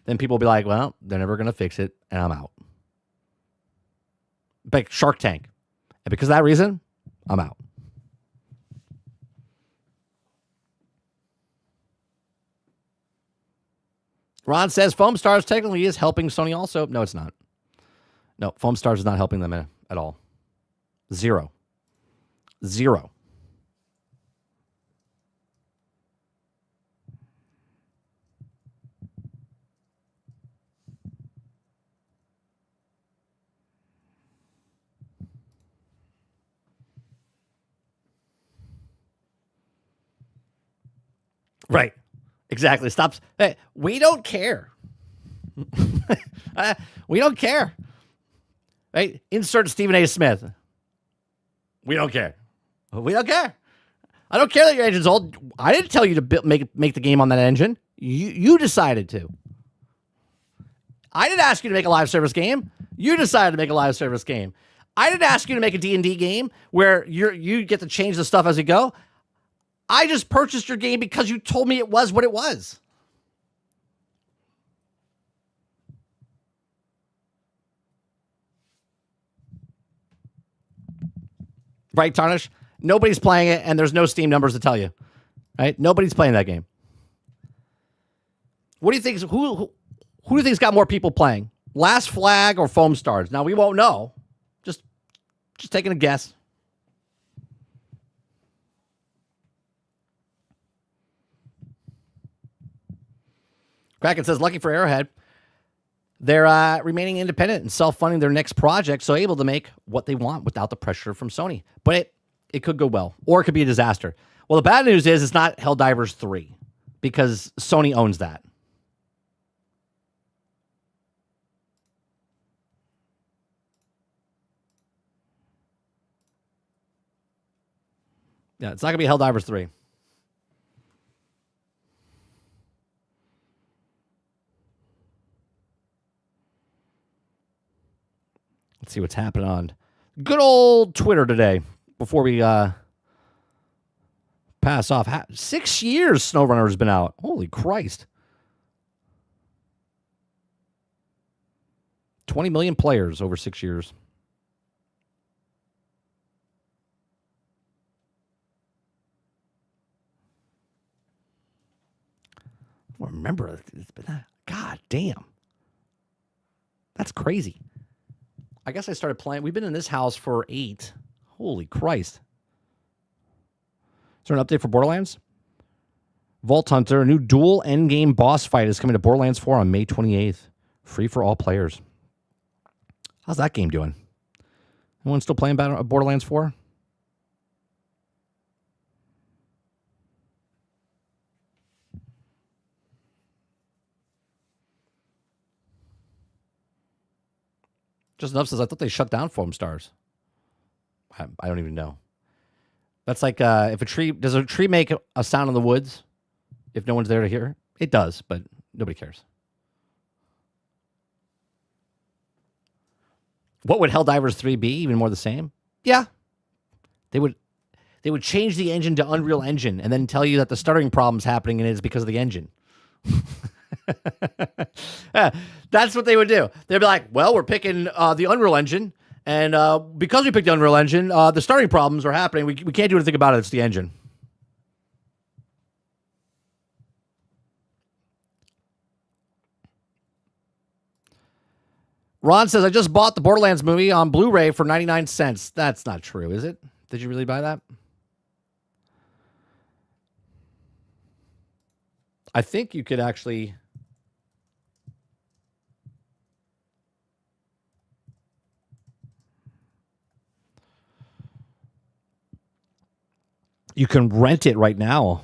then people will be like, well, they're never going to fix it and I'm out. Like Shark Tank. And because of that reason, I'm out. Ron says Foam Stars technically is helping Sony also. No, it's not. No, Foam Stars is not helping them at all. Zero. Right. Exactly. Stops. Hey, we don't care. We don't care. Right? Insert Stephen A. Smith. We don't care. We don't care. I don't care that your engine's old. I didn't tell you to make the game on that engine. You decided to. I didn't ask you to make a live service game. You decided to make a live service game. I didn't ask you to make a D&D game where you get to change the stuff as you go. I just purchased your game because you told me it was what it was. right, Tarnish? Nobody's playing it, and there's no Steam numbers to tell you. Right? Nobody's playing that game. What do you think? Who do you think's got more people playing? Last Flag or Foam Stars? Now we won't know. Just taking a guess. Kraken says, lucky for Arrowhead, they're remaining independent and self-funding their next project, so able to make what they want without the pressure from Sony. But it could go well, or it could be a disaster. Well, the bad news is it's not Helldivers 3, because Sony owns that. Yeah, it's not going to be Helldivers 3. Let's see what's happening on good old Twitter today before we pass off. 6 years SnowRunner has been out. Holy Christ. 20 million players over 6 years. I don't remember. It's been God damn. That's crazy. I guess I started playing. We've been in this house for 8. Holy Christ. Is there an update for Borderlands? Vault Hunter, a new dual endgame boss fight is coming to Borderlands 4 on May 28th. Free for all players. How's that game doing? Anyone still playing Borderlands 4? Just enough says, I thought they shut down Foam Stars. I don't even know. That's like if does a tree make a sound in the woods if no one's there to hear? It does, but nobody cares. What would Helldivers 3 be? Even more the same? Yeah. They would change the engine to Unreal Engine and then tell you that the stuttering problem's happening and it's because of the engine. Yeah, that's what they would do. They'd be like, well, we're picking the Unreal Engine, and because we picked the Unreal Engine, the starting problems are happening. We can't do anything about it. It's the engine. Ron says, I just bought the Borderlands movie on Blu-ray for 99 cents. That's not true, is it? Did you really buy that? I think you could actually... You can rent it right now.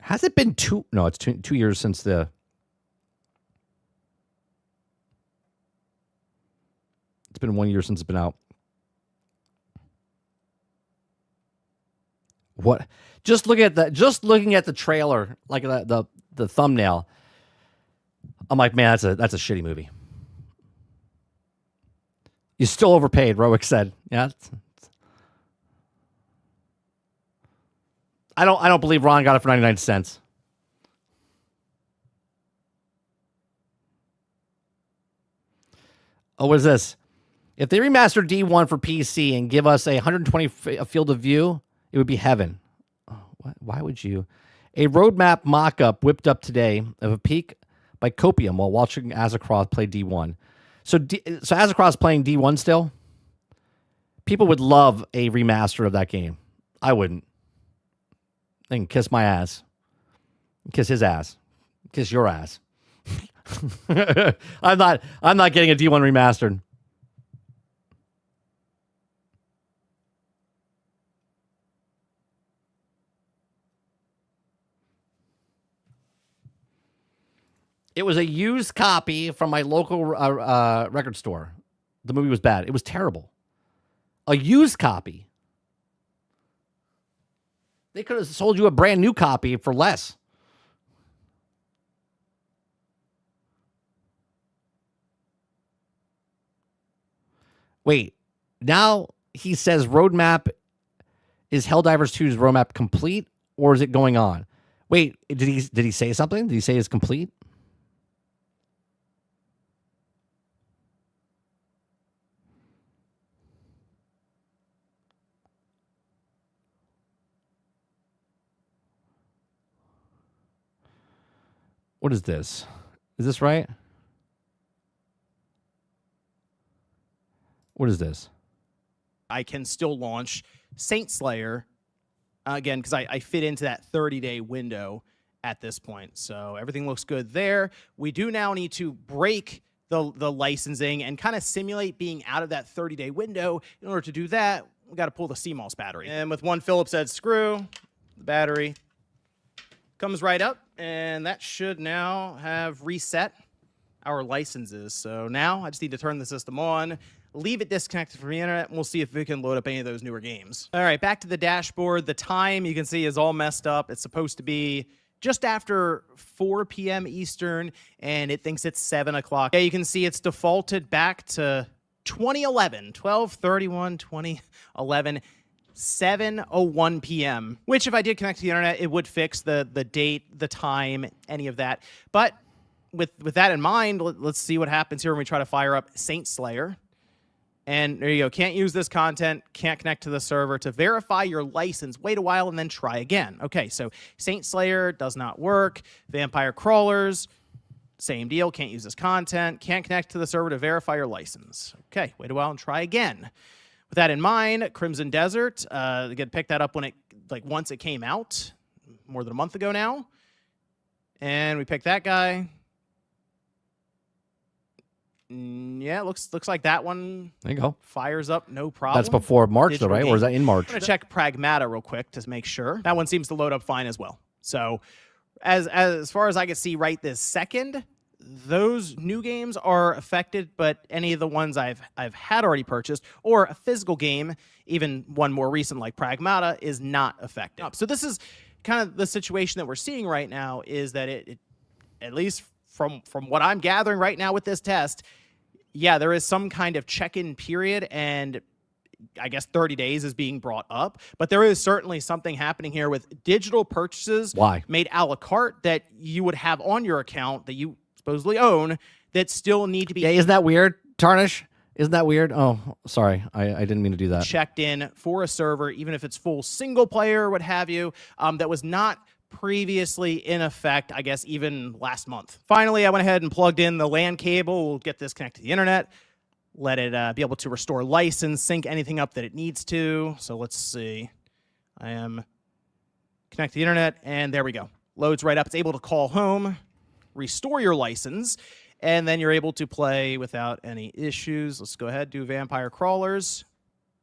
Has it been 2? No, it's 2 years since the... It's been 1 year since it's been out. What? Just looking at the trailer, like the thumbnail, I'm like, man, that's a shitty movie. You still overpaid, Roic said. Yeah. I don't believe Ron got it for 99 cents. Oh, what is this? If they remaster D1 for PC and give us a 120 field of view, it would be heaven. Oh, why would you? A roadmap mock-up whipped up today of a peak by Copium while watching Azakroth play D1. So Azakroth's playing D1 still? People would love a remaster of that game. I wouldn't. They can kiss my ass. Kiss his ass. Kiss your ass. I'm not getting a D1 remastered. It was a used copy from my local record store. The movie was bad. It was terrible. A used copy. They could have sold you a brand new copy for less. Wait, now he says roadmap, is Helldivers 2's roadmap complete, or is it going on? Wait, did he say something? Did he say it's complete? What is this? Is this right? What is this? I can still launch Saint Slayer again because I fit into that 30-day window at this point. So everything looks good there. We do now need to break the licensing and kind of simulate being out of that 30-day window. In order to do that, we got to pull the CMOS battery. And with one Phillips head screw, the battery comes right up, and that should now have reset our licenses. So now I just need to turn the system on, leave it disconnected from the internet, and we'll see if we can load up any of those newer games. All right, back to the dashboard. The time you can see is all messed up. It's supposed to be just after 4 p.m. Eastern, and it thinks it's 7 o'clock. Yeah, you can see it's defaulted back to 2011, 12/31/2011, 7:01 p.m., which if I did connect to the internet, it would fix the date, the time, any of that. But with that in mind, let's see what happens here when we try to fire up Saint Slayer. And there you go. Can't use this content. Can't connect to the server. To verify your license, wait a while and then try again. Okay, so Saint Slayer does not work. Vampire Crawlers, same deal. Can't use this content. Can't connect to the server to verify your license. Okay, wait a while and try again. With that in mind, CrimsonDesert, again, picked that up when once it came out, more than a month ago now. And we picked that guy. Yeah, looks like that one There you go. fires up, no problem. That's before March, though, Digital right? game. Or is that in March? I'm going to check Pragmata real quick to make sure. That one seems to load up fine as well. So as far as I can see right this second, those new games are affected, but any of the ones I've had already purchased or a physical game, even one more recent like Pragmata, is not affected. So this is kind of the situation that we're seeing right now, is that it at least from what I'm gathering right now with this test, yeah, there is some kind of check-in period, and I guess 30 days is being brought up. But there is certainly something happening here with digital purchases made a la carte that you would have on your account that you supposedly own that still need to be... Yeah, isn't that weird, Tarnish? Isn't that weird? Oh, sorry. I didn't mean to do that. Checked in for a server, even if it's full single player or what have you, that was not previously in effect, I guess, even last month. Finally, I went ahead and plugged in the LAN cable. We'll get this connected to the internet, let it be able to restore license, sync anything up that it needs to. So let's see. I am connected to the internet, and there we go. Loads right up. It's able to call home, restore your license, and then you're able to play without any issues. Let's go ahead, do Vampire Crawlers.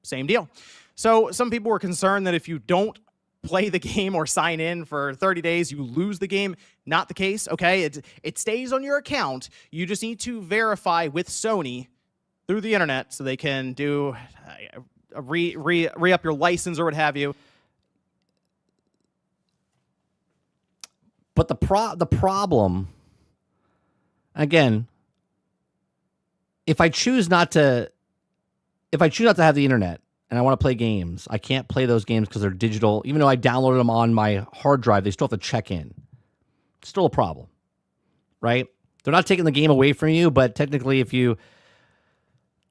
Same deal. So some people were concerned that if you don't play the game or sign in for 30 days, you lose the game. Not the case, okay? It stays on your account. You just need to verify with Sony through the internet so they can do re-up your license or what have you. But the problem, again, if I choose not to have the internet and I want to play games, I can't play those games because they're digital. Even though I downloaded them on my hard drive, they still have to check in. It's still a problem, right? They're not taking the game away from you, but technically if you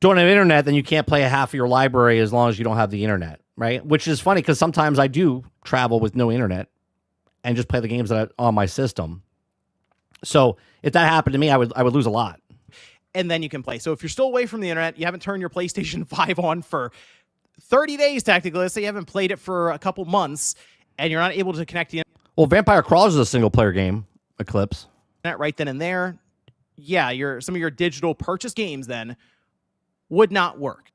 don't have internet, then you can't play half of your library as long as you don't have the internet, right? Which is funny because sometimes I do travel with no internet and just play the games that are on my system. So if that happened to me, I would lose a lot. And then you can play. So if you're still away from the internet, you haven't turned your PlayStation 5 on for 30 days technically, let's say you haven't played it for a couple months, and you're not able to connect to the Well, Vampire Crawlers is a single-player game, Eclipse. internet right then and there, yeah, some of your digital purchase games then would not work.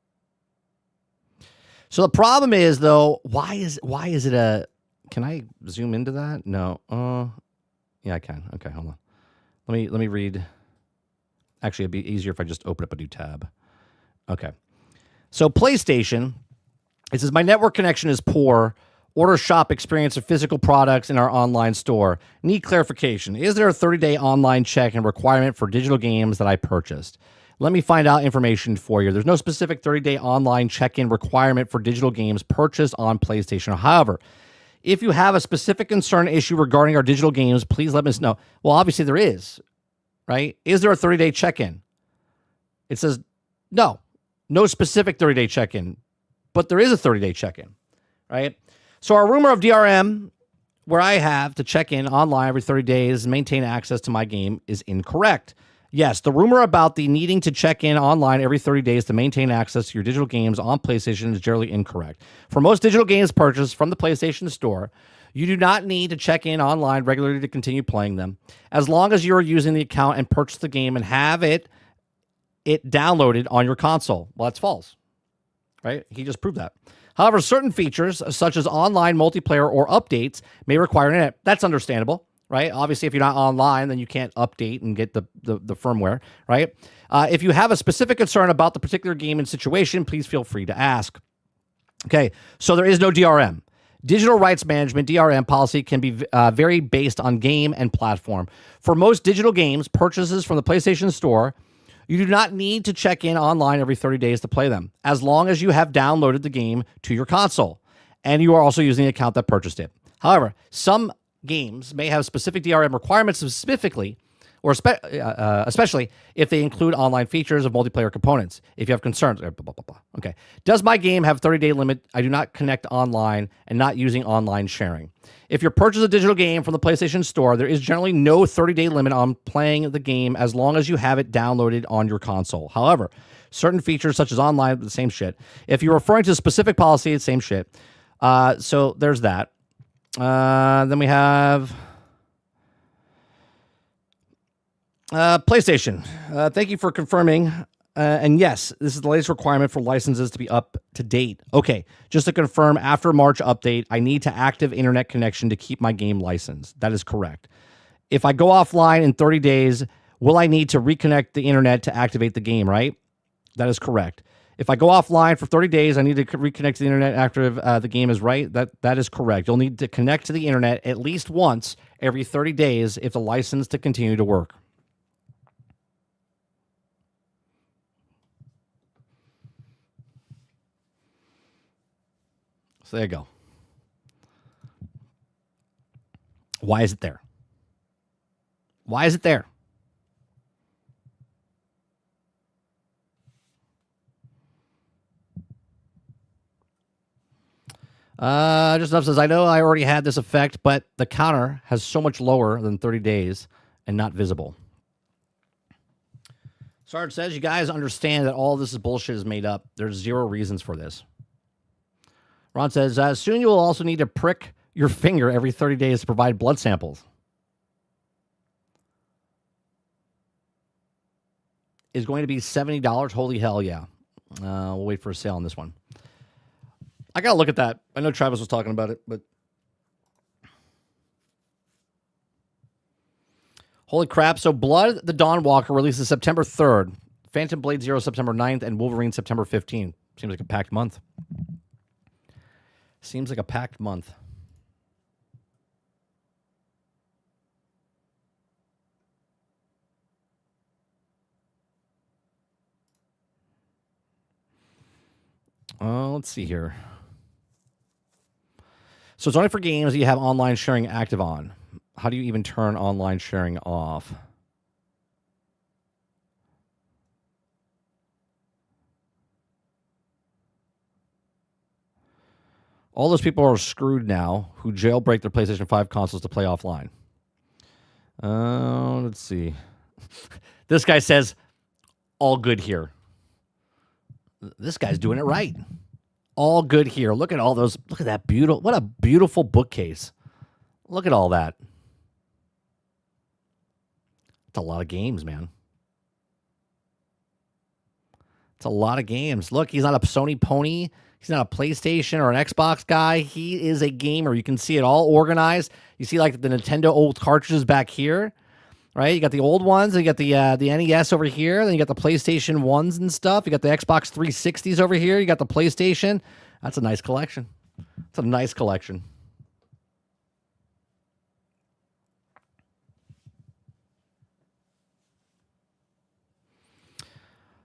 So the problem is, though, why is it a... Can I zoom into that? No. Yeah, I can. Okay, hold on. Let me read. Actually, it'd be easier if I just open up a new tab. Okay. So PlayStation, it says, my network connection is poor. Order shop experience of physical products in our online store. Need clarification. Is there a 30-day online check-in requirement for digital games that I purchased? Let me find out information for you. There's no specific 30-day online check-in requirement for digital games purchased on PlayStation. However, if you have a specific concern issue regarding our digital games, please let us know. Well, obviously there is, right? Is there a 30-day check-in? It says no specific 30-day check-in, but there is a 30-day check-in, right? So our rumor of DRM where I have to check in online every 30 days and maintain access to my game is incorrect. Yes, the rumor about the needing to check in online every 30 days to maintain access to your digital games on PlayStation is generally incorrect. For most digital games purchased from the PlayStation Store, you do not need to check in online regularly to continue playing them, as long as you are using the account and purchase the game and have it downloaded on your console. Well, that's false, right? He just proved that. However, certain features, such as online multiplayer or updates, may require internet. That's understandable, right? Obviously, if you're not online, then you can't update and get the firmware, right? If you have a specific concern about the particular game and situation, please feel free to ask. Okay, so there is no DRM. Digital rights management, DRM policy, can be vary based on game and platform. For most digital games, purchases from the PlayStation Store, you do not need to check in online every 30 days to play them, as long as you have downloaded the game to your console, and you are also using the account that purchased it. However, some games may have specific DRM requirements specifically, or especially if they include online features of multiplayer components. If you have concerns, okay. Does my game have 30-day limit? I do not connect online and not using online sharing. If you purchase a digital game from the PlayStation Store, there is generally no 30-day limit on playing the game as long as you have it downloaded on your console. However, certain features such as online, the same shit. If you're referring to a specific policy, it's same shit. So there's that. Then we have PlayStation. Thank you for confirming. And yes, this is the latest requirement for licenses to be up to date. Okay, just to confirm, after March update, I need to active internet connection to keep my game licensed. That is correct. If I go offline in 30 days, will I need to reconnect the internet to activate the game, right? That is correct. If I go offline for 30 days, I need to reconnect to the internet after the game is right. That is correct. You'll need to connect to the internet at least once every 30 days if the license to continue to work. So there you go. Why is it there? Why is it there? Just enough says, I know I already had this effect, but the counter has so much lower than 30 days and not visible. Sarge says, you guys understand that all this is bullshit is made up. There's zero reasons for this. Ron says, soon you will also need to prick your finger every 30 days to provide blood samples. Is going to be $70. Holy hell, yeah. We'll wait for a sale on this one. I got to look at that. I know Travis was talking about it, but... Holy crap. So Blood the Dawn Walker releases September 3rd. Phantom Blade Zero September 9th, and Wolverine September 15th. Seems like a packed month. Seems like a packed month. Let's see here. So it's only for games that you have online sharing active on. How do you even turn online sharing off? All those people are screwed now who jailbreak their PlayStation 5 consoles to play offline. Let's see. This guy says, all good here. This guy's doing it right. All good here. Look at all those. Look at that beautiful. What a beautiful bookcase. Look at all that. It's a lot of games, man. It's a lot of games. Look, he's not a Sony pony. He's not a PlayStation or an Xbox guy. He is a gamer. You can see it all organized. You see like the Nintendo old cartridges back here, right? You got the old ones. And you got the NES over here. Then you got the PlayStation 1s and stuff. You got the Xbox 360s over here. You got the PlayStation. That's a nice collection. It's a nice collection.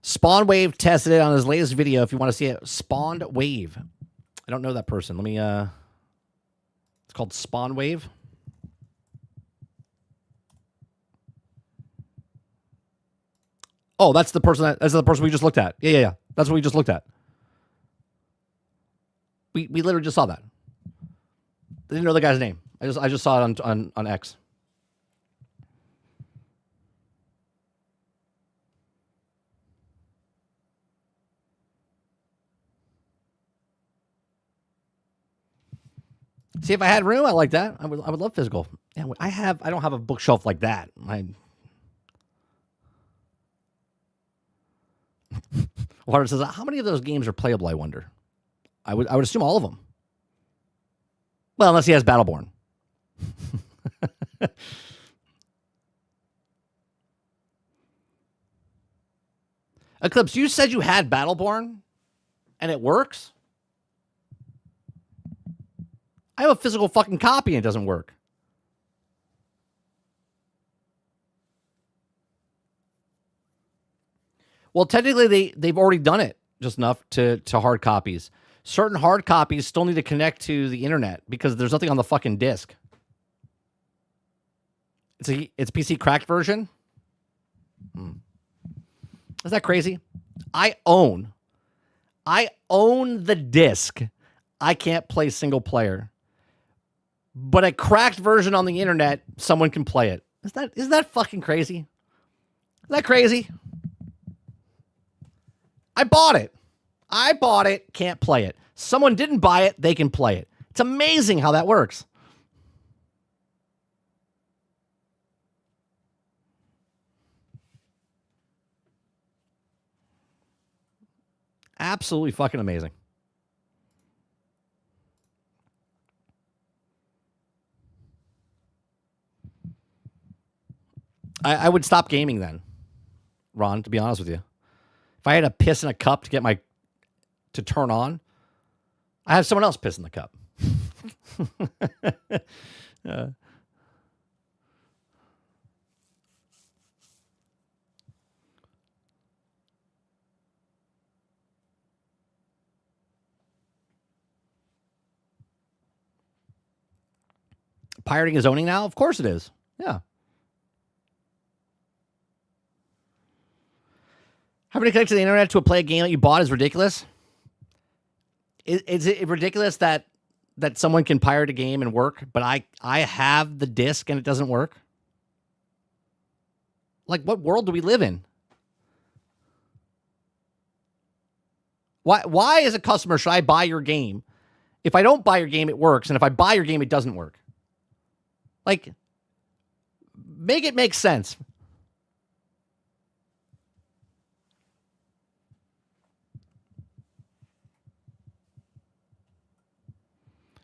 Spawn Wave tested it on his latest video. If you want to see it, Spawned Wave. I don't know that person. Let me. It's called Spawn Wave. Oh, that's the person. That's the person we just looked at. Yeah. That's what we just looked at. We literally just saw that. They didn't know the guy's name. I just saw it on X. See, if I had room, I like that. I would love physical. Yeah, I don't have a bookshelf like that. Water says, how many of those games are playable, I wonder? I would assume all of them. Well, unless he has Battleborn. Eclipse, you said you had Battleborn and it works? I have a physical fucking copy and it doesn't work. Well, technically they've already done it just enough to hard copies. Certain hard copies still need to connect to the internet because there's nothing on the fucking disc. It's a PC cracked version. Is that crazy? I own the disc. I can't play single player. But a cracked version on the internet, someone can play it. Isn't that fucking crazy? Is that crazy? I bought it. Can't play it. Someone didn't buy it. They can play it. It's amazing how that works. Absolutely fucking amazing. I would stop gaming then, Ron, to be honest with you. If I had to piss in a cup to turn on, I have someone else piss in the cup. Pirating is owning now? Of course it is. Yeah. Having to connect to the internet to play a game that you bought is ridiculous. Is it ridiculous that someone can pirate a game and work, but I have the disc and it doesn't work? Like, what world do we live in? Why as a customer should I buy your game? If I don't buy your game, it works, and if I buy your game, it doesn't work. Like, make it make sense.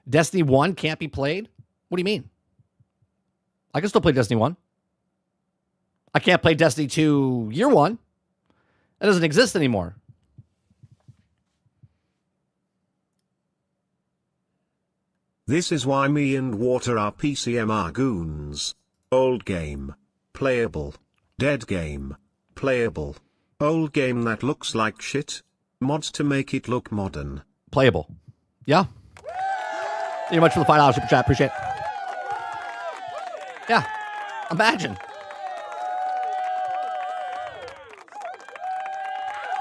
Destiny 1 can't be played? What do you mean? I can still play Destiny 1. I can't play Destiny 2 Year 1. That doesn't exist anymore. This is why me and Water are PCMR goons. Old game. Playable. Dead game. Playable. Old game that looks like shit. Mods to make it look modern. Playable. Yeah. Thank you much for the $5 super chat. Appreciate it. Yeah. Imagine.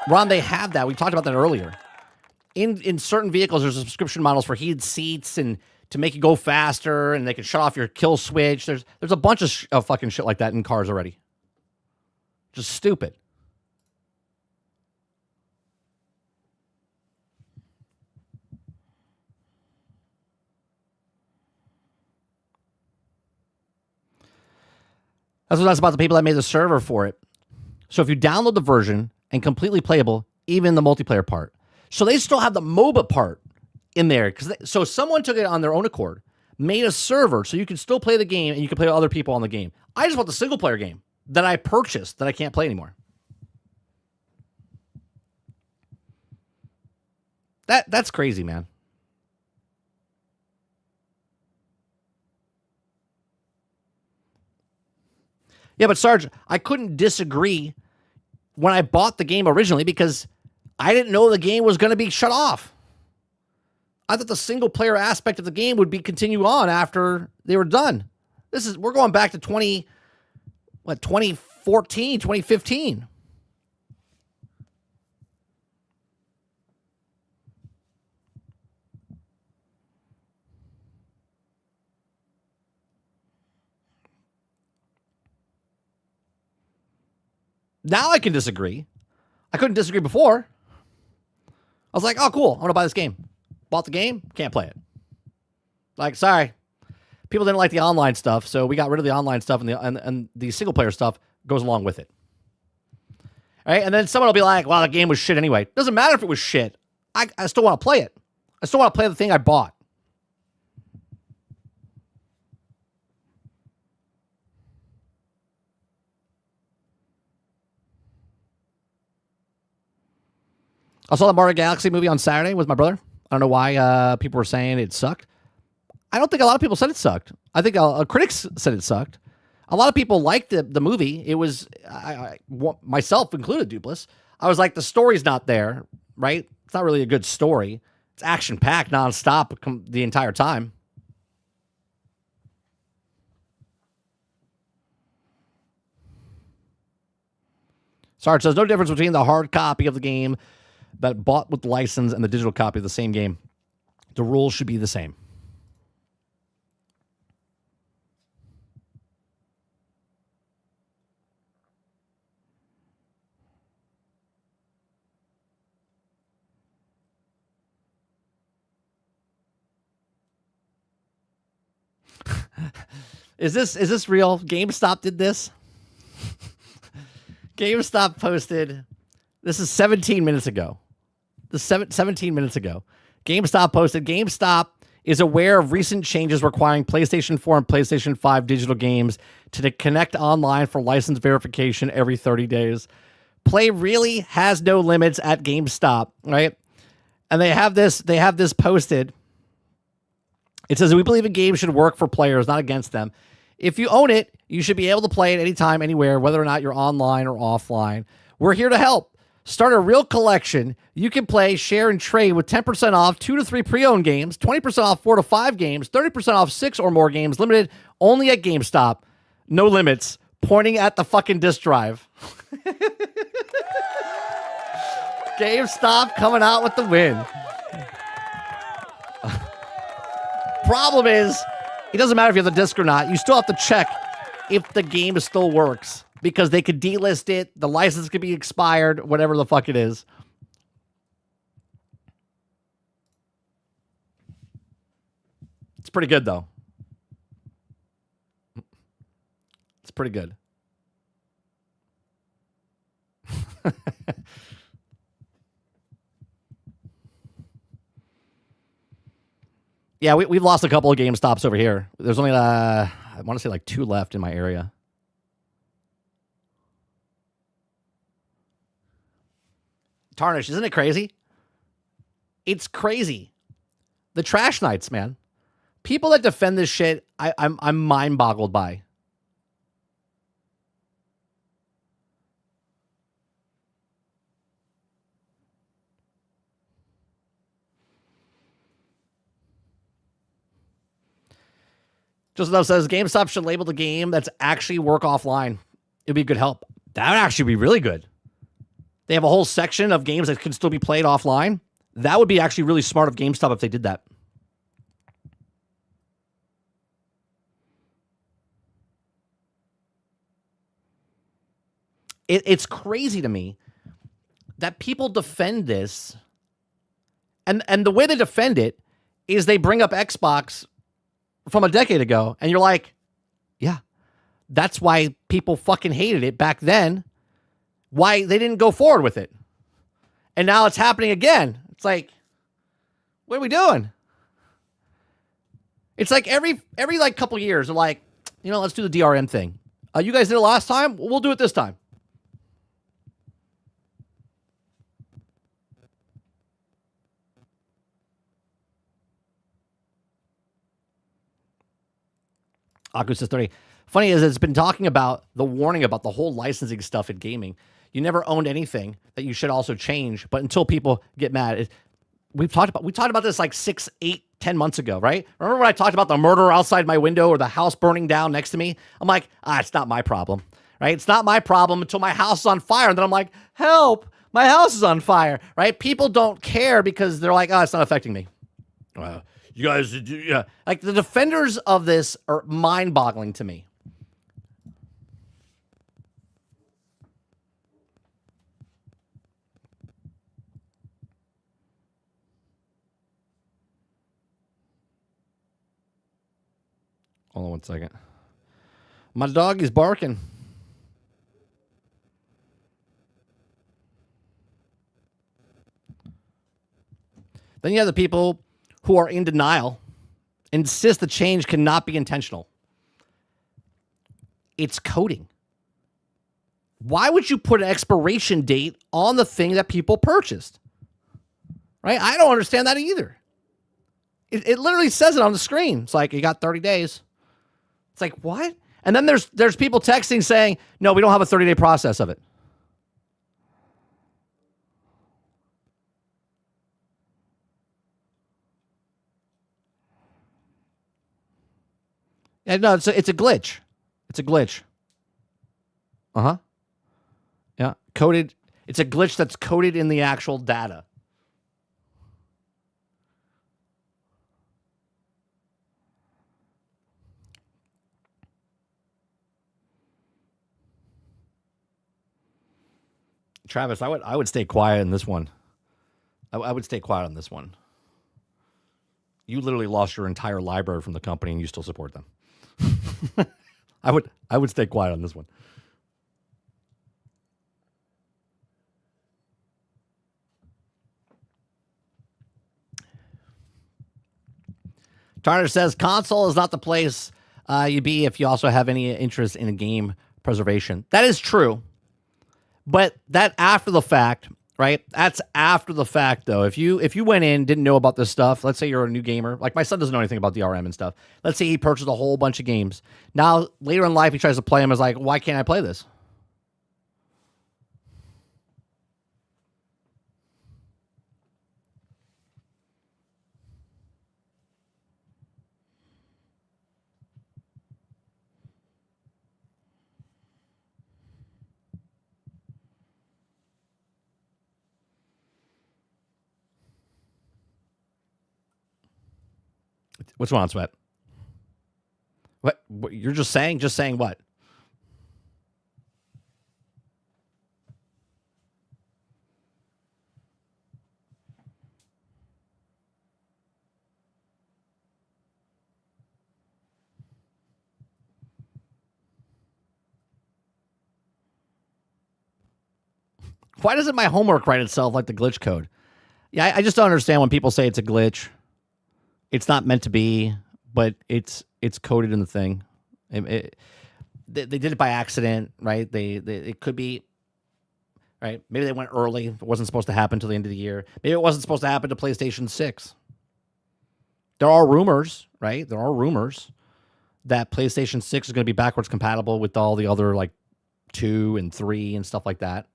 Ron, they have that. We talked about that earlier. In certain vehicles, there's subscription models for heated seats and to make it go faster, and they can shut off your kill switch. There's a bunch of fucking shit like that in cars already. Just stupid. That's what that's about, the people that made the server for it. So if you download the version and completely playable, even the multiplayer part. So they still have the MOBA part in there. So someone took it on their own accord, made a server so you can still play the game and you can play with other people on the game. I just want the single player game that I purchased that I can't play anymore. That's crazy, man. Yeah, but Sarge, I couldn't disagree when I bought the game originally because I didn't know the game was going to be shut off. I thought the single player aspect of the game would be continue on after they were done. We're going back to 2014, 2015. Now I can disagree. I couldn't disagree before. I was like, oh, cool. I want to buy this game. Bought the game. Can't play it. Like, sorry. People didn't like the online stuff, so we got rid of the online stuff, and the single player stuff goes along with it. All right? And then someone will be like, well, the game was shit anyway. Doesn't matter if it was shit. I still want to play it. I still want to play the thing I bought. I saw the Mario Galaxy movie on Saturday with my brother. I don't know why people were saying it sucked. I don't think a lot of people said it sucked. I think critics said it sucked. A lot of people liked the movie. It was, myself included, Dupless. I was like, the story's not there, right? It's not really a good story. It's action-packed nonstop the entire time. Sarge says, no difference between the hard copy of the game that bought with the license and the digital copy of the same game. The rules should be the same. Is this real? GameStop did this? GameStop posted, this is 17 minutes ago. 17 minutes ago. GameStop posted, GameStop is aware of recent changes requiring PlayStation 4 and PlayStation 5 digital games to connect online for license verification every 30 days. Play really has no limits at GameStop, right? And they have this posted. It says, we believe a game should work for players, not against them. If you own it, you should be able to play it anytime, anywhere, whether or not you're online or offline. We're here to help. Start a real collection. You can play, share, and trade with 10% off 2 to 3 pre-owned games, 20% off 4 to 5 games, 30% off 6 or more games, limited only at GameStop. No limits. Pointing at the fucking disk drive. GameStop coming out with the win. Problem is, it doesn't matter if you have the disc or not. You still have to check if the game still works, because they could delist it. The license could be expired, whatever the fuck it is. It's pretty good, though. It's pretty good. Yeah, we've lost a couple of GameStops over here. There's only, I want to say like 2 left in my area. Tarnish, isn't it crazy? It's crazy. The trash nights, man. People that defend this shit, I'm mind boggled by. Just enough says GameStop should label the game that's actually work offline. It'd be good help. That would actually be really good. They have a whole section of games that can still be played offline. That would be actually really smart of GameStop if they did that. It's crazy to me that people defend this, and the way they defend it is they bring up Xbox from a decade ago, and you're like, yeah, that's why people fucking hated it back then. Why they didn't go forward with it. And now it's happening again. It's like, what are we doing? It's like every like couple years, they're like, you know, let's do the DRM thing. You guys did it last time. We'll do it this time. Aku says 30. Funny is, it's been talking about the warning about the whole licensing stuff in gaming. You never owned anything that you should also change, but until people get mad, we talked about this like 6, 8, 10 months ago, right? Remember when I talked about the murder outside my window or the house burning down next to me? I'm like, it's not my problem, right? It's not my problem until my house is on fire, and then I'm like, help, my house is on fire, right? People don't care because they're like, it's not affecting me. You guys, yeah. Like, the defenders of this are mind-boggling to me. Hold on one second. My dog is barking. Then you have the people who are in denial, insist the change cannot be intentional. It's coding. Why would you put an expiration date on the thing that people purchased? Right? I don't understand that either. It literally says it on the screen. It's like, you got 30 days. It's like, what? And then there's people texting saying, no, we don't have a 30-day process of it. Yeah, no, it's a glitch. It's a glitch. Uh-huh. Yeah, coded. It's a glitch that's coded in the actual data. Travis, I would stay quiet in this one. I would stay quiet on this one. You literally lost your entire library from the company and you still support them. I would stay quiet on this one. Turner says console is not the place you be if you also have any interest in game preservation. That is true. But that after the fact, right? That's after the fact, though. If you went in, didn't know about this stuff, let's say you're a new gamer. Like my son doesn't know anything about DRM and stuff. Let's say he purchased a whole bunch of games. Now, later in life, he tries to play them. Is like, why can't I play this? What's going on, Sweat? What you're just saying? Just saying what? Why doesn't my homework write itself like the glitch code? Yeah, I just don't understand when people say it's a glitch. It's not meant to be, but it's coded in the thing. They did it by accident, right? It could be, right? Maybe they went early. It wasn't supposed to happen until the end of the year. Maybe it wasn't supposed to happen to PlayStation 6. There are rumors, right? There are rumors that PlayStation 6 is going to be backwards compatible with all the other like 2 and 3 and stuff like that.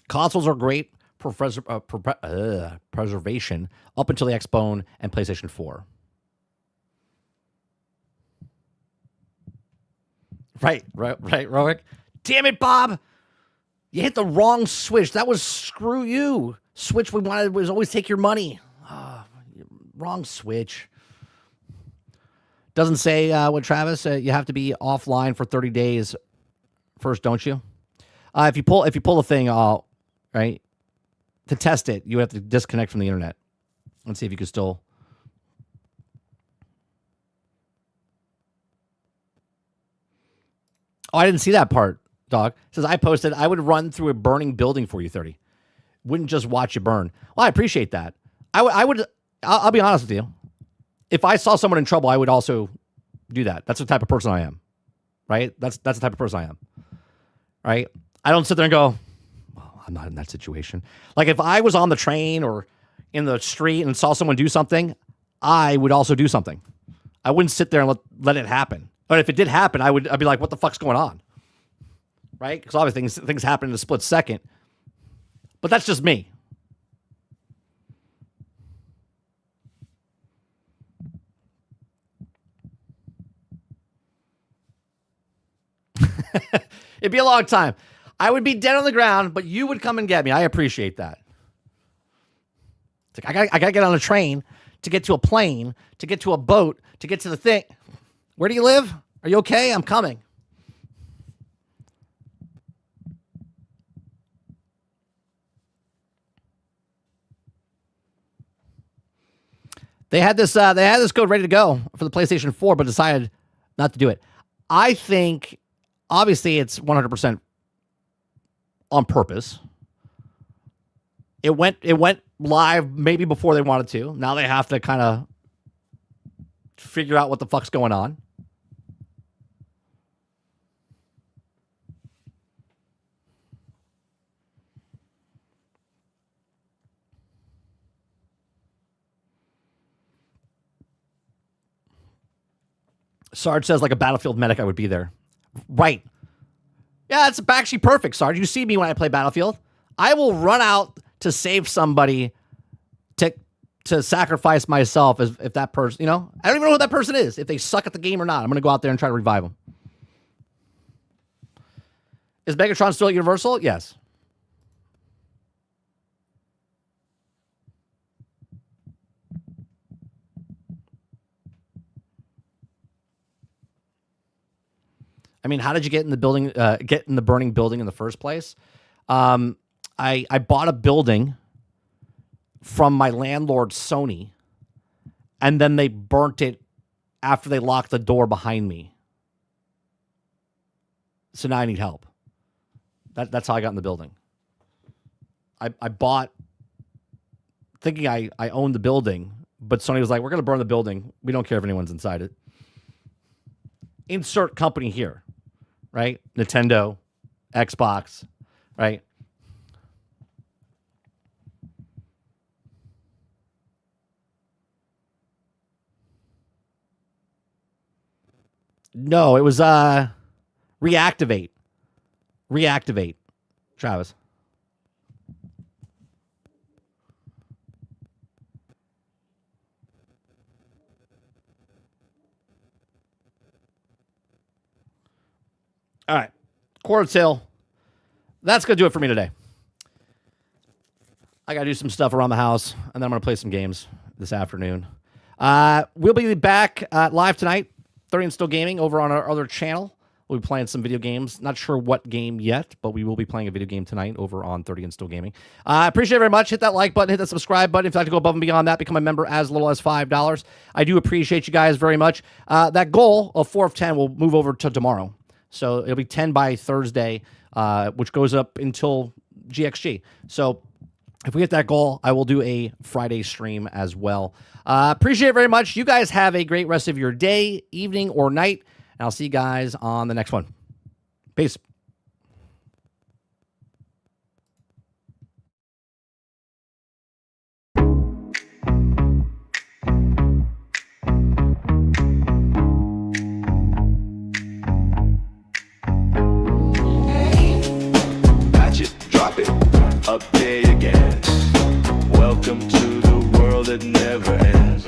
Consoles are great for preservation up until the Xbone and PlayStation 4. Right, Roic. Damn it, Bob! You hit the wrong switch. That was screw you. Switch we wanted was always take your money. Oh, wrong switch. Doesn't say what Travis. You have to be offline for 30 days first, don't you? If you pull the thing out. Right? To test it, you have to disconnect from the internet. Let's see if you can still. Oh, I didn't see that part, dog. It says I posted, I would run through a burning building for you, 30. Wouldn't just watch you burn. Well, I appreciate that. I'll be honest with you. If I saw someone in trouble, I would also do that. That's the type of person I am. Right? That's the type of person I am. Right? I don't sit there and go, I'm not in that situation. Like if I was on the train or in the street and saw someone do something, I would also do something. I wouldn't sit there and let it happen. But if it did happen, I'd be like, what the fuck's going on? Right? Because obviously things happen in a split second. But that's just me. It'd be a long time. I would be dead on the ground, but you would come and get me. I appreciate that. It's like I gotta get on a train to get to a plane, to get to a boat, to get to the thing. Where do you live? Are you okay? I'm coming. They had this code ready to go for the PlayStation 4, but decided not to do it. I think, obviously, it's 100% on purpose. It went live maybe before they wanted to. Now they have to kind of figure out what the fuck's going on. Sarge says, like a Battlefield medic, I would be there. Right. Yeah, it's actually perfect, Sarge. You see me when I play Battlefield. I will run out to save somebody to sacrifice myself if that person, you know? I don't even know who that person is, if they suck at the game or not. I'm going to go out there and try to revive them. Is Megatron still at Universal? Yes. I mean, how did you get in the building? Get in the burning building in the first place? I bought a building from my landlord, Sony, and then they burnt it after they locked the door behind me. So now I need help. That's how I got in the building. I bought, thinking I owned the building, but Sony was like, "We're going to burn the building. We don't care if anyone's inside it." Insert company here. Right? Nintendo, Xbox, right? No, it was reactivate. Reactivate, Travis. All right, quarter till. That's going to do it for me today. I got to do some stuff around the house, and then I'm going to play some games this afternoon. We'll be back live tonight, 30 and Still Gaming, over on our other channel. We'll be playing some video games. Not sure what game yet, but we will be playing a video game tonight over on 30 and Still Gaming. I appreciate it very much. Hit that like button, hit that subscribe button. If you'd like to go above and beyond that, become a member as little as $5. I do appreciate you guys very much. That goal of 4 of 10 will move over to tomorrow. So it'll be 10 by Thursday, which goes up until GXG. So if we hit that goal, I will do a Friday stream as well. Appreciate it very much. You guys have a great rest of your day, evening, or night. And I'll see you guys on the next one. Peace. Drop it, up there again. Welcome to the world that never ends.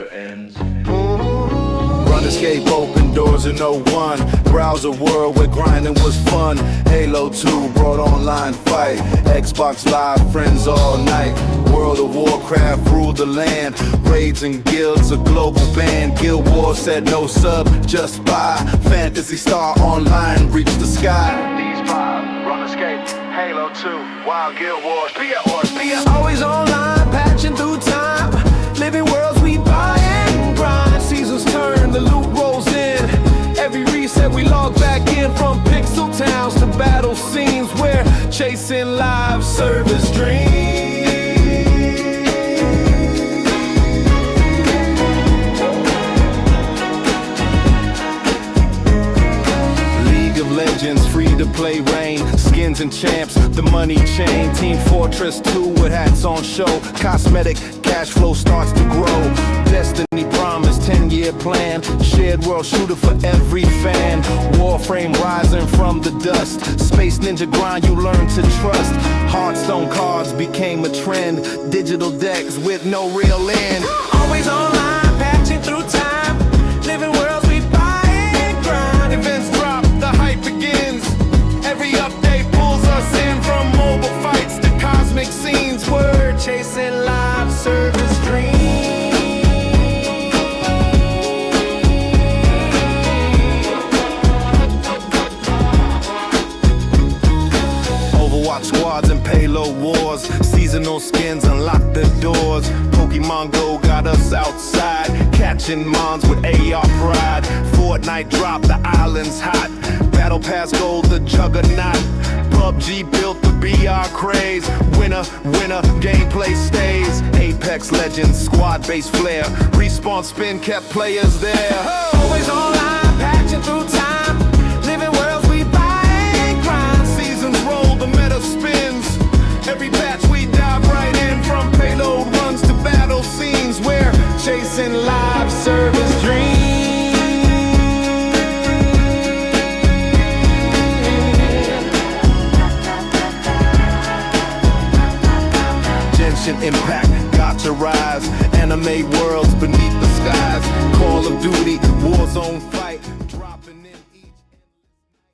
Run, escape, open doors in 01. Browse a world where grinding was fun. Halo 2 brought online fight. Xbox Live, friends all night. World of Warcraft ruled the land. Raids and guilds, a global band. Guild Wars said no sub, just buy. Fantasy Star Online reached the sky. These five, Run, escape, Halo 2, Wild Guild Wars, be it. Always online, patching through time. Living worlds we buy and grind. Seasons turn, the loot rolls in. Every reset we log back in. From pixel towns to battle scenes. We're chasing live service dreams. Legends, free to play reign, skins and champs, the money chain, Team Fortress 2 with hats on show, cosmetic cash flow starts to grow, Destiny promise, 10-year plan, shared world shooter for every fan, Warframe rising from the dust, Space Ninja grind you learn to trust, Hearthstone cards became a trend, digital decks with no real end, always online, patching through time, living worlds we buy and grind, events drop, the hype begins. Every update pulls us in from mobile fights to cosmic scenes. We're chasing live service dreams. Overwatch squads and payload wars. Seasonal skins unlock the doors. Pokemon Go got us outside, catching mons with AR pride. Fortnite dropped, the island's hot. Battle Pass Gold, the juggernaut. PUBG built the BR craze. Winner, winner, gameplay stays. Apex Legends, squad-based flair. Respawn spin kept players there. Always online, patching through time. Living worlds we buy and grind. Seasons roll, the meta spins. Every patch we dive right in. From payload runs to battle scenes. We're chasing live service dreams. Genshin Impact got to rise. Anime worlds beneath the skies. Call of Duty, Warzone